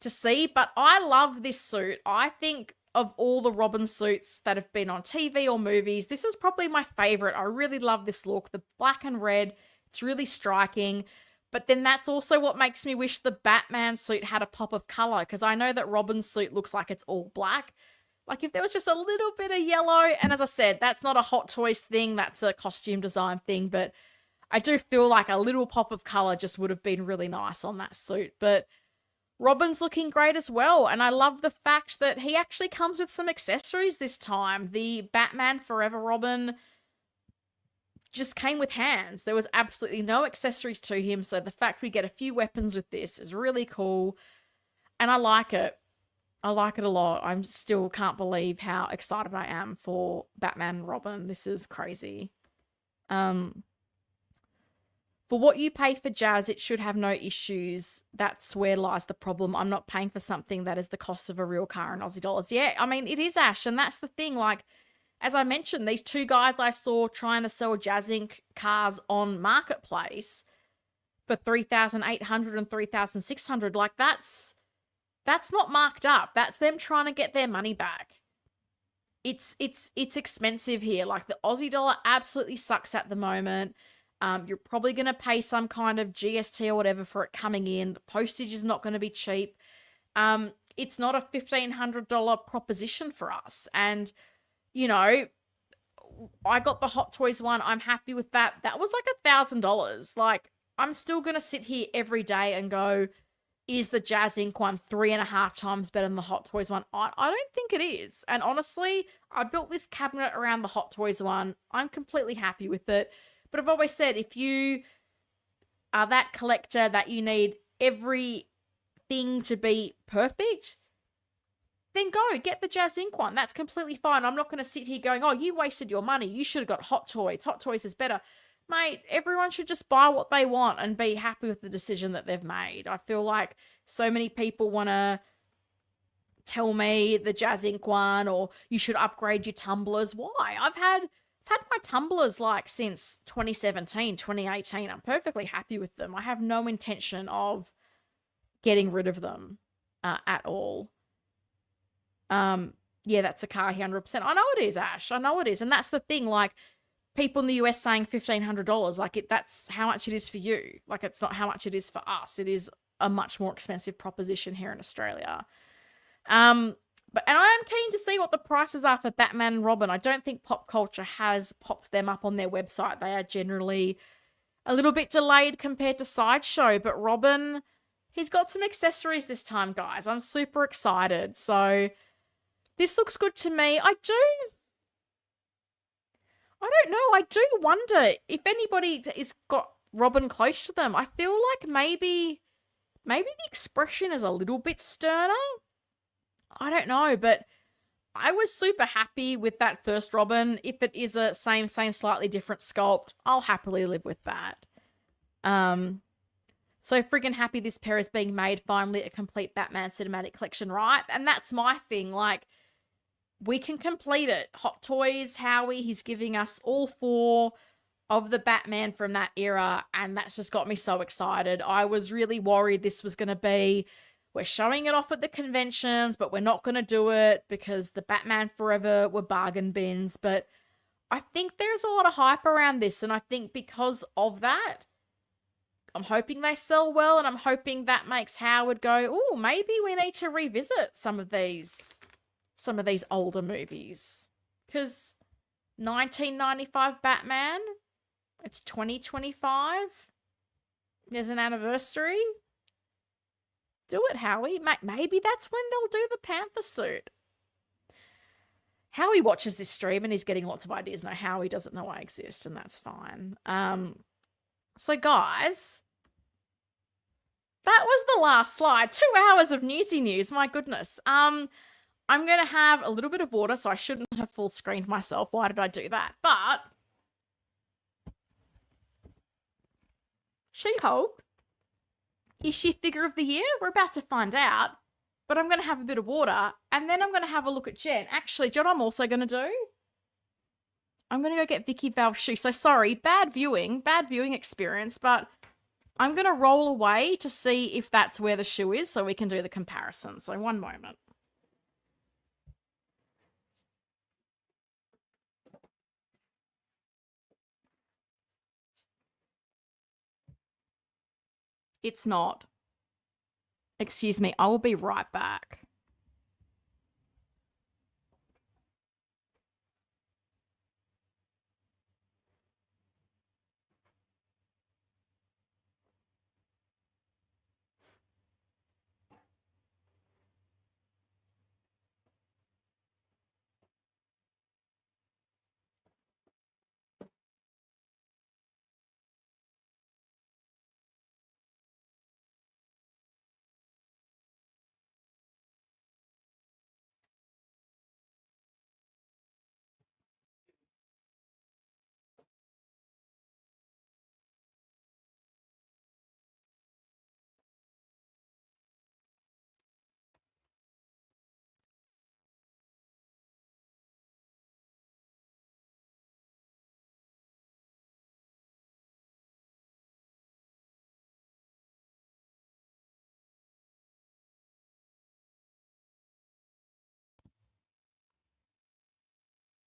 to see, but I love this suit. I think of all the Robin suits that have been on TV or movies, this is probably my favorite. I really love this look. The black and red, it's really striking. But then that's also what makes me wish the Batman suit had a pop of color, because I know that Robin's suit looks like it's all black. Like if there was just a little bit of yellow, and as I said, that's not a Hot Toys thing, that's a costume design thing, but I do feel like a little pop of color just would have been really nice on that suit. But Robin's looking great as well, and I love the fact that he actually comes with some accessories this time. The Batman Forever Robin just came with hands. There was absolutely no accessories to him, so the fact we get a few weapons with this is really cool, and I like it. I like it a lot. I still can't believe how excited I am for Batman and Robin. This is crazy. For what you pay for Jazz, it should have no issues. That's where lies the problem. I'm not paying for something that is the cost of a real car in Aussie dollars. Yeah, I mean, it is, Ash, and that's the thing. Like, as I mentioned, these two guys I saw trying to sell Jazz Inc. cars on Marketplace for $3,800 and $3,600. Like, that's not marked up. That's them trying to get their money back. It's expensive here. Like, the Aussie dollar absolutely sucks at the moment. You're probably going to pay some kind of GST or whatever for it coming in. The postage is not going to be cheap. It's not a $1,500 proposition for us. And, you know, I got the Hot Toys one. I'm happy with that. That was like $1,000. Like, I'm still going to sit here every day and go, is the Jazz Inc. one 3.5 times better than the Hot Toys one? I don't think it is. And honestly, I built this cabinet around the Hot Toys one. I'm completely happy with it. But I've always said, if you are that collector that you need everything to be perfect, then go get the Jazz Inc. one. That's completely fine. I'm not going to sit here going, oh, you wasted your money. You should have got Hot Toys. Hot Toys is better. Mate, everyone should just buy what they want and be happy with the decision that they've made. I feel like so many people want to tell me the Jazz Inc. one, or you should upgrade your tumblers. Why? I've had my tumblers like since 2017, 2018. I'm perfectly happy with them. I have no intention of getting rid of them at all. Yeah, that's a car here, 100%. I know it is, Ash. I know it is. And that's the thing, like, people in the US saying $1,500, like, that's how much it is for you. Like, it's not how much it is for us. It is a much more expensive proposition here in Australia. And I am keen to see what the prices are for Batman and Robin. I don't think Pop Culture has popped them up on their website. They are generally a little bit delayed compared to Sideshow. But Robin, he's got some accessories this time, guys. I'm super excited. So this looks good to me. I don't know. I do wonder if anybody has got Robin close to them. I feel like maybe the expression is a little bit sterner. I don't know, but I was super happy with that first Robin. If it is a same, slightly different sculpt, I'll happily live with that. So friggin' happy this pair is being made, finally a complete Batman cinematic collection, right? And that's my thing, like, we can complete it. Hot Toys, Howie, he's giving us all 4 of the Batman from that era, and that's just got me so excited. I was really worried this was going to be, we're showing it off at the conventions, but we're not going to do it because the Batman Forever were bargain bins. But I think there's a lot of hype around this, and I think because of that, I'm hoping they sell well, and I'm hoping that makes Howard go, oh, maybe we need to revisit some of these older movies. Because 1995 Batman, it's 2025. There's an anniversary. Do it, Howie. Maybe that's when they'll do the Panther suit. Howie watches this stream and he's getting lots of ideas. No, Howie doesn't know I exist, and that's fine. So guys, that was the last slide. 2 hours of newsy news. My goodness. I'm going to have a little bit of water, so I shouldn't have full screened myself. Why did I do that? But She-Hulk, is she figure of the year? We're about to find out. But I'm going to have a bit of water, and then I'm going to have a look at Jen. Actually, do you know what I'm also going to do? I'm going to go get Vicky Valve's shoe. So sorry, bad viewing experience, but I'm going to roll away to see if that's where the shoe is so we can do the comparison. So one moment. It's not. Excuse me, I will be right back.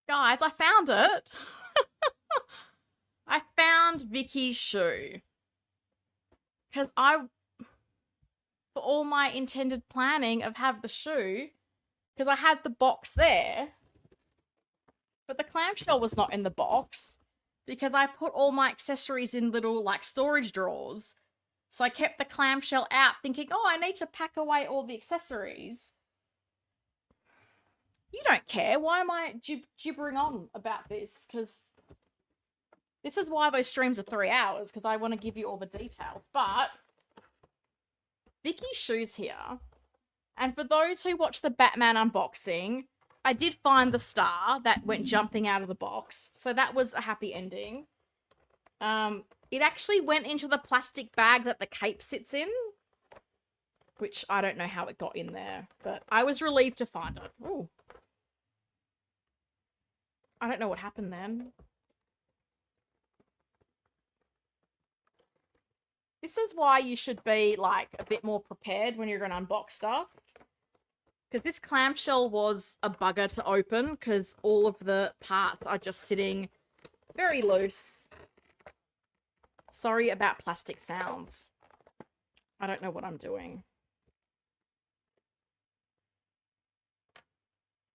Guys, I found it. I found Vicky's shoe. Because for all my intended planning of have the shoe, because I had the box there, but the clamshell was not in the box because I put all my accessories in little like storage drawers. So I kept the clamshell out thinking, oh, I need to pack away all the accessories. You don't care. Why am I gibbering on about this? Because this is why those streams are 3 hours, because I want to give you all the details. But Vicky's shoes here. And for those who watch the Batman unboxing, I did find the star that went jumping out of the box. So that was a happy ending. It actually went into the plastic bag that the cape sits in, which I don't know how it got in there, but I was relieved to find it. Ooh. I don't know what happened then. This is why you should be, like, a bit more prepared when you're going to unbox stuff. Because this clamshell was a bugger to open because all of the parts are just sitting very loose. Sorry about plastic sounds. I don't know what I'm doing.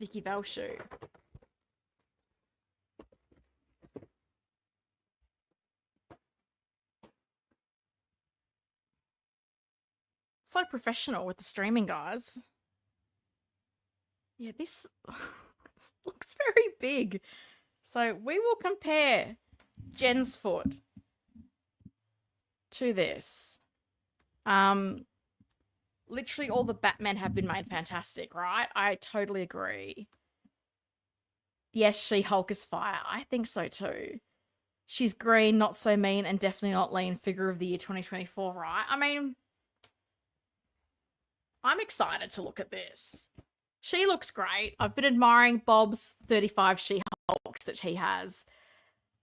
Vicky Bell shoe. So professional with the streaming, guys. Yeah, this looks very big. So we will compare Jen's foot to this. Literally all the Batmen have been made fantastic, right? I totally agree. Yes, She-Hulk is fire. I think so too. She's green, not so mean, and definitely not lean. Figure of the year 2024, right? I mean, I'm excited to look at this. She looks great. I've been admiring Bob's 35 She-Hulks that he has.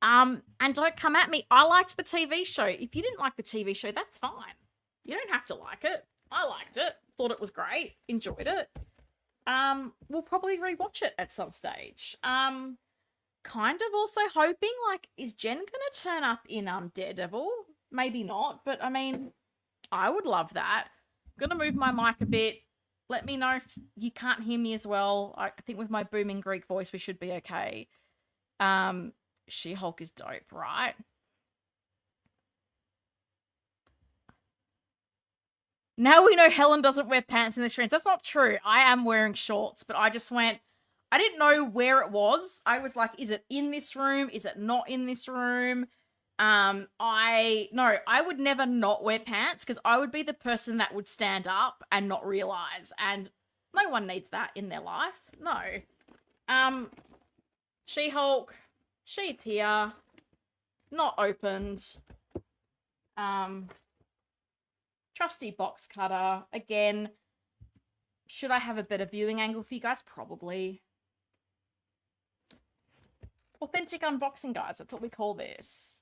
And don't come at me. I liked the TV show. If you didn't like the TV show, that's fine. You don't have to like it. I liked it. Thought it was great. Enjoyed it. We'll probably rewatch it at some stage. Kind of also hoping, like, is Jen gonna turn up in Daredevil? Maybe not, but I mean, I would love that. I'm gonna move my mic a bit. Let me know if you can't hear me as well. I think with my booming Greek voice, we should be okay. She-Hulk is dope, right? Now we know Helen doesn't wear pants in the streams. That's not true. I am wearing shorts, but I just went, I didn't know where it was. I was like, is it in this room? Is it not in this room? I would never not wear pants because I would be the person that would stand up and not realize. And no one needs that in their life. No. She-Hulk, she's here. Not opened. Trusty box cutter. Again, should I have a better viewing angle for you guys? Probably. Authentic unboxing, guys. That's what we call this.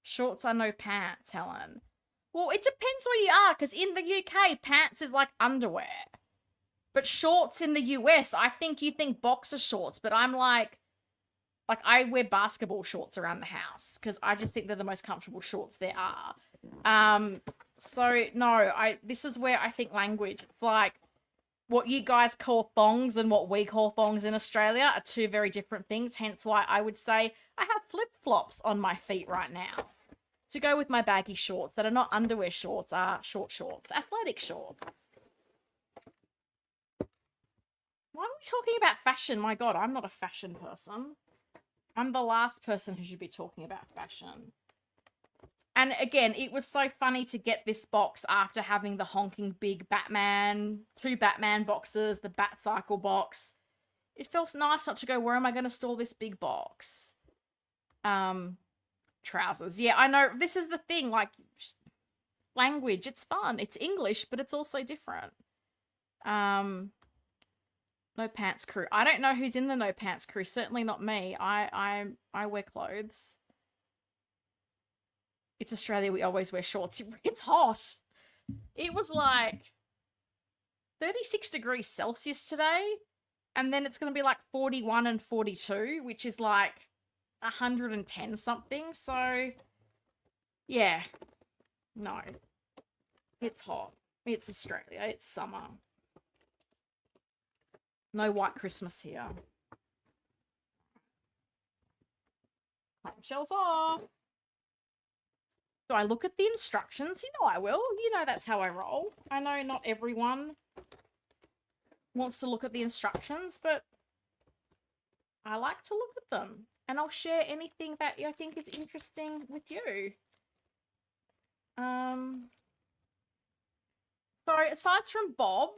Shorts are no pants, Helen. Well, it depends where you are, because in the UK, pants is like underwear. But shorts in the US, I think you think boxer shorts, but I'm like, Like, I wear basketball shorts around the house because I just think they're the most comfortable shorts there are. So no, this is where I think language, it's like what you guys call thongs and what we call thongs in Australia are two very different things. Hence why I would say I have flip-flops on my feet right now to go with my baggy shorts that are not underwear shorts, are short shorts, athletic shorts. Why are we talking about fashion? My God, I'm not a fashion person. I'm the last person who should be talking about fashion. And again, it was so funny to get this box after having the honking big Batman, 2 Batman boxes, the Batcycle box. It feels nice not to go, where am I going to store this big box? Trousers. Yeah, I know. This is the thing, like, language, it's fun. It's English, but it's also different. No pants crew. I don't know who's in the no pants crew. Certainly not me. I wear clothes. It's Australia. We always wear shorts. It's hot. It was like 36 degrees Celsius today. And then it's going to be like 41 and 42, which is like 110 something. So, yeah. No. It's hot. It's Australia. It's summer. No white Christmas here. Clamshells off. Do I look at the instructions? You know I will. You know that's how I roll. I know not everyone wants to look at the instructions, but I like to look at them. And I'll share anything that I think is interesting with you. So aside from Bob,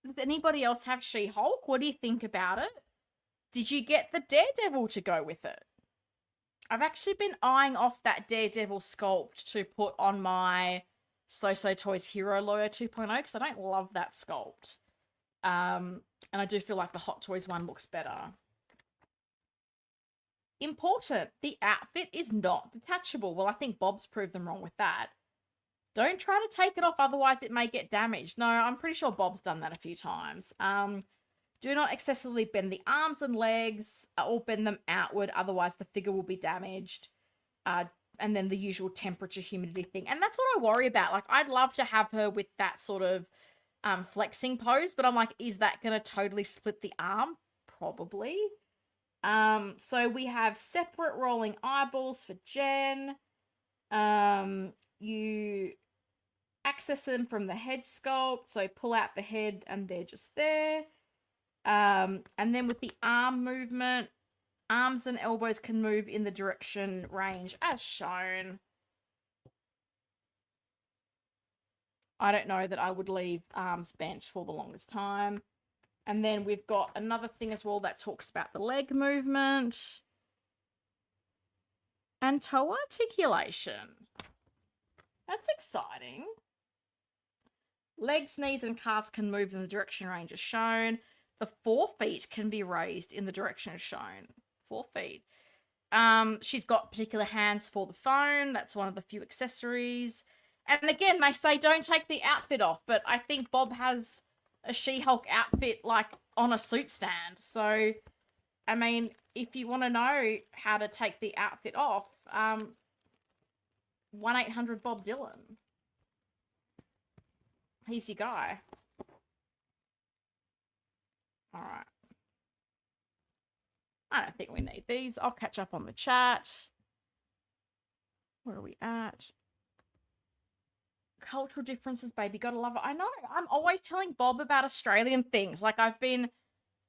does anybody else have She-Hulk? What do you think about it? Did you get the Daredevil to go with it? I've actually been eyeing off that Daredevil sculpt to put on my So Toys Hero Lawyer 2.0 because I don't love that sculpt. And I do feel like the Hot Toys one looks better. Important, the outfit is not detachable. Well, I think Bob's proved them wrong with that. Don't try to take it off, otherwise it may get damaged. No, I'm pretty sure Bob's done that a few times. Do not excessively bend the arms and legs or bend them outward, otherwise the figure will be damaged. And then the usual temperature, humidity thing. And that's what I worry about. Like, I'd love to have her with that sort of flexing pose, but I'm like, is that going to totally split the arm? Probably. So we have separate rolling eyeballs for Jen. You access them from the head sculpt, so pull out the head and they're just there. And then with the arm movement, arms and elbows can move in the direction range as shown. I don't know that I would leave arms bent for the longest time. And then we've got another thing as well that talks about the leg movement and toe articulation. That's exciting. Legs, knees, and calves can move in the direction range as shown. The 4 feet can be raised in the direction as shown. 4 feet. She's got particular hands for the phone. That's one of the few accessories. And again, they say don't take the outfit off, but I think Bob has a She-Hulk outfit like on a suit stand. So, I mean, if you want to know how to take the outfit off, 1-800-BOB-DYLAN. He's your guy. All right. I don't think we need these. I'll catch up on the chat. Where are we at? Cultural differences, baby. Gotta love it. I know. I'm always telling Bob about Australian things. Like, I've been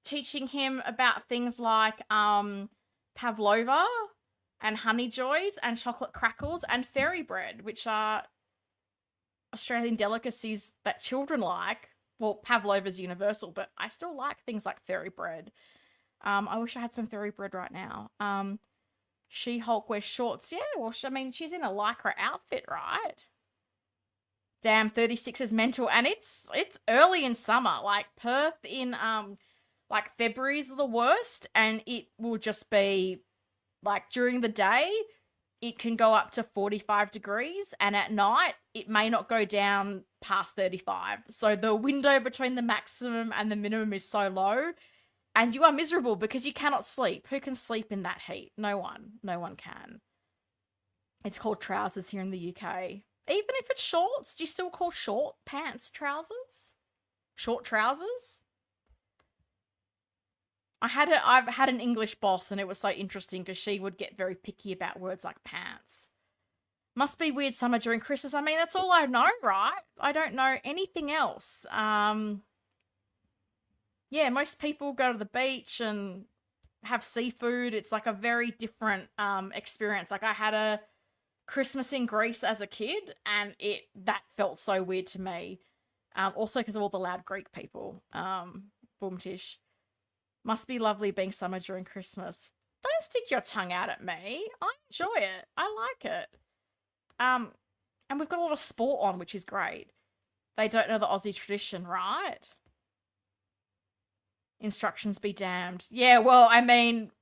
teaching him about things like pavlova and honey joys and chocolate crackles and fairy bread, which are Australian delicacies that children like. Well, pavlova's universal, but I still like things like fairy bread. I wish I had some fairy bread right now. She-Hulk wears shorts. Yeah, well, I mean, she's in a lycra outfit, right? Damn, 36 is mental. And it's early in summer. Like, Perth in, like, February's the worst. And it will just be, like, during the day, it can go up to 45 degrees. And at night, it may not go down past 35. So the window between the maximum and the minimum is so low. And you are miserable because you cannot sleep. Who can sleep in that heat? No one. No one can. It's called trousers here in the UK. Even if it's shorts, do you still call short pants trousers? Short trousers? I've had an English boss and it was so interesting because she would get very picky about words like pants. Must be weird summer during Christmas. I mean, that's all I know, right? I don't know anything else. Yeah, most people go to the beach and have seafood. It's like a very different experience. Like I had a Christmas in Greece as a kid and that felt so weird to me. Also because of all the loud Greek people. Boomtish. Must be lovely being summer during Christmas. Don't stick your tongue out at me. I enjoy it. I like it. And we've got a lot of sport on, which is great. They don't know the Aussie tradition, right? Instructions be damned. Yeah, well, I mean,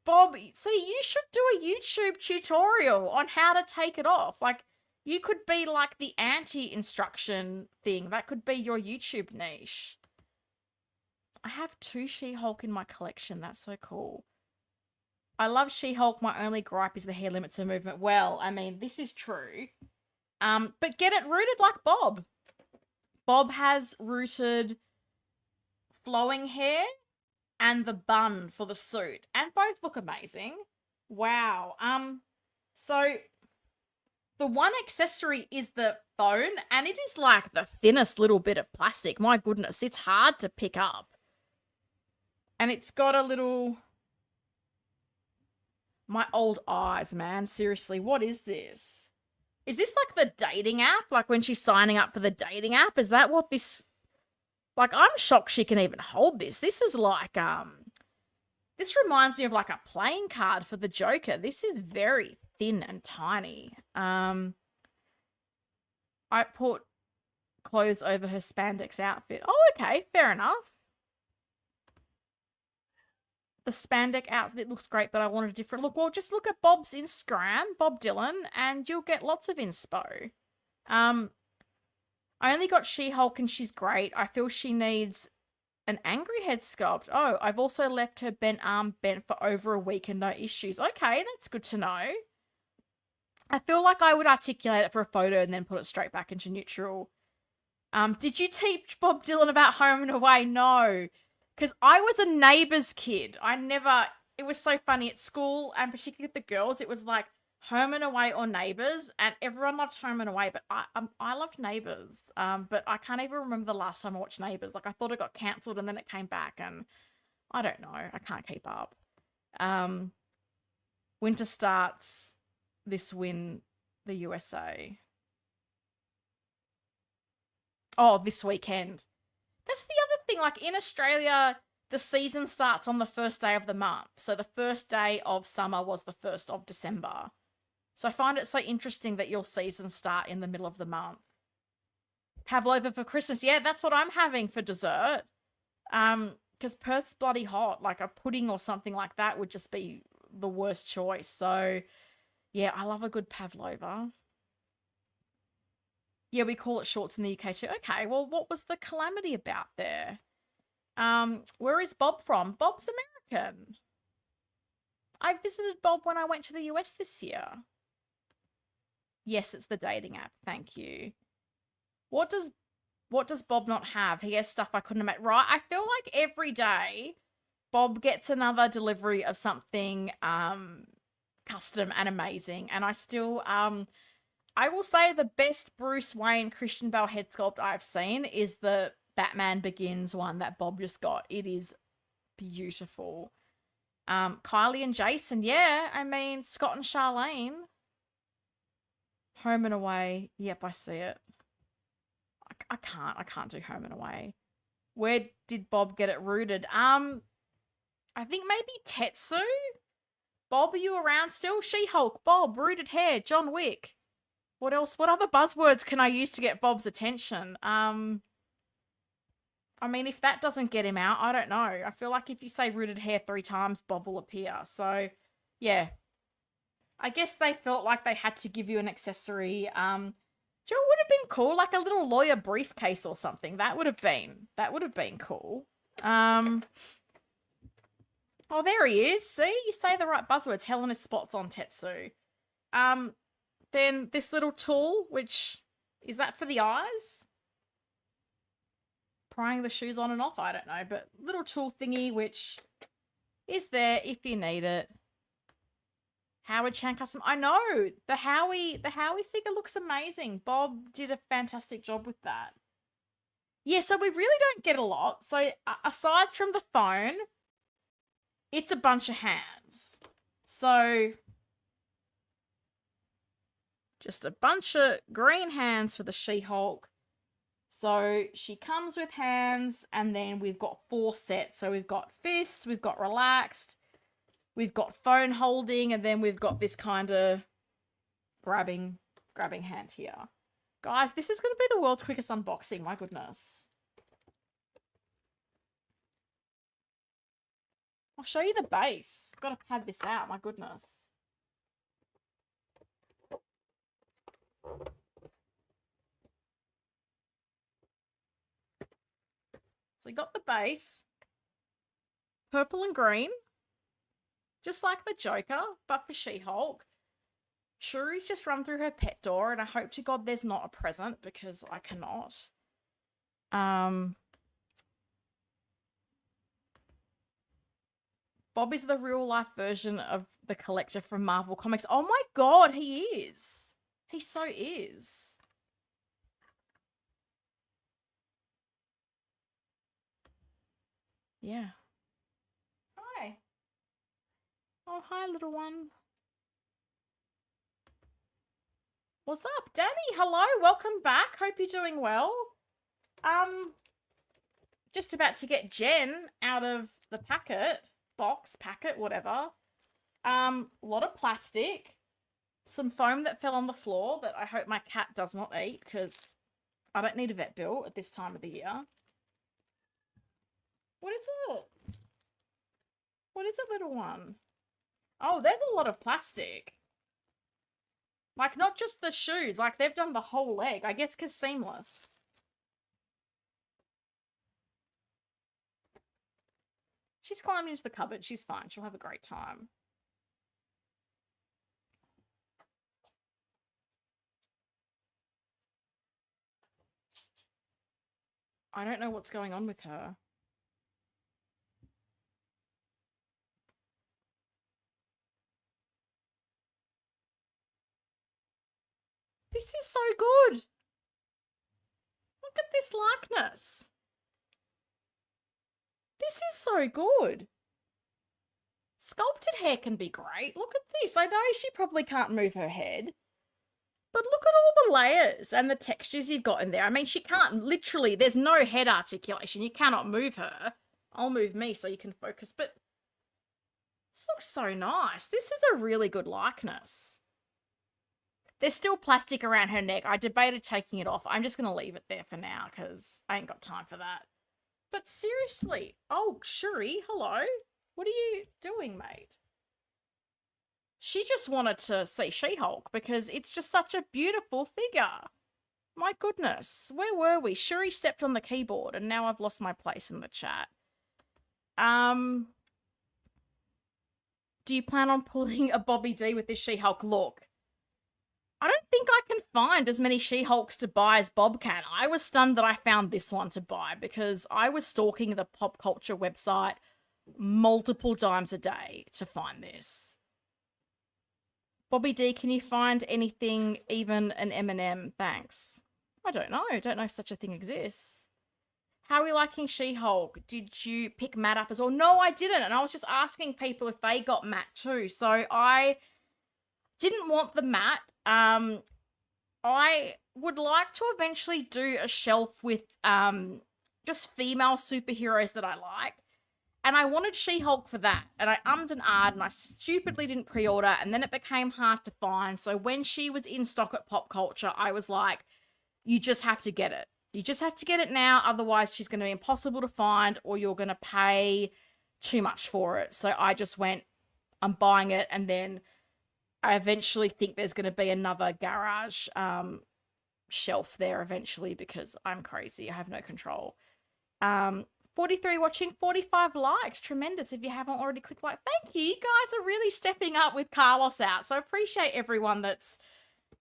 Bob, see, you should do a YouTube tutorial on how to take it off. Like, you could be like the anti-instruction thing. That could be your YouTube niche. I have 2 She-Hulk in my collection. That's so cool. I love She-Hulk. My only gripe is the hair limits her movement. Well, I mean, this is true. But get it rooted like Bob. Bob has rooted flowing hair and the bun for the suit. And both look amazing. Wow. So the one accessory is the phone, and it is like the thinnest little bit of plastic. My goodness, it's hard to pick up. And it's got a little... My old eyes, man. Seriously, what is this? Is this like the dating app? Like when she's signing up for the dating app? Is that what this... Like, I'm shocked she can even hold this. This is like, this reminds me of like a playing card for the Joker. This is very thin and tiny. I put clothes over her spandex outfit. Oh, okay. Fair enough. The spandex outfit looks great, but I want a different look. Well, just look at Bob's Instagram, Bob Dylan, and you'll get lots of inspo. I only got She-Hulk and she's great. I feel she needs an angry head sculpt. Oh, I've also left her bent arm bent for over a week and no issues. Okay, that's good to know. I feel like I would articulate it for a photo and then put it straight back into neutral. Did you teach Bob Dylan about Home and Away? No. Because I was a neighbour's kid. It was so funny at school, and particularly with the girls, it was like Home and Away or Neighbours, and everyone loved Home and Away, but I loved Neighbours. But I can't even remember the last time I watched Neighbours. Like, I thought it got cancelled and then it came back, and I don't know. I can't keep up. Winter starts this win, the USA. Oh, this weekend. That's the other thing, like in Australia, the season starts on the first day of the month. So the first day of summer was the 1st of December. So I find it so interesting that your seasons start in the middle of the month. Pavlova for Christmas. Yeah, that's what I'm having for dessert. Because Perth's bloody hot. Like a pudding or something like that would just be the worst choice. So yeah, I love a good pavlova. Yeah, we call it shorts in the UK too. Okay, well, what was the calamity about there? Where is Bob from? Bob's American. I visited Bob when I went to the US this year. Yes, it's the dating app. Thank you. What does Bob not have? He has stuff I couldn't imagine. Right, I feel like every day Bob gets another delivery of something custom and amazing, and I still I will say the best Bruce Wayne Christian Bale head sculpt I've seen is the Batman Begins one that Bob just got. It is beautiful. Kylie and Jason, yeah. I mean, Scott and Charlene. Home and Away. Yep, I see it. I can't do Home and Away. Where did Bob get it rooted? I think maybe Tetsu? Bob, are you around still? She-Hulk, Bob, rooted hair, John Wick. What else? What other buzzwords can I use to get Bob's attention? I mean, if that doesn't get him out, I don't know. I feel like if you say rooted hair 3 times, Bob will appear. So, yeah. I guess they felt like they had to give you an accessory. Do you know what would have been cool? Like a little lawyer briefcase or something. That would have been cool. Oh, there he is. See, you say the right buzzwords. Helena spots on Tetsu. Then this little tool, which is that for the eyes? Prying the shoes on and off, I don't know, but little tool thingy which is there if you need it. Howard Chan custom. I know the Howie figure looks amazing. Bob did a fantastic job with that. Yeah, so we really don't get a lot. So aside from the phone, it's a bunch of hands. So just a bunch of green hands for the She-Hulk. So she comes with hands, and then we've got 4 sets. So we've got fists, we've got relaxed, we've got phone holding, and then we've got this kind of grabbing hand here. Guys, this is going to be the world's quickest unboxing. My goodness. I'll show you the base. I've got to pad this out. My goodness. So we got the base, purple and green, just like the Joker, but for She-Hulk. Shuri's just run through her pet door, and I hope to God there's not a present because I cannot. Bob is the real life version of the Collector from Marvel Comics. Oh my God, he is. He so is. Yeah. Hi. Oh, hi, little one. What's up, Danny? Hello, welcome back. Hope you're doing well. Just about to get Jen out of the packet, whatever. A lot of plastic, some foam that fell on the floor that I hope my cat does not eat because I don't need a vet bill at this time of the year. What is it? What is it, little one? Oh, there's a lot of plastic. Like, not just the shoes. Like, they've done the whole leg. I guess because seamless. She's climbing into the cupboard. She's fine. She'll have a great time. I don't know what's going on with her. This is so good. Look at this likeness. This is so good. Sculpted hair can be great. Look at this. I know she probably can't move her head. But look at all the layers and the textures you've got in there. I mean, she can't, literally, there's no head articulation. You cannot move her. I'll move me so you can focus. But this looks so nice. This is a really good likeness. There's still plastic around her neck. I debated taking it off. I'm just going to leave it there for now because I ain't got time for that. But seriously. Oh, Shuri, hello. What are you doing, mate? She just wanted to see She-Hulk because it's just such a beautiful figure. My goodness. Where were we? Shuri stepped on the keyboard and now I've lost my place in the chat. Do you plan on pulling a Bobby D with this She-Hulk look? I don't think I can find as many She-Hulks to buy as Bob can. I was stunned that I found this one to buy because I was stalking the pop culture website multiple times a day to find this. Bobby D, can you find anything, even an M&M? Thanks. I don't know. I don't know if such a thing exists. How are we liking She-Hulk? Did you pick Matt up as well? No, I didn't. And I was just asking people if they got Matt too. So I didn't want the Matt. I would like to eventually do a shelf with just female superheroes that I like. And I wanted She-Hulk for that. And I ummed and ahed and I stupidly didn't pre-order. And then it became hard to find. So when she was in stock at Pop Culture, I was like, you just have to get it. You just have to get it now. Otherwise, she's going to be impossible to find or you're going to pay too much for it. So I just went, I'm buying it. And then I eventually think there's going to be another garage shelf there eventually because I'm crazy. I have no control. 43 watching, 45 likes. Tremendous. If you haven't already clicked like, thank you. You guys are really stepping up with Carlos out. So I appreciate everyone that's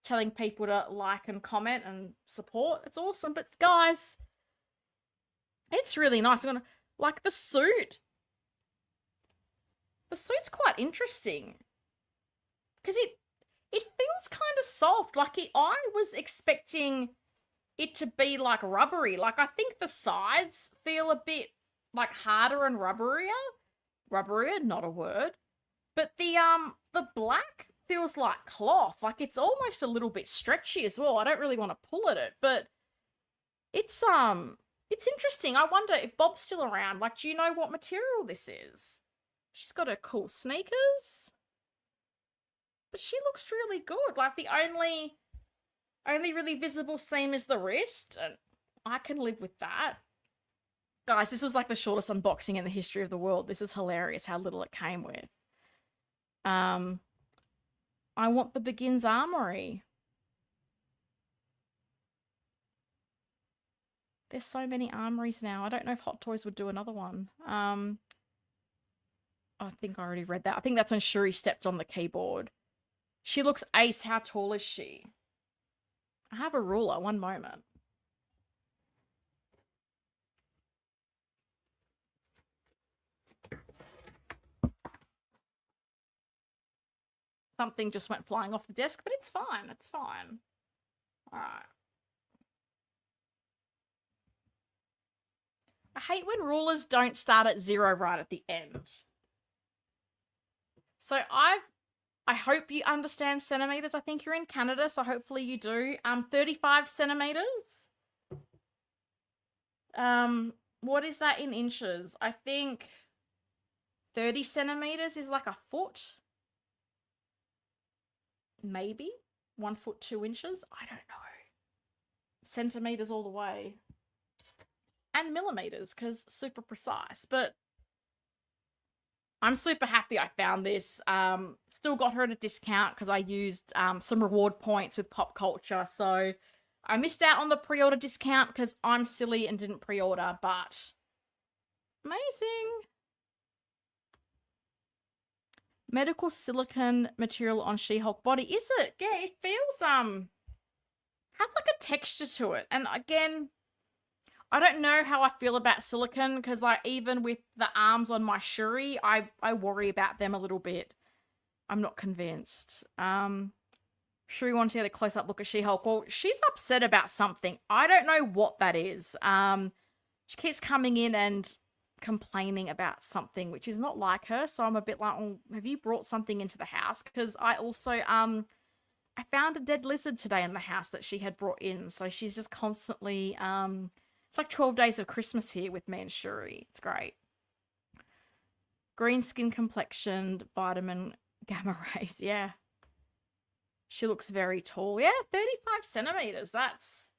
telling people to like and comment and support. It's awesome. But guys, it's really nice. I'm gonna like the suit. The suit's quite interesting because it feels kind of soft. Like I was expecting it to be like rubbery. Like I think the sides feel a bit like harder and rubberier. Rubberier, not a word. But the black feels like cloth. Like it's almost a little bit stretchy as well. I don't really want to pull at it, but it's interesting. I wonder if Bob's still around. Like, do you know what material this is? She's got her cool sneakers. But she looks really good. Like the only really visible seam is the wrist, and I can live with that. Guys, this was like the shortest unboxing in the history of the world. This is hilarious how little it came with. I want the Begins Armory. There's so many armories now. I don't know if Hot Toys would do another one. I think I already read that. I think that's when Shuri stepped on the keyboard. She looks ace. How tall is she? I have a ruler. One moment. Something just went flying off the desk, but it's fine. It's fine. All right. I hate when rulers don't start at 0 right at the end. So I hope you understand centimeters. I think you're in Canada, so hopefully you do. 35 centimeters. What is that in inches? I think 30 centimeters is like a foot. Maybe 1 foot 2 inches. I don't know. Centimeters all the way. And millimeters, because super precise. But I'm super happy I found this. Still got her at a discount because I used some reward points with pop culture. So I missed out on the pre-order discount because I'm silly and didn't pre-order, but amazing. Medical silicone material on She-Hulk body. Is it? Yeah, it feels, has like a texture to it. And again, I don't know how I feel about silicone because like even with the arms on my Shuri, I worry about them a little bit. I'm not convinced. Shuri wanted to get a close-up look at She-Hulk. Well, she's upset about something. I don't know what that is. She keeps coming in and complaining about something, which is not like her. So I'm a bit like, oh, have you brought something into the house? Because I also, I found a dead lizard today in the house that she had brought in. So she's just constantly, it's like 12 days of Christmas here with me and Shuri. It's great. Green skin complexion, vitamin gamma rays. Yeah. She looks very tall. Yeah, 35 centimeters. That's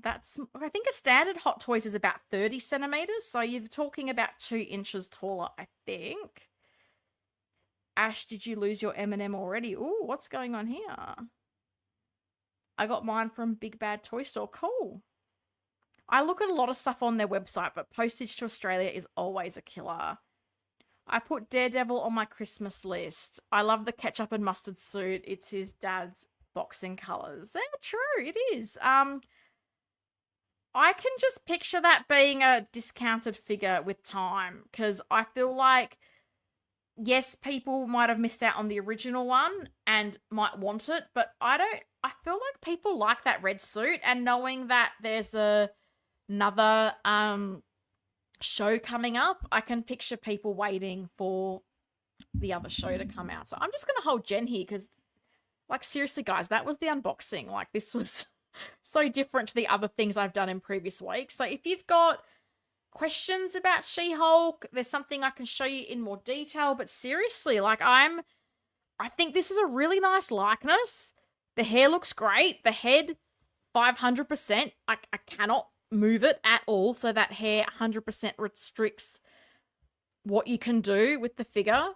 I think a standard Hot Toys is about 30 centimeters. So you're talking about 2 inches taller, I think. Ash, did you lose your M&M already? Ooh, what's going on here? I got mine from Big Bad Toy Store. Cool. I look at a lot of stuff on their website, but postage to Australia is always a killer. I put Daredevil on my Christmas list. I love the ketchup and mustard suit. It's his dad's boxing colours. Yeah, true, it is. I can just picture that being a discounted figure with time because I feel like, yes, people might have missed out on the original one and might want it, but I feel like people like that red suit, and knowing that there's another show coming up, I can picture people waiting for the other show to come out. So I'm just going to hold Jen here because, like, seriously, guys, that was the unboxing. Like, this was so different to the other things I've done in previous weeks. So if you've got questions about She-Hulk, there's something I can show you in more detail. But seriously, like, I think this is a really nice likeness. The hair looks great. The head, 500%. I cannot move it at all, so that hair 100% restricts what you can do with the figure.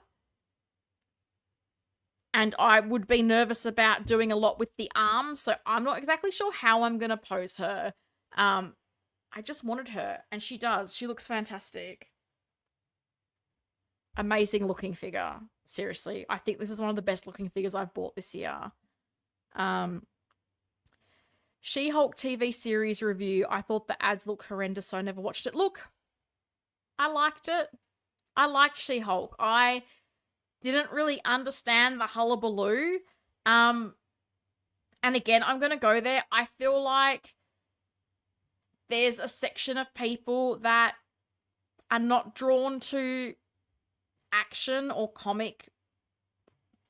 And I would be nervous about doing a lot with the arm, so I'm not exactly sure how I'm going to pose her. I just wanted her, and she does. She looks fantastic. Amazing looking figure. Seriously, I think this is one of the best looking figures I've bought this year. She-Hulk TV series review. I thought the ads looked horrendous, so I never watched it. Look, I liked it. I liked She-Hulk. I didn't really understand the hullabaloo. And again, I'm going to go there. I feel like there's a section of people that are not drawn to action or comic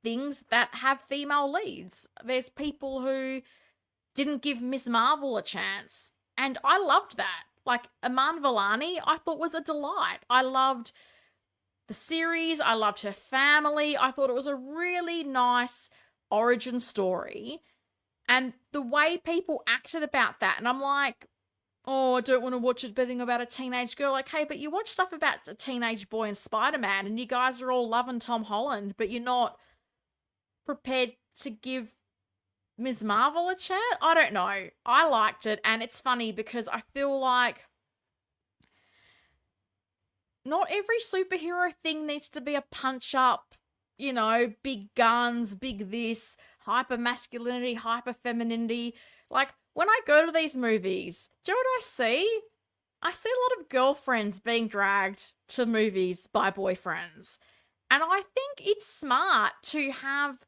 things that have female leads. There's people who didn't give Ms. Marvel a chance, and I loved that. Like, Iman Vellani, I thought was a delight. I loved the series. I loved her family. I thought it was a really nice origin story. And the way people acted about that, and I'm like, oh, I don't want to watch it being about a teenage girl. Like, hey, but you watch stuff about a teenage boy in Spider-Man, and you guys are all loving Tom Holland, but you're not prepared to give Ms. Marvel a chance? I don't know. I liked it, and it's funny because I feel like not every superhero thing needs to be a punch-up, you know, big guns, big this, hyper-masculinity, hyper-femininity. Like, when I go to these movies, do you know what I see? I see a lot of girlfriends being dragged to movies by boyfriends. And I think it's smart to have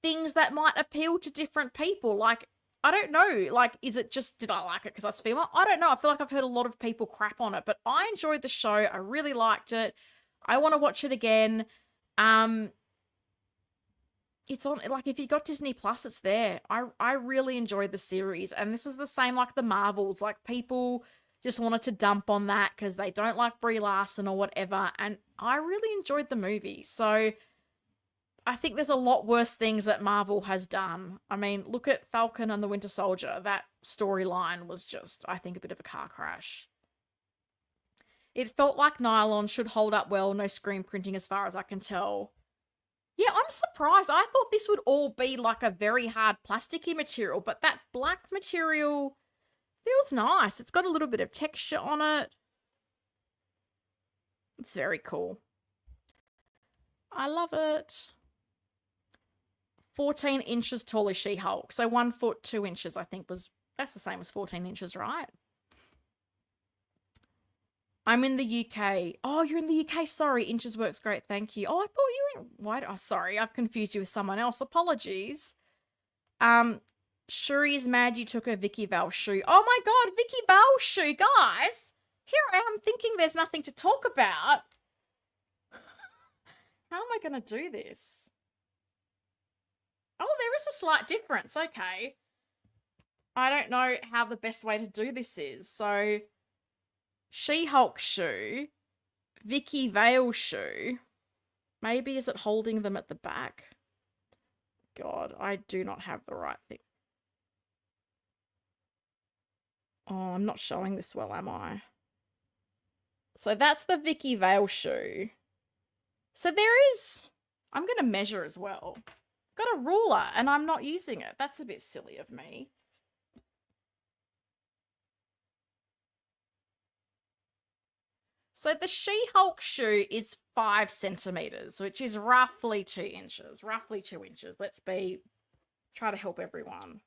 things that might appeal to different people. Like, I don't know, like, is it just, did I like it because I was female? I don't know. I feel like I've heard a lot of people crap on it, but I enjoyed the show. I really liked it. I want to watch it again. It's on, like, if you got Disney Plus, it's there. I really enjoyed the series, and this is the same like the Marvels. Like, people just wanted to dump on that because they don't like Brie Larson or whatever, and I really enjoyed the movie. So I think there's a lot worse things that Marvel has done. I mean, look at Falcon and the Winter Soldier. That storyline was just, I think, a bit of a car crash. It felt like nylon, should hold up well, no screen printing as far as I can tell. Yeah, I'm surprised. I thought this would all be like a very hard plasticky material, but that black material feels nice. It's got a little bit of texture on it. It's very cool. I love it. 14 inches tall is She-Hulk. So 1 foot 2 inches, I think, that's the same as 14 inches, right? I'm in the UK. Oh, you're in the UK. Sorry, inches works great. Thank you. Oh, I thought you were in... Why? Oh, sorry. I've confused you with someone else. Apologies. Shuri's mad you took a Vicky Vale shoe. Oh my God, Vicky Vale shoe, guys. Here I am thinking there's nothing to talk about. How am I going to do this? Oh, there is a slight difference. Okay. I don't know how the best way to do this is. So... She-Hulk shoe, Vicky Vale shoe. Maybe is it holding them at the back? God, I do not have the right thing. Oh, I'm not showing this well, am I? So that's the Vicky Vale shoe. So there is... I'm going to measure as well. Got a ruler and I'm not using it. That's a bit silly of me. So the She-Hulk shoe is 5 centimeters, which is roughly 2 inches. Roughly 2 inches. Try to help everyone.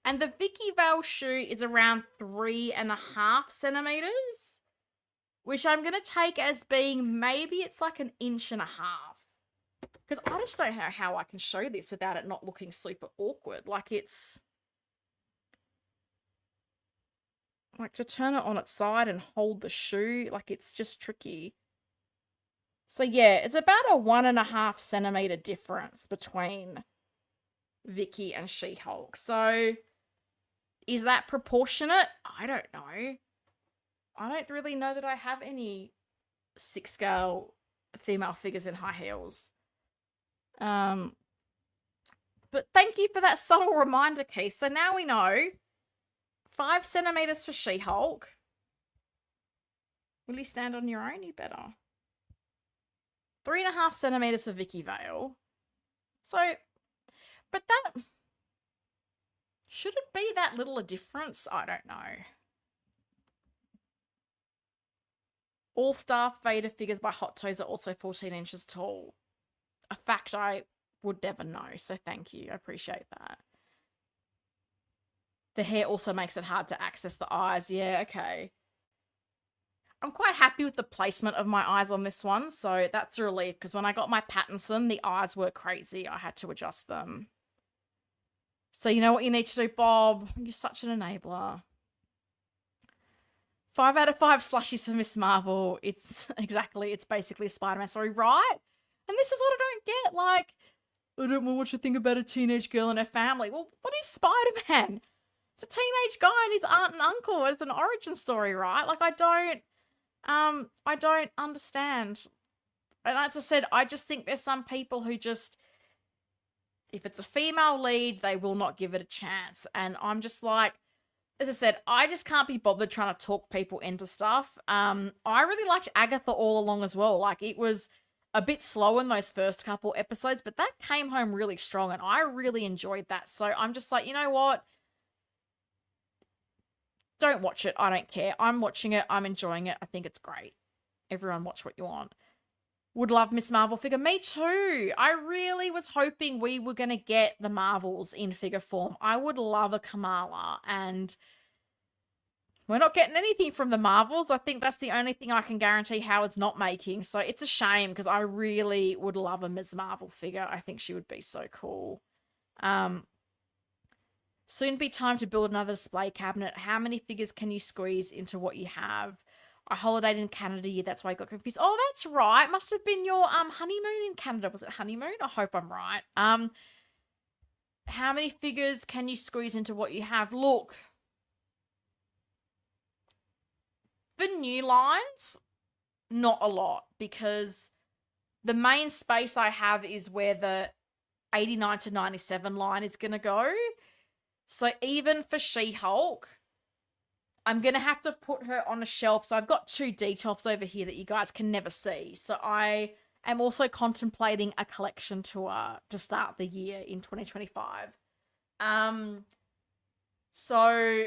And the Vicky Vale shoe is around 3.5 centimeters, which I'm going to take as being maybe it's like 1.5 inches. Because I just don't know how I can show this without it not looking super awkward. Like, it's... like, to turn it on its side and hold the shoe, like, it's just tricky. So, yeah, it's about a 1.5 centimeter difference between Vicky and She-Hulk. So, is that proportionate? I don't know. I don't really know that I have any 6-scale female figures in high heels. But thank you for that subtle reminder, Keith. So now we know... 5 centimeters for She-Hulk. Will you stand on your own? You better. 3.5 centimeters for Vicky Vale. So, but that... Should it be that little a difference? I don't know. All Darth Vader figures by Hot Toys are also 14 inches tall. A fact I would never know, so thank you. I appreciate that. The hair also makes it hard to access the eyes. Yeah, okay. I'm quite happy with the placement of my eyes on this one, so that's a relief, because when I got my Pattinson, the eyes were crazy. I had to adjust them. So you know what you need to do, Bob? You're such an enabler. 5 out of 5 slushies for Miss Marvel. It's basically a Spider-Man story, right? And this is what I don't get. Like, I don't know what you think about a teenage girl and her family. Well, what is Spider-Man? It's a teenage guy and his aunt and uncle. It's an origin story, right? Like, I don't understand. And as I said, I just think there's some people who just, if it's a female lead, they will not give it a chance. And I'm just like, as I said, I just can't be bothered trying to talk people into stuff. I really liked Agatha all along as well. Like, it was a bit slow in those first couple episodes, but that came home really strong and I really enjoyed that. So I'm just like, you know what? Don't watch it. I don't care. I'm watching it. I'm enjoying it. I think it's great. Everyone watch what you want. Would love Miss Marvel figure. Me too. I really was hoping we were going to get the Marvels in figure form. I would love a Kamala, and we're not getting anything from the Marvels. I think that's the only thing I can guarantee Howard's not making. So it's a shame, because I really would love a Ms. Marvel figure. I think she would be so cool. Soon be time to build another display cabinet. How many figures can you squeeze into what you have? I holidayed in Canada. That's why I got confused. Oh, that's right. Must have been your honeymoon in Canada. Was it honeymoon? I hope I'm right. How many figures can you squeeze into what you have? Look, for new lines, not a lot, because the main space I have is where the 89 to 97 line is going to go. So even for She-Hulk, I'm going to have to put her on a shelf. So I've got 2 detofs over here that you guys can never see. So I am also contemplating a collection tour to start the year in 2025. So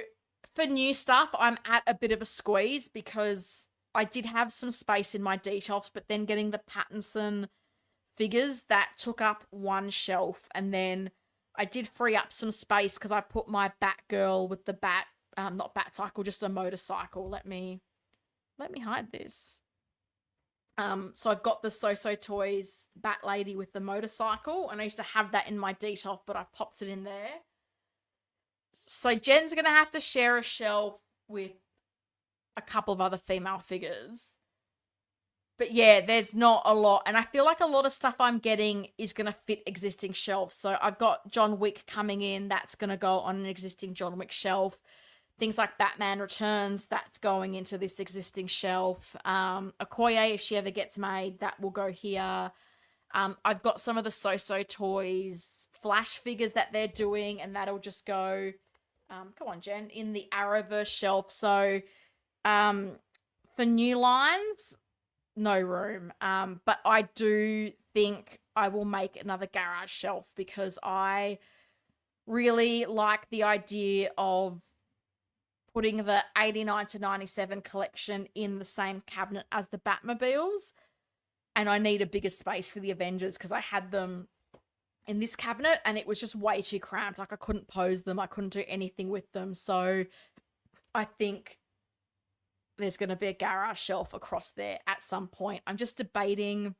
for new stuff, I'm at a bit of a squeeze, because I did have some space in my detofs, but then getting the Pattinson figures, that took up one shelf, and then I did free up some space because I put my Batgirl with the not Batcycle, just a motorcycle. Let me hide this. So I've got the So Toys Bat Lady with the motorcycle, and I used to have that in my detof, but I've popped it in there. So Jen's going to have to share a shelf with a couple of other female figures. But yeah, there's not a lot. And I feel like a lot of stuff I'm getting is going to fit existing shelves. So I've got John Wick coming in. That's going to go on an existing John Wick shelf. Things like Batman Returns, that's going into this existing shelf. Okoye, if she ever gets made, that will go here. I've got some of the So Toys Flash figures that they're doing, and that'll just go, come on, Jen, in the Arrowverse shelf. So for new lines, no room. But I do think I will make another garage shelf, because I really like the idea of putting the 89 to 97 collection in the same cabinet as the Batmobiles. And I need a bigger space for the Avengers, because I had them in this cabinet and it was just way too cramped. Like, I couldn't pose them. I couldn't do anything with them. So I think there's going to be a garage shelf across there at some point. I'm just debating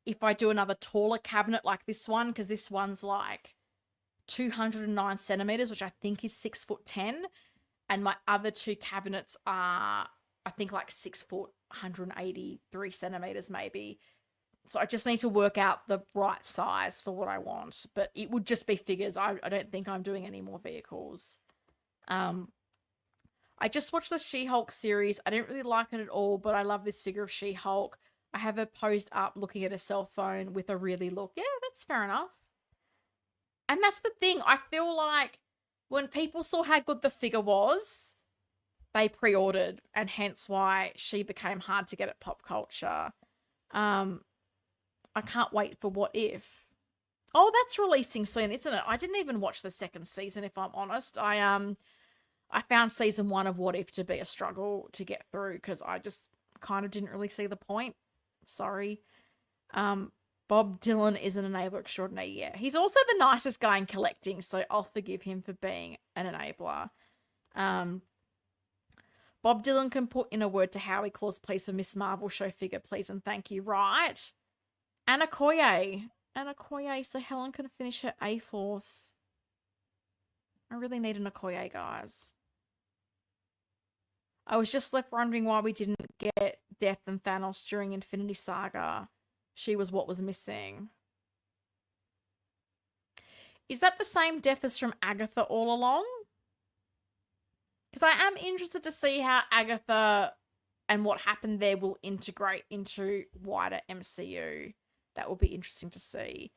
if I do another taller cabinet like this one, because this one's like 209 centimeters, which I think is 6'10". And my other 2 cabinets are, I think, like 6 foot, 183 centimeters maybe. So I just need to work out the right size for what I want. But it would just be figures. I don't think I'm doing any more vehicles. I just watched the She-Hulk series. I didn't really like it at all, but I love this figure of She-Hulk. I have her posed up looking at a cell phone with a really look. Yeah, that's fair enough. And that's the thing. I feel like when people saw how good the figure was, they pre-ordered, and hence why she became hard to get at pop culture. I can't wait for What If. Oh, that's releasing soon, isn't it? I didn't even watch the second season, if I'm honest. I found season 1 of What If to be a struggle to get through because I just kind of didn't really see the point. Sorry. Um, Bob Dylan is an enabler extraordinaire. Yeah, he's also the nicest guy in collecting, so I'll forgive him for being an enabler. Um, Bob Dylan can put in a word to Howie Claus, please, for Miss Marvel show figure, please and thank you. Right. Anna Koye. Anna Koye, so Helen can finish her A-Force. I really need an Okoye, guys. I was just left wondering why we didn't get Death and Thanos during Infinity Saga. She was what was missing. Is that the same death as from Agatha all along? Because I am interested to see how Agatha and what happened there will integrate into wider MCU. That will be interesting to see.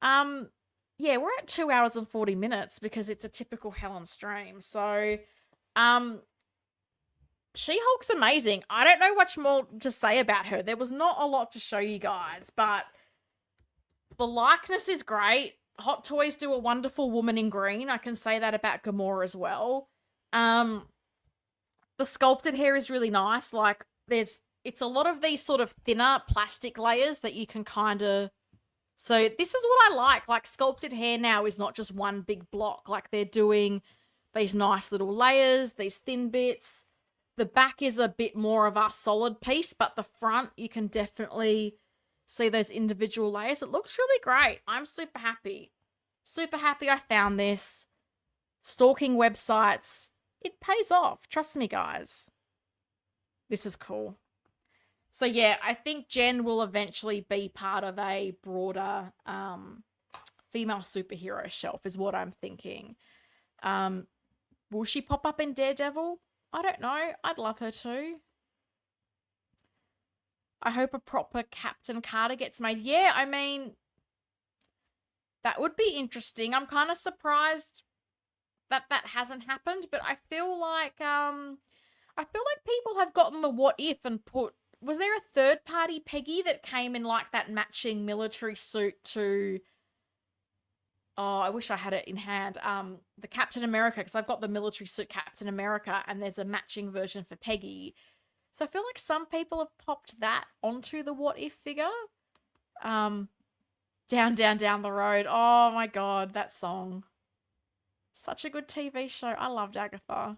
Yeah, we're at 2 hours and 40 minutes because it's a typical Helen stream. So, She-Hulk's amazing. I don't know much more to say about her. There was not a lot to show you guys, but the likeness is great. Hot Toys do a wonderful woman in green. I can say that about Gamora as well. The sculpted hair is really nice. Like, it's a lot of these sort of thinner plastic layers that you can kind of... So this is what I like. Like, sculpted hair now is not just one big block. Like, they're doing these nice little layers, these thin bits. The back is a bit more of a solid piece, but the front, you can definitely see those individual layers. It looks really great. I'm super happy. Super happy I found this. Stalking websites. It pays off. Trust me, guys. This is cool. So, yeah, I think Jen will eventually be part of a broader female superhero shelf is what I'm thinking. Will she pop up in Daredevil? I don't know. I'd love her to. I hope a proper Captain Carter gets made. Yeah, I mean, that would be interesting. I'm kind of surprised that hasn't happened, but I feel like people have gotten the what if and put... Was there a third party Peggy that came in like that matching military suit to... Oh, I wish I had it in hand. The Captain America, because I've got the military suit Captain America, and there's a matching version for Peggy. So I feel like some people have popped that onto the what if figure. Down the road. Oh my god, that song. Such a good TV show. I loved Agatha.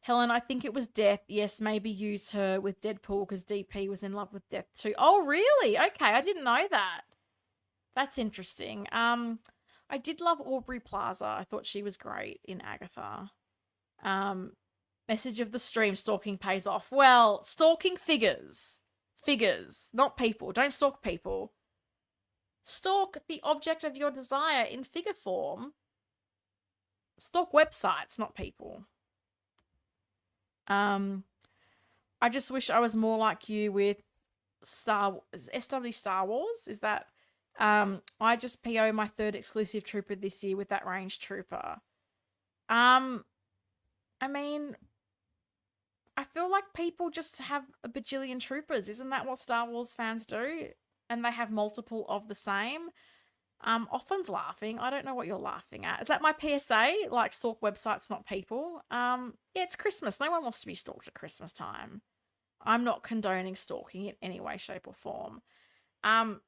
Helen, I think it was Death. Yes, maybe use her with Deadpool because DP was in love with Death too. Oh, really? Okay, I didn't know that. That's interesting. I did love Aubrey Plaza. I thought she was great in Agatha. Message of the stream, stalking pays off. Well, stalking figures. Figures, not people. Don't stalk people. Stalk the object of your desire in figure form. Stalk websites, not people. I just wish I was more like you with SW Star Wars. Is that... I just PO my 3rd exclusive trooper this year with that range trooper. I mean, I feel like people just have a bajillion troopers. Isn't that what Star Wars fans do? And they have multiple of the same. Often's laughing. I don't know what you're laughing at. Is that my PSA? Like, stalk websites, not people? Yeah, it's Christmas. No one wants to be stalked at Christmas time. I'm not condoning stalking in any way, shape, or form. I'm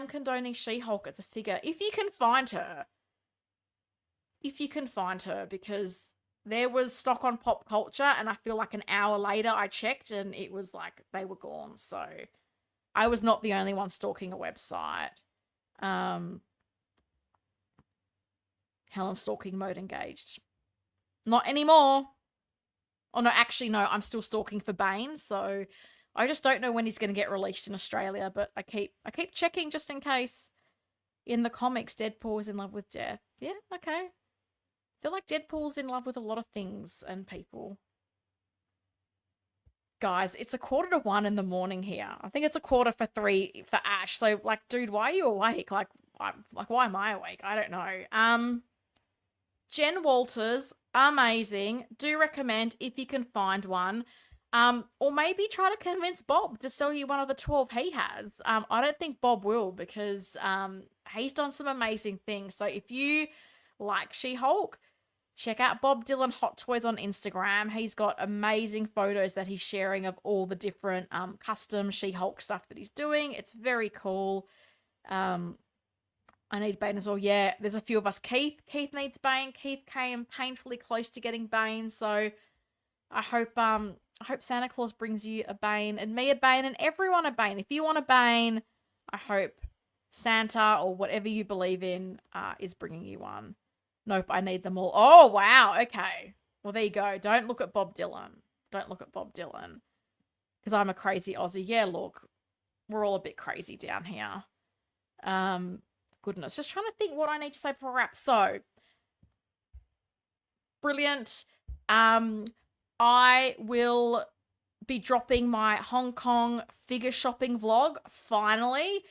condoning She-Hulk as a figure. If you can find her. If you can find her, because there was stock on Pop Culture, and I feel like an hour later I checked and it was like they were gone. So I was not the only one stalking a website. Helen stalking mode engaged. Not anymore. Oh, no, actually, no, I'm still stalking for Bane, so I just don't know when he's going to get released in Australia, but I keep checking just in case. In the comics, Deadpool is in love with Death. Yeah, okay. I feel like Deadpool's in love with a lot of things and people. Guys, it's 1:45 in the morning here. I think it's 2:45 for Ash. So, like, dude, why are you awake? Like, why am I awake? I don't know. Jen Walters, amazing. Do recommend if you can find one. Or maybe try to convince Bob to sell you one of the 12 he has. I don't think Bob will because he's done some amazing things. So if you like She-Hulk, check out Bob Dylan Hot Toys on Instagram. He's got amazing photos that he's sharing of all the different custom She-Hulk stuff that he's doing. It's very cool. I need Bane as well. Yeah, there's a few of us. Keith needs Bane. Keith came painfully close to getting Bane, so I hope Santa Claus brings you a Bane and me a Bane and everyone a Bane. If you want a Bane, I hope Santa or whatever you believe in is bringing you one. Nope, I need them all. Oh, wow. Okay. Well, there you go. Don't look at Bob Dylan. Don't look at Bob Dylan. Because I'm a crazy Aussie. Yeah, look. We're all a bit crazy down here. Goodness. Just trying to think what I need to say before wrap. So, brilliant. I will be dropping my Hong Kong figure shopping vlog finally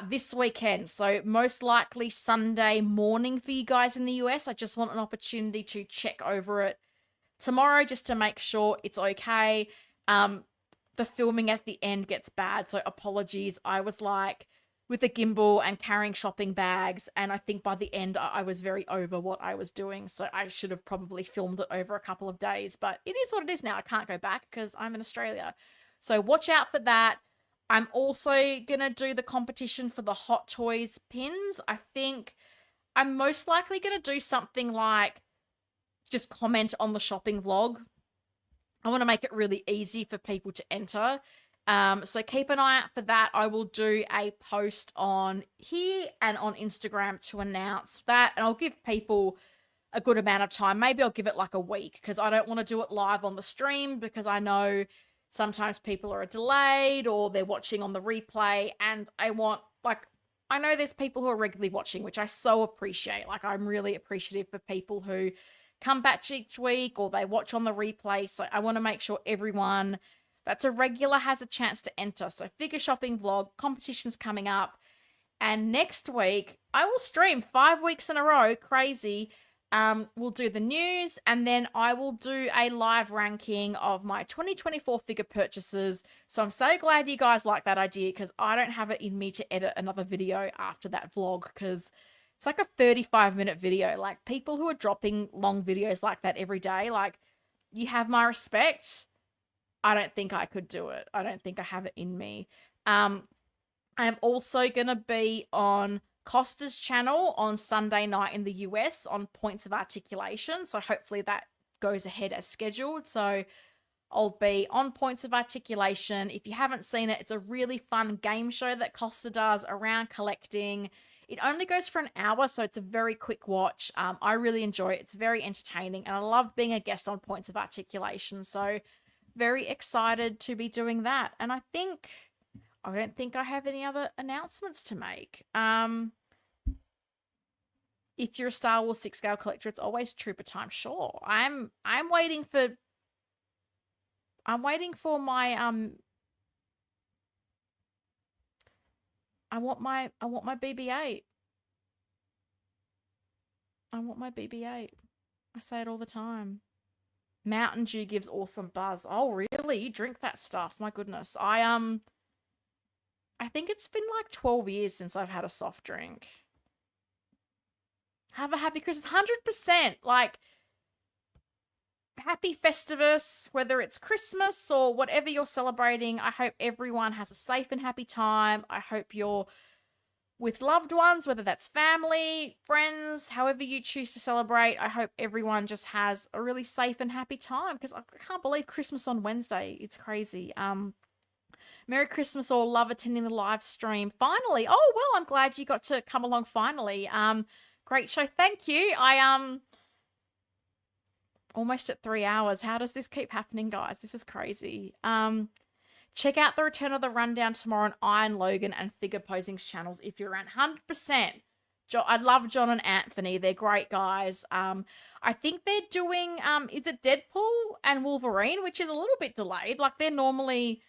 this weekend. So most likely Sunday morning for you guys in the US. I just want an opportunity to check over it tomorrow just to make sure it's okay. The filming at the end gets bad, so apologies. I was like with a gimbal and carrying shopping bags, and I think by the end I was very over what I was doing, so I should have probably filmed it over a couple of days, but it is what it is now. I can't go back because I'm in Australia. So watch out for that. I'm also gonna do the competition for the Hot Toys pins. I think I'm most likely gonna do something like just comment on the shopping vlog. I want to make it really easy for people to enter. So keep an eye out for that. I will do a post on here and on Instagram to announce that. And I'll give people a good amount of time. Maybe I'll give it like a week because I don't want to do it live on the stream because I know sometimes people are delayed or they're watching on the replay. And I know there's people who are regularly watching, which I so appreciate. Like, I'm really appreciative for people who come back each week or they watch on the replay. So I want to make sure everyone that's a regular has a chance to enter. So figure shopping vlog, competitions coming up. And next week, I will stream 5 weeks in a row. Crazy. We'll do the news, and then I will do a live ranking of my 2024 figure purchases. So I'm so glad you guys like that idea because I don't have it in me to edit another video after that vlog because it's like a 35-minute video. Like, people who are dropping long videos like that every day, like, you have my respect. I don't think I could do it. I don't think I have it in me. I'm also going to be on Costa's channel on Sunday night in the US on Points of Articulation. So hopefully that goes ahead as scheduled. So I'll be on Points of Articulation. If you haven't seen it, it's a really fun game show that Costa does around collecting. It only goes for an hour, so it's a very quick watch. I really enjoy it. It's very entertaining, and I love being a guest on Points of Articulation. So very excited to be doing that. And I don't think I have any other announcements to make. If you're a Star Wars 6-scale collector, it's always trooper time. Sure. I'm waiting for my I want my BB-8. I want my BB-8. I say it all the time. Mountain Dew gives awesome buzz. Oh, really? You drink that stuff? My goodness. I think it's been like 12 years since I've had a soft drink. Have a happy Christmas. 100%. Like, happy Festivus, whether it's Christmas or whatever you're celebrating. I hope everyone has a safe and happy time. I hope you're with loved ones, whether that's family, friends, however you choose to celebrate. I hope everyone just has a really safe and happy time because I can't believe Christmas on Wednesday. It's crazy. Merry Christmas all. Love attending the live stream. Finally. Oh, well, I'm glad you got to come along finally. Great show. Thank you. Almost at 3 hours. How does this keep happening, guys? This is crazy. Check out the Return of the Rundown tomorrow on Iron Logan and Figure Posing's channels if you're around. 100%. I love John and Anthony. They're great guys. I think they're doing, is it Deadpool and Wolverine, which is a little bit delayed. Like, they're normally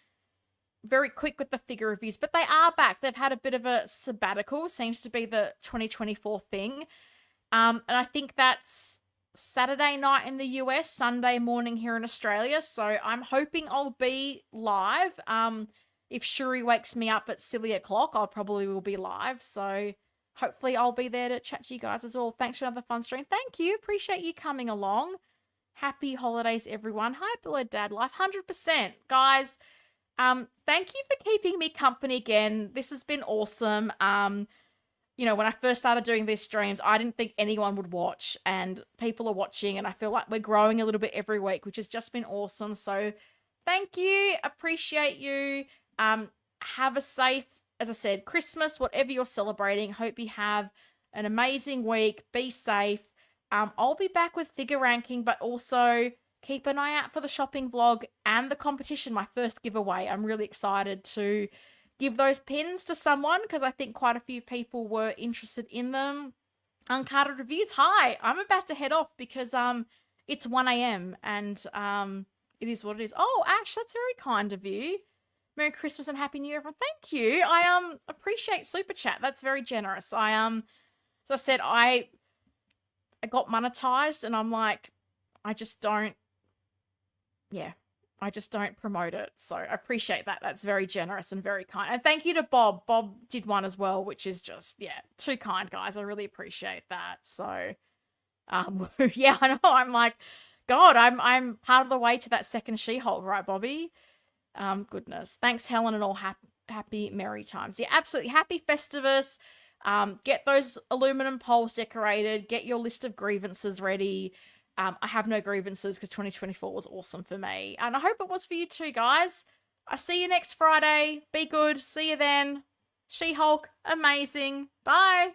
very quick with the figure reviews, but they are back. They've had a bit of a sabbatical, seems to be the 2024 thing. And I think that's Saturday night in the US, Sunday morning here in Australia. So I'm hoping I'll be live. If Shuri wakes me up at silly o'clock, I'll probably will be live. So hopefully I'll be there to chat to you guys as well. Thanks for another fun stream. Thank you. Appreciate you coming along. Happy holidays, everyone. Hi, Below Dad Life. 100%. Guys, thank you for keeping me company again. This has been awesome. You know, when I first started doing these streams, I didn't think anyone would watch, and people are watching, and I feel like we're growing a little bit every week, which has just been awesome. So thank you. Appreciate you. Have a safe, as I said, Christmas, whatever you're celebrating. Hope you have an amazing week. Be safe. I'll be back with figure ranking, but also keep an eye out for the shopping vlog and the competition, my first giveaway. I'm really excited to give those pins to someone because I think quite a few people were interested in them. Uncarded reviews. Hi, I'm about to head off because it's 1 a.m. and it is what it is. Oh, Ash, that's very kind of you. Merry Christmas and Happy New Year, everyone. Thank you. I appreciate Super Chat. That's very generous. As I said, I got monetized and I'm like, I just don't promote it. So I appreciate that. That's very generous and very kind. And thank you to Bob. Bob did one as well, which is just, yeah, too kind, guys. I really appreciate that. So, yeah, I know. I'm like, God, I'm part of the way to that second She-Hulk, right, Bobby? Goodness. Thanks, Helen, and all happy merry times. Yeah, absolutely. Happy Festivus. Get those aluminum poles decorated. Get your list of grievances ready. I have no grievances because 2024 was awesome for me. And I hope it was for you too, guys. I see you next Friday. Be good. See you then. She-Hulk, amazing. Bye.